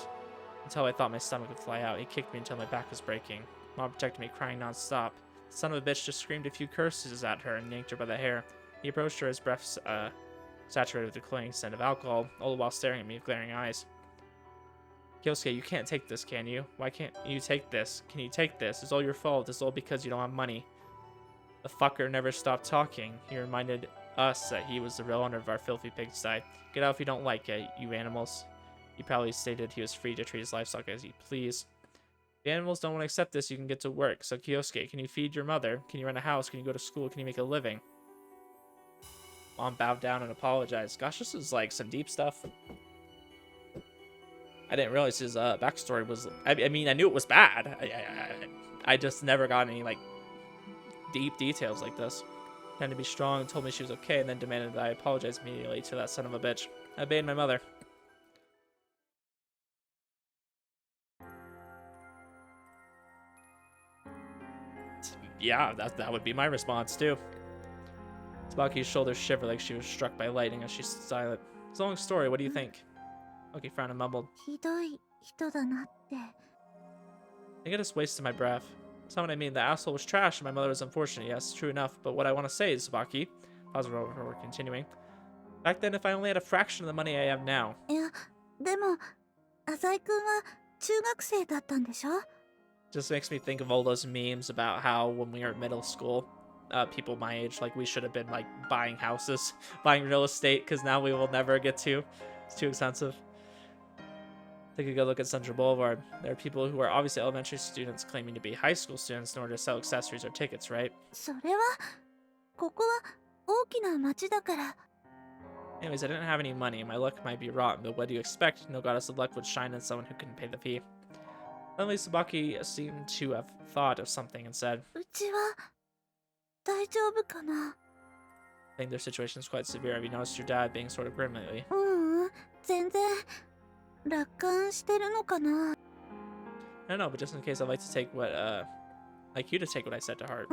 until I thought my stomach would fly out. He kicked me until my back was breaking. Mom protected me, crying non-stop. The son of a bitch just screamed a few curses at her and yanked her by the hair. He approached her, his breath saturated with the cloying scent of alcohol, all the while staring at me with glaring eyes. Kyosuke, you can't take this, can you? Why can't you take this? Can you take this? It's all your fault. It's all because you don't have money. The fucker never stopped talking. He reminded us that he was the real owner of our filthy pigsty. Get out if you don't like it, you animals. He proudly stated he was free to treat his livestock as he pleased. The animals don't want to accept this, you can get to work. So Kyosuke, can you feed your mother? Can you run a house? Can you go to school? Can you make a living? Mom bowed down and apologized. Gosh, this is like some deep stuff. I didn't realize his backstory was... I mean, I knew it was bad. I just never got any, like, deep details like this. Trying to be strong, told me she was okay, and then demanded that I apologize immediately to that son of a bitch. I obeyed my mother. Yeah, that would be my response, too. Tsubaki's shoulders shivered like she was struck by lightning as she stood silent. It's a long story, what do you think? Loki frowned and mumbled. ひどい人だなって。 I think I just wasted my breath. That's not what I mean. The asshole was trash and my mother was unfortunate. Yes, true enough. But what I want to say is, Tsubaki, pause before continuing. Back then, if I only had a fraction of the money I have now. いや、でも、浅井くんは中学生だったんでしょ? Just makes me think of all those memes about how when we were in middle school, people my age, like we should have been like buying houses, buying real estate, because now we will never get to. It's too expensive. Take a good look at Central Boulevard. There are people who are obviously elementary students claiming to be high school students in order to sell accessories or tickets, right? それは、ここは大きな町だから。 Anyways, I didn't have any money and my luck might be rotten, but what do you expect? No goddess of luck would shine on someone who couldn't pay the fee. Suddenly, Tsubaki seemed to have thought of something and said, うちは大丈夫かな? I think their situation is quite severe. Have you noticed your dad being sort of grim lately? 全然楽観してるのかな? I don't know, but just in case, I'd like to take what, like you to take what I said to heart.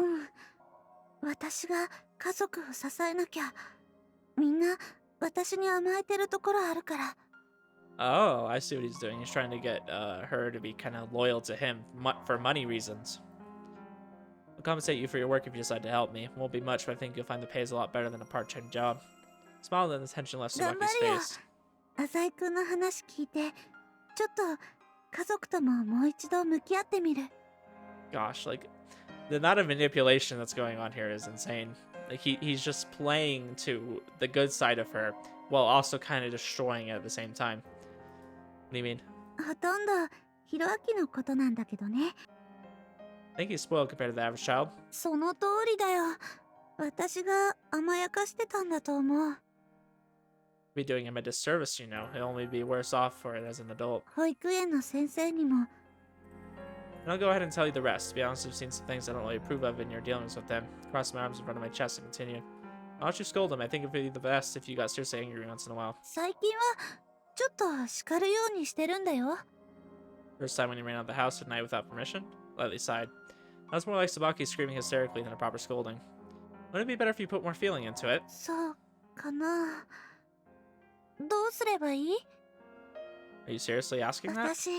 私が家族を支えなきゃ。みんな私に甘えてるところあるから。 Oh, I see what he's doing. He's trying to get her to be kind of loyal to him for money reasons. I'll compensate you for your work if you decide to help me. Won't be much, but I think you'll find the pay is a lot better than a part-time job. Smiled and the tension left Tsubaki's face. 浅井くんの話聞いて、ちょっと家族とももう一度向き合ってみる。 Gosh, like the amount of manipulation that's going on here is insane. Like he's just playing to the good side of her while also kind of destroying it at the same time. What do you mean? ほとんどひろあきのことなんだけどね。 I think he's spoiled compared to the average child. その通りだよ。私が甘やかしてたんだと思う。 Be doing him a disservice, you know. He'll only be worse off for it as an adult. 保育園の先生にも。 And I'll go ahead and tell you the rest. To be honest, I've seen some things I don't really approve of in your dealings with them. Crossed my arms in front of my chest and continued. Why don't you scold him? I think it'd be the best if you got seriously angry once in a while. 最近はちょっと叱るようにしてるんだよ。 First time when you ran out of the house at night without permission? Lightly sighed. That was more like Tsubaki screaming hysterically than a proper scolding. Wouldn't it be better if you put more feeling into it? そうかな。どうすればいい? Are you seriously asking that? 私、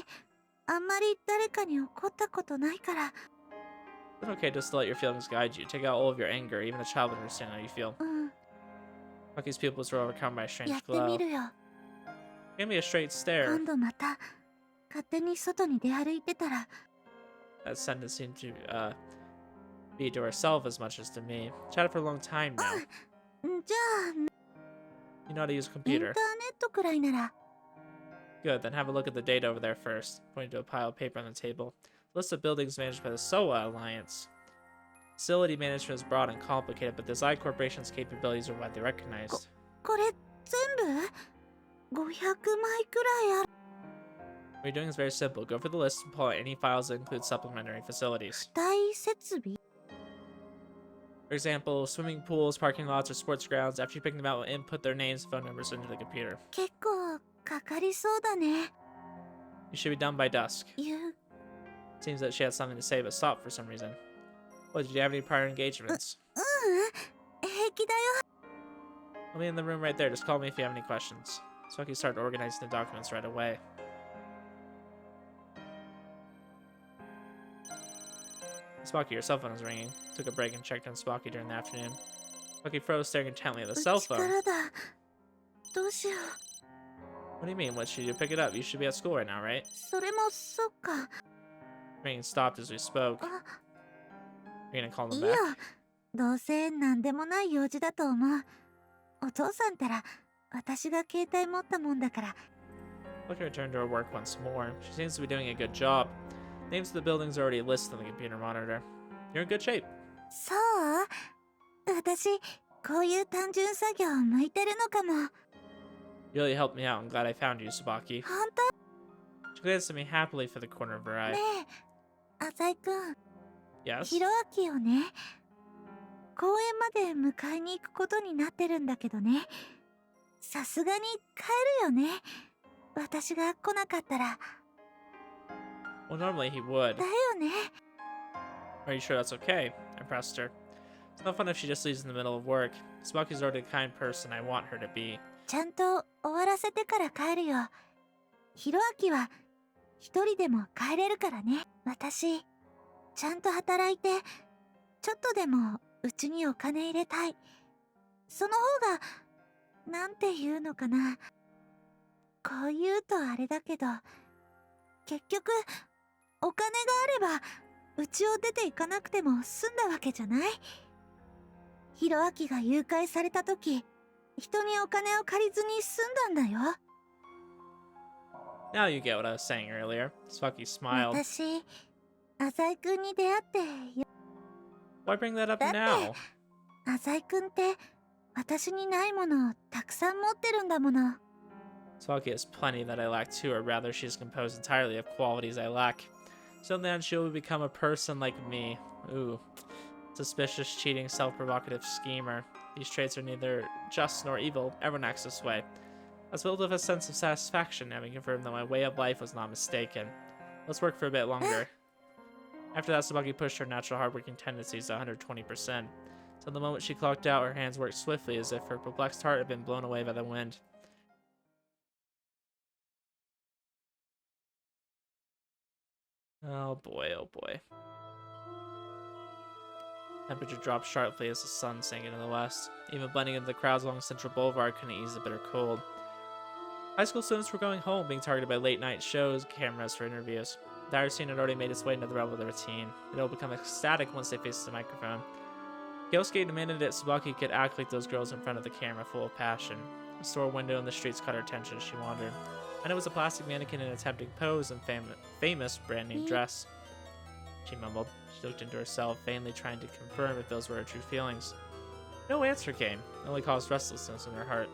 あんまり誰かに怒ったことないから。 It's okay just to let your feelings guide you. Take out all of your anger. Even a child would understand how you feel. Tsubaki's pupils were overcome by a や strange って glow. みるよ。 Gave me a straight stare. 今度また勝手に外に出歩いてたら。 That sentence seemed to be to herself as much as to me. Chatted for a long time now. じゃあ、 You know how to use a インターネ computer. ットくらいなら。 Good, then have a look at the data over there first. Pointing to a pile of paper on the table. List of buildings managed by the SOA Alliance. Facility management is broad and complicated, but the Zai Corporation's capabilities are widely recognized. これ全部 ?500 枚くらいある。 What you're doing is very simple. Go for the list and pull out any files that include supplementary facilities. 大設備 For example, swimming pools, parking lots, or sports grounds. After you pick them out, input their names and phone numbers into the computer. 結構かかりそうだね。 You should be done by dusk. 言う。 Seems that she had something to say but stopped for some reason. What, did you have any prior engagements? 平気だよ。 I'll be in the room right there. Just call me if you have any questions. Tsubaki started organizing the documents right away. Tsubaki, your cell phone is ringing. Took a break and checked on Tsubaki during the afternoon. Tsubaki froze, staring intently at the cell うちか phone. らだ。どうしよう。 What do you mean? What should you do? Pick it up. You should be at school right now, right? それもそっか。 Rain stopped as we spoke. あ、 You're gonna call い them いよ。 back? どうせなんでもない用事だと思う。お父さんたら私が携帯持ったもんだから。 Look, returned to her work once more. She seems to be doing a good job. Names of the buildings are already listed on the computer monitor. You're in good shape. そう？私こういう単純作業向いてるのかも。 You really helped me out. I'm glad I found you, Tsubaki. 本当？ She glanced at me happily for the corner of her eye. ねえ、浅井くん、 Yes? ひろあきをね、公園まで迎えに行くことになってるんだけどね。さすがに帰るよね。私が来なかったら。 Well, normally he would. だよね。 Are you sure that's okay? I pressed her. It's no fun if she just leaves in the middle of work. Tsubaki's already the kind person I want her to be. ちゃんと終わらせてから帰るよ。ひろあきは一人でも帰れるからね。私、ちゃんと働いて、ちょっとでもうちにお金入れたい。その方が、なんて言うのかな。こう言うとあれだけど、結局、お金があれば、うちを出て行かなくても済んだわけじゃない？ひろあきが誘拐された時、人にお金を借りずに済んだんだよ。 Now you get what I was saying earlier. Tsubaki smiled. 私、浅井くんに出会ってよ。 Why bring that up だって now? 浅井くんって私にないものをたくさん持ってるんだもの。 Tsubaki has plenty that I lack too, or rather she's composed entirely of qualities I lack. So then she will become a person like me. Ooh. Suspicious, cheating, self-provocative schemer. These traits are neither just nor evil. Everyone acts this way. I was filled with a sense of satisfaction having confirmed that my way of life was not mistaken. Let's work for a bit longer. After that, Tsubaki pushed her natural hardworking tendencies to 120%. Till the moment she clocked out, her hands worked swiftly as if her perplexed heart had been blown away by the wind. Oh boy, oh boy. Temperature dropped sharply as the sun sank into the west. Even blending into the crowds along Central Boulevard couldn't ease the bitter cold. High school students were going home, being targeted by late-night shows, cameras for interviews. The dire scene had already made its way into the realm of the routine. It would become ecstatic once they faced the microphone. Kyosuke demanded that Tsubaki could act like those girls in front of the camera, full of passion. A store window in the streets caught her attention as she wandered, and it was a plastic mannequin in a tempting pose and famous brand-name dress. She mumbled. She looked into herself, vainly trying to confirm if those were her true feelings. No answer came. It only caused restlessness in her heart.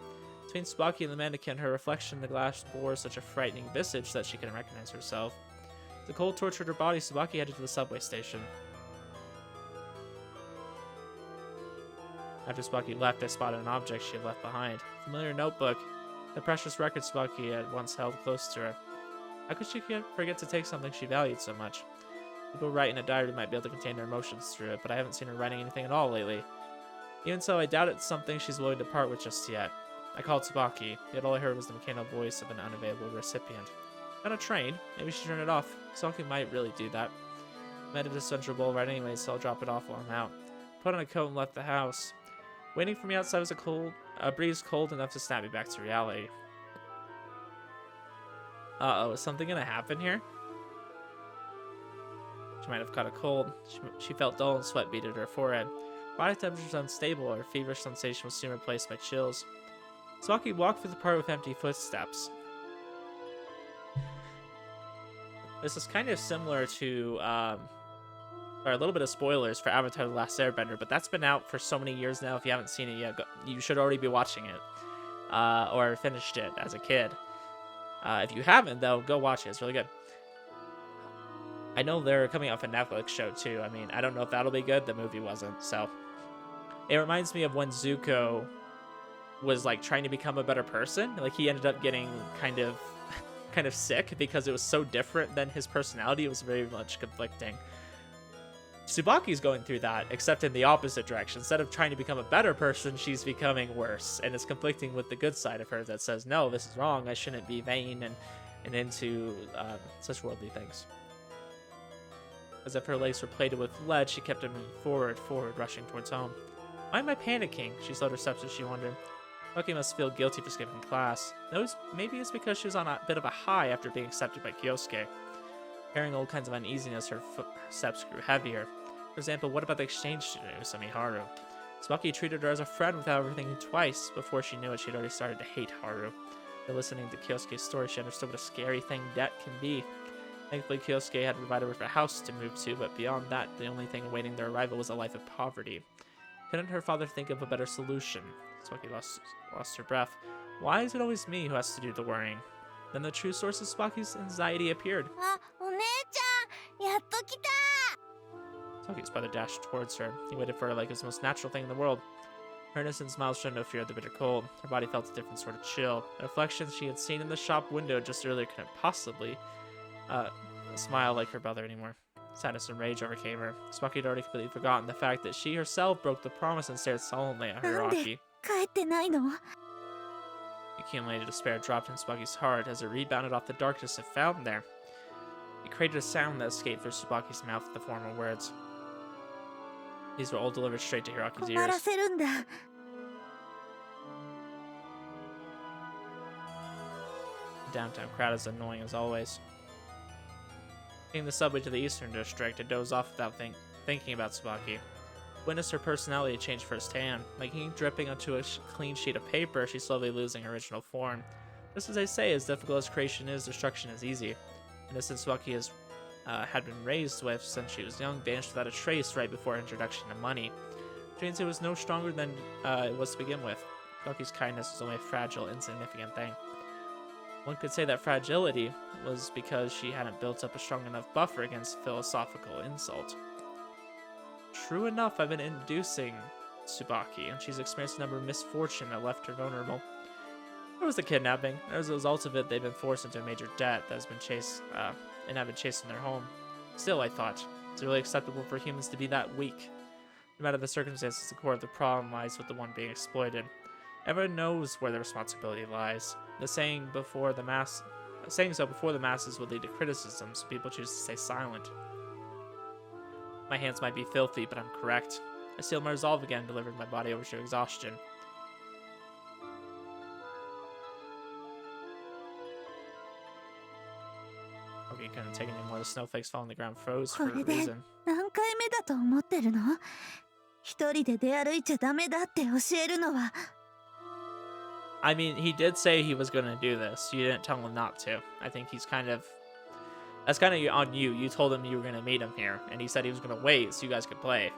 Between Tsubaki and the mannequin, her reflection in the glass bore such a frightening visage that she couldn't recognize herself. The cold tortured her body. Tsubaki headed to the subway station. After Tsubaki left, I spotted an object she had left behind. A familiar notebook. The precious record Tsubaki had once held close to her. How could she forget to take something she valued so much? People write in a diary might be able to contain their emotions through it, but I haven't seen her writing anything at all lately. Even so, I doubt it's something she's willing to part with just yet. I called Tsubaki, yet all I heard was the mechanical voice of an unavailable recipient. On a train, maybe she turned it off. Tsubaki might really do that. I'm headed to Central Boulevard anyway, so I'll drop it off while I'm out. Put on a coat and left the house. Waiting for me outside was a breeze cold enough to snap me back to reality. Uh-oh, is something gonna happen here? She might have caught a cold. She felt dull and sweat beaded her forehead. Body temperature was unstable, her feverish sensation was soon replaced by chills. Tsubaki walked through the park with empty footsteps. This is kind of similar to, or a little bit of spoilers for Avatar The Last Airbender, but that's been out for so many years now. If you haven't seen it yet, you should already be watching it, or finished it as a kid. If you haven't, though, go watch it. It's really good. I know they're coming off a Netflix show, too. I mean, I don't know if that'll be good. The movie wasn't, so. It reminds me of when Zuko was, like, trying to become a better person. Like, he ended up getting kind of sick because it was so different than his personality. It was very much conflicting. Tsubaki's going through that, except in the opposite direction. Instead of trying to become a better person, she's becoming worse. And it's conflicting with the good side of her that says, no, this is wrong. I shouldn't be vain and into such worldly things. As if her legs were plated with lead, she kept moving forward, rushing towards home. Why am I panicking? She slowed her steps as she wondered. Tsubaki must feel guilty for skipping class. Maybe it's because she was on a bit of a high after being accepted by Kyosuke. Carrying all kinds of uneasiness, her steps grew heavier. For example, what about the exchange student Usami Haru? Tsubaki treated her as a friend without ever thinking twice. Before she knew it, she'd already started to hate Haru. But listening to Kyosuke's story, she understood what a scary thing debt can be. Thankfully, Kyosuke had provided her with a house to move to, but beyond that, the only thing awaiting their arrival was a life of poverty. Couldn't her father think of a better solution? Tsubaki lost her breath. Why is it always me who has to do the worrying? Then the true source of Tsubaki's anxiety appeared. あ、お姉ちゃん、やっと来た。 Tsubaki's brother dashed towards her. He waited for her like it was the most natural thing in the world. Her innocent smile showed no fear of the bitter cold. Her body felt a different sort of chill. The reflection she had seen in the shop window just earlier couldn't possibly smile like her brother anymore. Sadness and rage overcame her. Tsubaki had already completely forgotten the fact that she herself broke the promise and stared sullenly at Hiraki. 帰ってないの？ Accumulated despair dropped in Tsubaki's heart as it rebounded off the darkness it found there. It created a sound that escaped through Tsubaki's mouth with the formal words. These were all delivered straight to Hiraki's 困ら ears. せるんだ。 The downtown crowd is annoying as always. Taking the subway to the eastern district, it dozed off without thinking about Tsubaki. Witnessed her personality change firsthand. Like ink dripping onto a clean sheet of paper, she's slowly losing her original form. Just as they say, as difficult as creation is, destruction is easy. Innocent Tsubaki had been raised with since she was young, banished without a trace right before her introduction to money. It was no stronger than it was to begin with. Tsubaki's kindness was only a fragile, insignificant thing. One could say that fragility was because she hadn't built up a strong enough buffer against philosophical insult. True enough, I've been inducing Tsubaki, and she's experienced a number of misfortune that left her vulnerable. There was the kidnapping. As a result of it, they've been forced into a major debt that has been chased, and have been chased from their home. Still, I thought, it's really acceptable for humans to be that weak. No matter the circumstances, the core of the problem lies with the one being exploited. Everyone knows where the responsibility lies. Saying so before the masses would lead to criticism, so people choose to stay silent. My hands might be filthy, but I'm correct. I sealed my resolve again and delivered my body over to exhaustion. Okay, couldn't take any more. The snowflakes falling on the ground froze for a これで reason. 何回目だと思ってるの？一人で出歩いちゃダメだって教えるのは。 I mean, he did say he was gonna do this. You didn't tell him not to. I think he's that's kind of on you. You told him you were gonna meet him here, and he said he was gonna wait so you guys could play.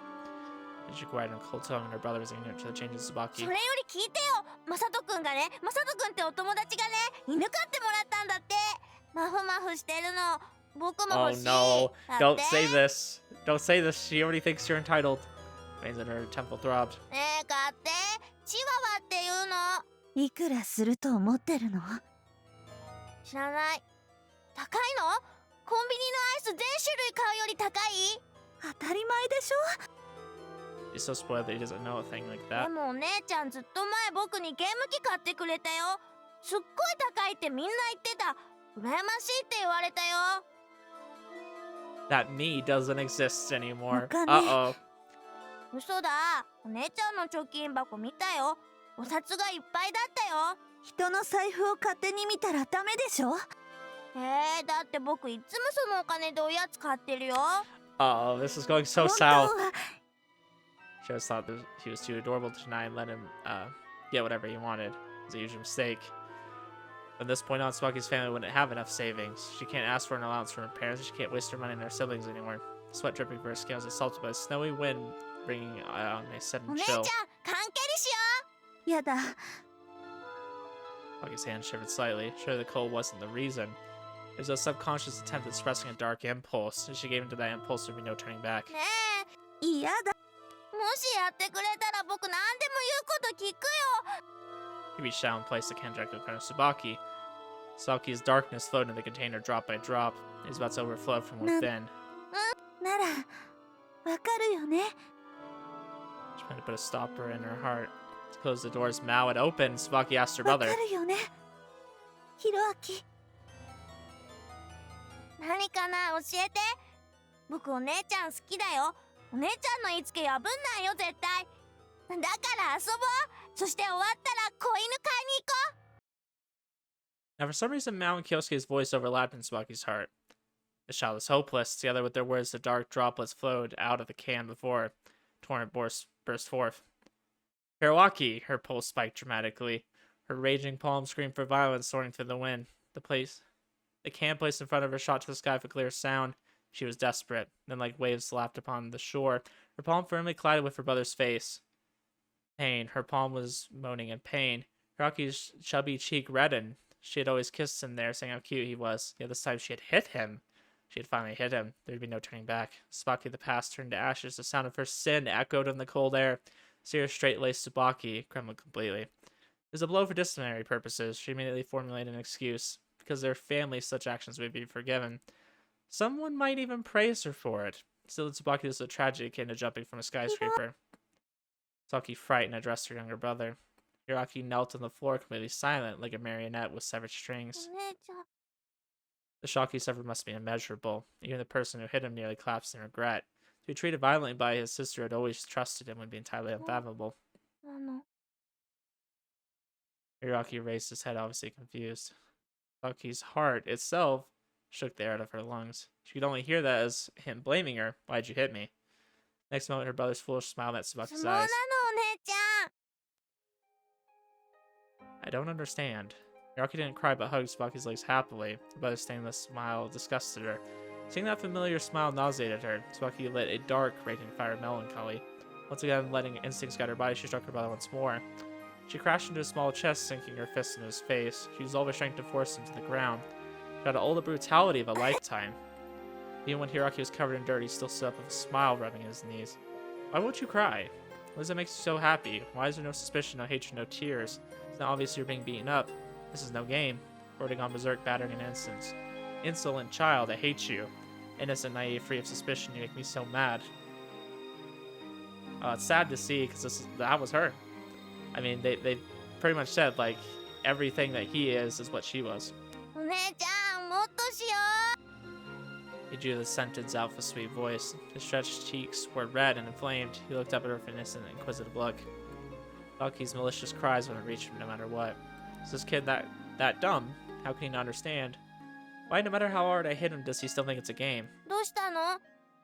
And she cried in a cold tone, and her brother was ignorant to the changes of そ Tsubaki. れより聞いてよ。マサトくんがね、マサトくんってお友達がね、犬飼ってもらったんだって。マフマフしてるの。僕も Oh 欲しい。 no! だって Don't say this. Don't say this. She already thinks you're entitled. Veins in her temple throbbed. ねえ、買って。チワワっていうの。いくらすると思ってるの？知らない。高いの？コンビニのアイス全種類買うより高い？当たり前でしょ。 He's so spoiled that he doesn't know a thing like で that. もお姉ちゃんずっと前僕にゲーム機買ってくれたよ。すっごい高いってみんな言ってた。羨ましいって言われたよ。 That me doesn't exist anymore. 他ね。 Uh-oh. 嘘だ。お姉ちゃんの貯金箱見たよ。お札がいっぱいだったよ。人の財布を勝手に見たらダメでしょ。だって僕いつもそのお金でおやつ買ってるよ。Uh-oh, this is going so 本当 south. は She always thought that he was too adorable to deny and let him get whatever he wanted. It was a huge mistake. From this point on, Tsubaki's family wouldn't have enough savings. She can't ask for an allowance from her parents, and she can't waste her money on her siblings anymore. Sweat dripping from her skin was assaulted by a snowy wind, bringing on a お sudden 姉ちゃん chill. 缶蹴りしよう。やだ。 Tsubaki's hand shivered slightly. Sure, the cold wasn't the reason. It was a subconscious attempt at expressing a dark impulse, and she gave into that impulse there would be no turning back. ねえ、嫌だ。もしやってくれたら僕何でも言うこと聞くよ。 He reached out and placed the kenjaku in front of Tsubaki. Tsubaki's darkness flowed into the container drop by drop. It was about to overflow from within. なら、わかるよね。 She tried to put a stopper in her heart. To close the doors Maou had opened, Tsubaki asked her わ brother. かるよね。ひろあき。何かな、教えて。僕お姉ちゃん好きだよ。お姉ちゃんの言いつけ破んないよ絶対。だから遊ぼう。そして終わったら子犬買いに行こ Now, for some reason, Mao and Kyosuke's voice overlapped in Tsubaki's heart. The child was hopeless. Together with their words, the dark droplets flowed out of the can before torrent burst forth. Hiroaki! Her pulse spiked dramatically. Her raging palm screamed for violence, soaring through the wind. The can placed in front of her shot to the sky for clear sound. She was desperate. Then, like waves lapped upon the shore, her palm firmly collided with her brother's face. Pain. Her palm was moaning in pain. Hiraki's chubby cheek reddened. She had always kissed him there, saying how cute he was. Yet this time she had hit him. She had finally hit him. There'd be no turning back. Tsubaki of the past turned to ashes. The sound of her sin echoed in the cold air. Serious straight-laced Tsubaki crumbled completely. It was a blow for disciplinary purposes. She immediately formulated an excuse. Because their family, such actions would be forgiven. Someone might even praise her for it. Still, Tsubaki was a tragedy akin to jumping from a skyscraper. Tsubaki, frightened, addressed her younger brother. Hiraki knelt on the floor, completely silent, like a marionette with severed う。 strings. お姉ちゃん。 The shock he suffered must be immeasurable. Even the person who hit him nearly collapsed in regret. To be treated violently by his sister who had always trusted him would be entirely unfathomable. の。 Hiraki raised his head, obviously confused. Tsubaki's heart itself shook the air out of her lungs. She could only hear that as him blaming her. Why'd you hit me? Next moment, her brother's foolish smile met 相 Tsubaki's 撲なの eyes. お姉ちゃん。 I don't understand. Hiraki didn't cry but hugged Tsubaki's legs happily. The brother's stainless smile disgusted her. Seeing that familiar smile nauseated her. Tsubaki lit a dark, raging fire of melancholy. Once again, letting instincts guide her body, she struck her brother once more. She crashed into his small chest, sinking her fist into his face. She used all her strength to force him to the ground. She had all the brutality of a lifetime. Even when Hiraki was covered in dirt, he still stood up with a smile rubbing his knees. Why won't you cry? What does that make you so happy? Why is there no suspicion, no hatred, no tears? It's not obvious you're being beaten up. This is no game. Boarding on berserk, battering in instance. Insolent child, I hate you. Innocent, naive, free of suspicion, you make me so mad. It's sad to see, because that was her. I mean, they pretty much said, like, everything that he is what she was. お姉ちゃん、もっとしよ He drew the sentence out with a sweet voice. His stretched cheeks were red and inflamed. He looked up at her with an innocent, inquisitive look. Bucky's malicious cries wouldn't reach him no matter what. Is this kid that dumb? How can he not understand? Why, no matter how hard I hit him, does he still think it's a game? う。どうしたの？もう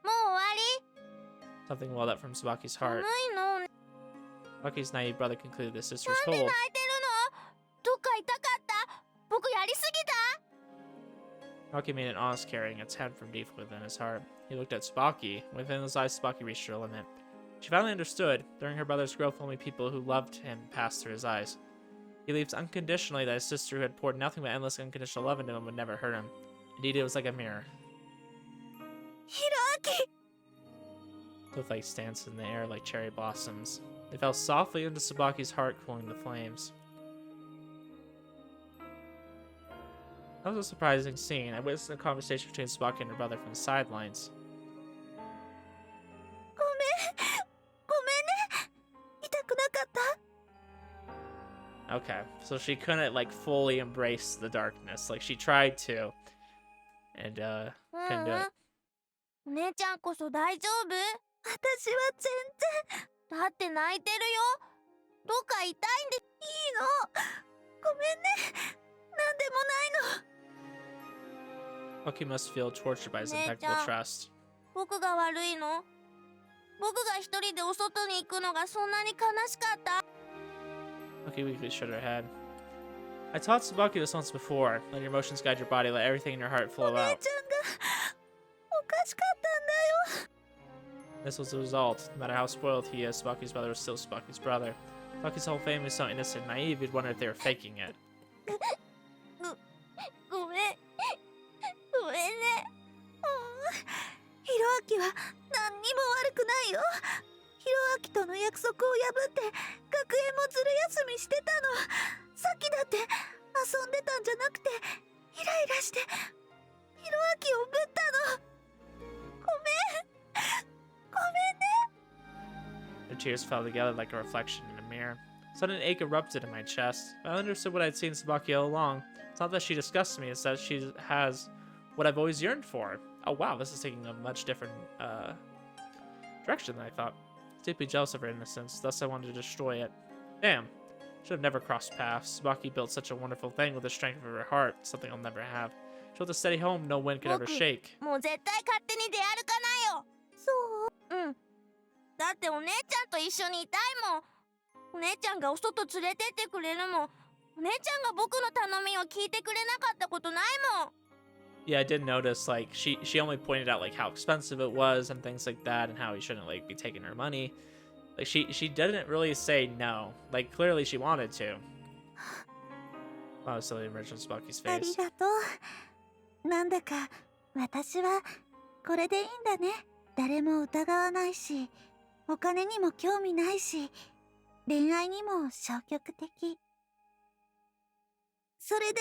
終わり？ Something welled up from Tsubaki's 寒 heart. いの？ Bucky's naive brother concluded the sister was なんで told. 泣いてるの？どっか痛かった？僕やりすぎた？ Bucky made an honest carrying its head from deep within his heart. He looked at Tsubaki. Within his eyes, Tsubaki reached her limit. She finally understood. During her brother's growth, only people who loved him passed through his eyes. He believed unconditionally that his sister, who had poured nothing but endless unconditional love into him, would never hurt him. Indeed, it was like a mirror. ひろあき。 Snowflakes danced in the air like cherry blossoms. They fell softly into Tsubaki's heart, cooling the flames. That was a surprising scene. I witnessed a conversation between Tsubaki and her brother from the sidelines. ごめん。ごめんね。痛くなかった？ Okay, so she couldn't, like, fully embrace the darkness. Like, she tried to. And, couldn't do it. お姉ちゃんこそ大丈夫？私は全然。だって泣いてるよ。どっか痛いんで。いいの。ごめんね。なんでもないの。 Bucky must feel tortured by his impeccable trust. 僕が悪いの？僕が一人でお外に行くのがそんなに悲しかった？ Bucky weakly shook her head. I taught Tsubaki this once before. Let your emotions guide your body. Let everything in your heart お flow 姉 out. ちゃんがおかしかったんだよ。 This was the result. No matter how spoiled he is, Tsubaki's brother was still Tsubaki's brother. Tsubaki's whole family was so innocent and naive, you'd wonder if they were faking it. ごめん。ごめんね。ひろあきは何にも悪くないよ。ひろあきとの約束を破って学園もずる休みしてたの。さっきだって遊んでたんじゃなくてイライラしてひろあきをぶったの。ごめん。ごめんね。 Her tears fell together like a reflection in a mirror. A sudden ache erupted in my chest. I understood what I'd seen in Tsubaki all along. It's not that she disgusts me, it's that she has what I've always yearned for. Oh wow, this is taking a much different direction than I thought. I was deeply jealous of her innocence, thus I wanted to destroy it. Damn, Should have never crossed paths. Tsubaki built such a wonderful thing with the strength of her heart, something I'll never have. She built a steady home no wind could ever shake. もう絶対勝手に出歩かないよ。そう。だってお姉ちゃんと一緒にいたいもん。お姉ちゃんがお外連れてってくれるもん。お姉ちゃんが僕の頼みを聞いてくれなかったことないもん。 Yeah, I did notice, like, she only pointed out, like, how expensive it was and things like that, and how he shouldn't, like, be taking her money. Like, she didn't really say no. Like, clearly she wanted to. Oh, silly original Tsubaki's あり face. がとう。なんだか私はこれでいいんだね。誰も疑わないし、お金にも興味ないし、恋愛にも消極的。それで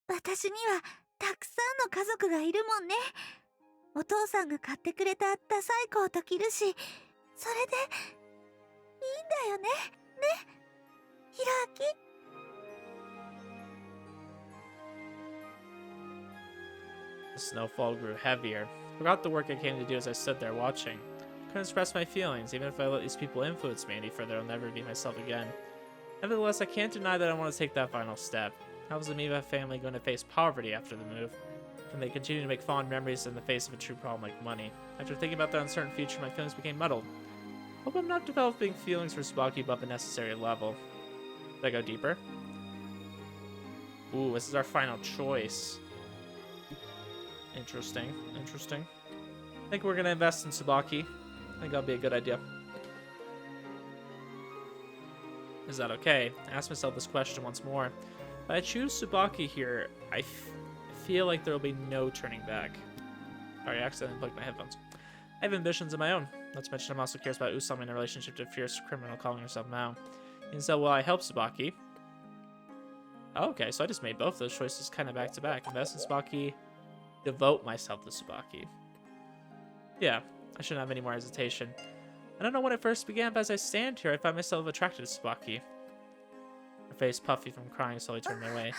も私にはたくさんの家族がいるもんね。お父さんが買ってくれたダサいコート着るし、それでいいんだよね。ね、ひろあき。The snowfall grew heavier. Forgot the work I came to do as I stood there watching. Couldn't express my feelings. Even if I let these people influence me any further, I'll never be myself again. Nevertheless, I can't deny that I want to take that final step. How was the Miva family going to face poverty after the move? Can they continue to make fond memories in the face of a true problem like money? After thinking about their uncertain future, my feelings became muddled. Hope I'm not developing feelings for Tsubaki above the necessary level. Should I go deeper? Ooh, this is our final choice. Interesting, interesting. I think we're gonna invest in Tsubaki. I think that'll be a good idea. Is that okay? I asked myself this question once more. If I choose Tsubaki here, I feel like there will be no turning back. Sorry, I accidentally plugged my headphones. I have ambitions of my own. Not to mention I'm also curious about Usami in a relationship to a fierce criminal calling herself Maou. And so will I help Tsubaki? Oh, okay, so I just made both those choices kind of back to back. Invest in Tsubaki, devote myself to Tsubaki. Yeah, I shouldn't have any more hesitation. I don't know when it first began, but as I stand here, I find myself attracted to Tsubaki. Her face puffy from crying slowly turned my way.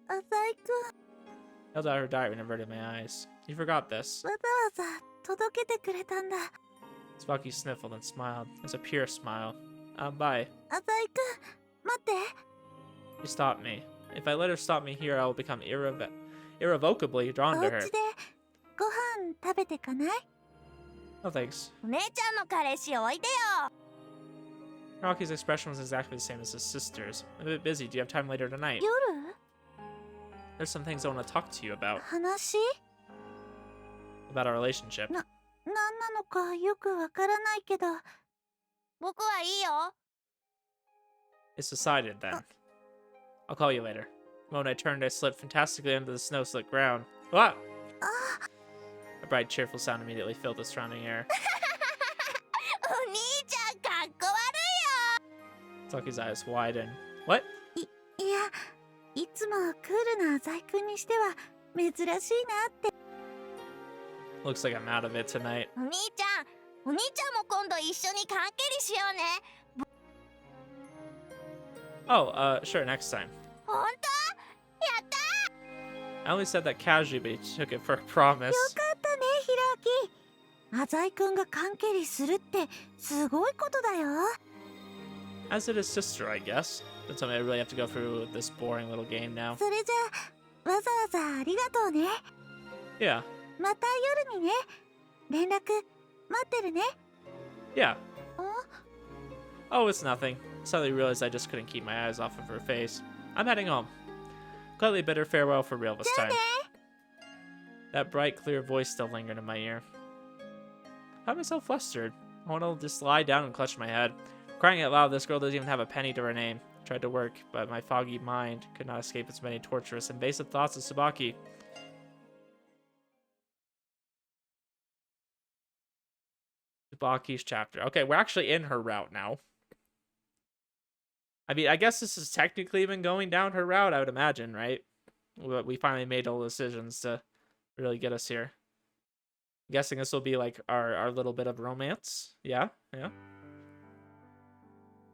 浅井くん、 Held out her diary and averted my eyes. You forgot this. わざわざ届けてくれたんだ。 Tsubaki sniffled and smiled. It was a pure smile. Bye. 浅井くん、待って。 She stopped me. If I let her stop me here, I will become irrevocably drawn お to 家 her. でご飯食べてかない？ No thanks. お姉ちゃんの彼氏おいでよ。 Rocky's expression was exactly the same as his sister's. I'm a bit busy. Do you have time later tonight? 夜？ There's some things I want to talk to you about. 話？ About our relationship. なんなのかよくわからないけど。僕はいいよ。 It's decided then. I'll call you later. The moment I turned, I slipped fantastically under the snow-slick ground. Ah! A bright, cheerful sound immediately filled the surrounding air. お兄ちゃんかっこ悪いよ。 Tsubaki's eyes widened. What? いや、いつもクールな浅井くんにしては珍しいなって。 Looks like I'm out of it tonight. お兄ちゃんも今度一緒に缶蹴りしようね。 Oh, sure, next time. ほんと？やった！ I only said that casually, but he took it for a promise. よかったね、ひろあき。浅井くんが缶蹴りするってすごいことだよ。 As did his sister, I guess. But something I really have to go through this boring little game now. それじゃあ、わざわざありがとうね。 Yeah, また夜にね。連絡待ってるね。 yeah. お？ Oh, it's nothing. Suddenly realized I just couldn't keep my eyes off of her face. I'm heading home. Gladly bid her farewell for real this time. That bright, clear voice still lingered in my ear. I found myself flustered. I wanted to just lie down and clutch my head. Crying out loud, this girl doesn't even have a penny to her name. I tried to work, but my foggy mind could not escape its many torturous, invasive thoughts of Tsubaki. Tsubaki's chapter. Okay, we're actually in her route now. I mean, I guess this has technically been going down her route, I would imagine, right? But we finally made all the decisions to really get us here. I'm guessing this will be like our little bit of romance. Yeah, yeah.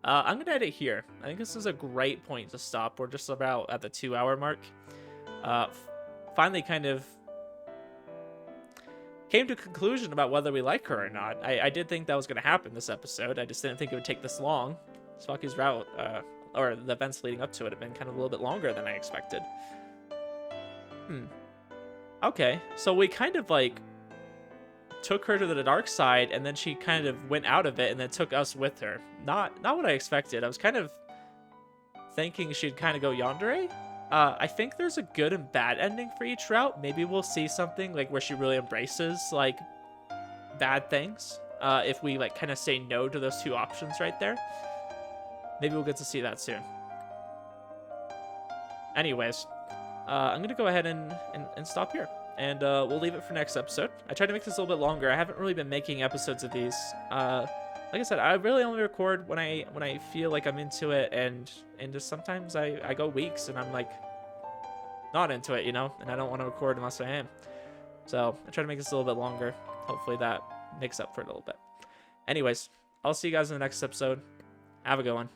I'm gonna end it here. I think this is a great point to stop. We're just about at the 2-hour mark. Finally kind of came to a conclusion about whether we like her or not. I did think that was going to happen this episode. I just didn't think it would take this long. Tsubaki's route or the events leading up to it have been kind of a little bit longer than I expected. Okay, so we kind of like took her to the dark side, and then she kind of went out of it, and then took us with her. Not what I expected. I was kind of thinking she'd kind of go yandere. I think there's a good and bad ending for each route. Maybe we'll see something like where she really embraces like bad things. If we like kind of say no to those two options right there. Maybe we'll get to see that soon. Anyways, I'm gonna go ahead and stop here. And we'll leave it for next episode. I tried to make this a little bit longer. I haven't really been making episodes of these. Like I said, I really only record when I feel like I'm into it, and just sometimes I go weeks and I'm like not into it, you know, and I don't want to record unless I am. So I try to make this a little bit longer. Hopefully that makes up for it a little bit. Anyways, I'll see you guys in the next episode. Have a good one.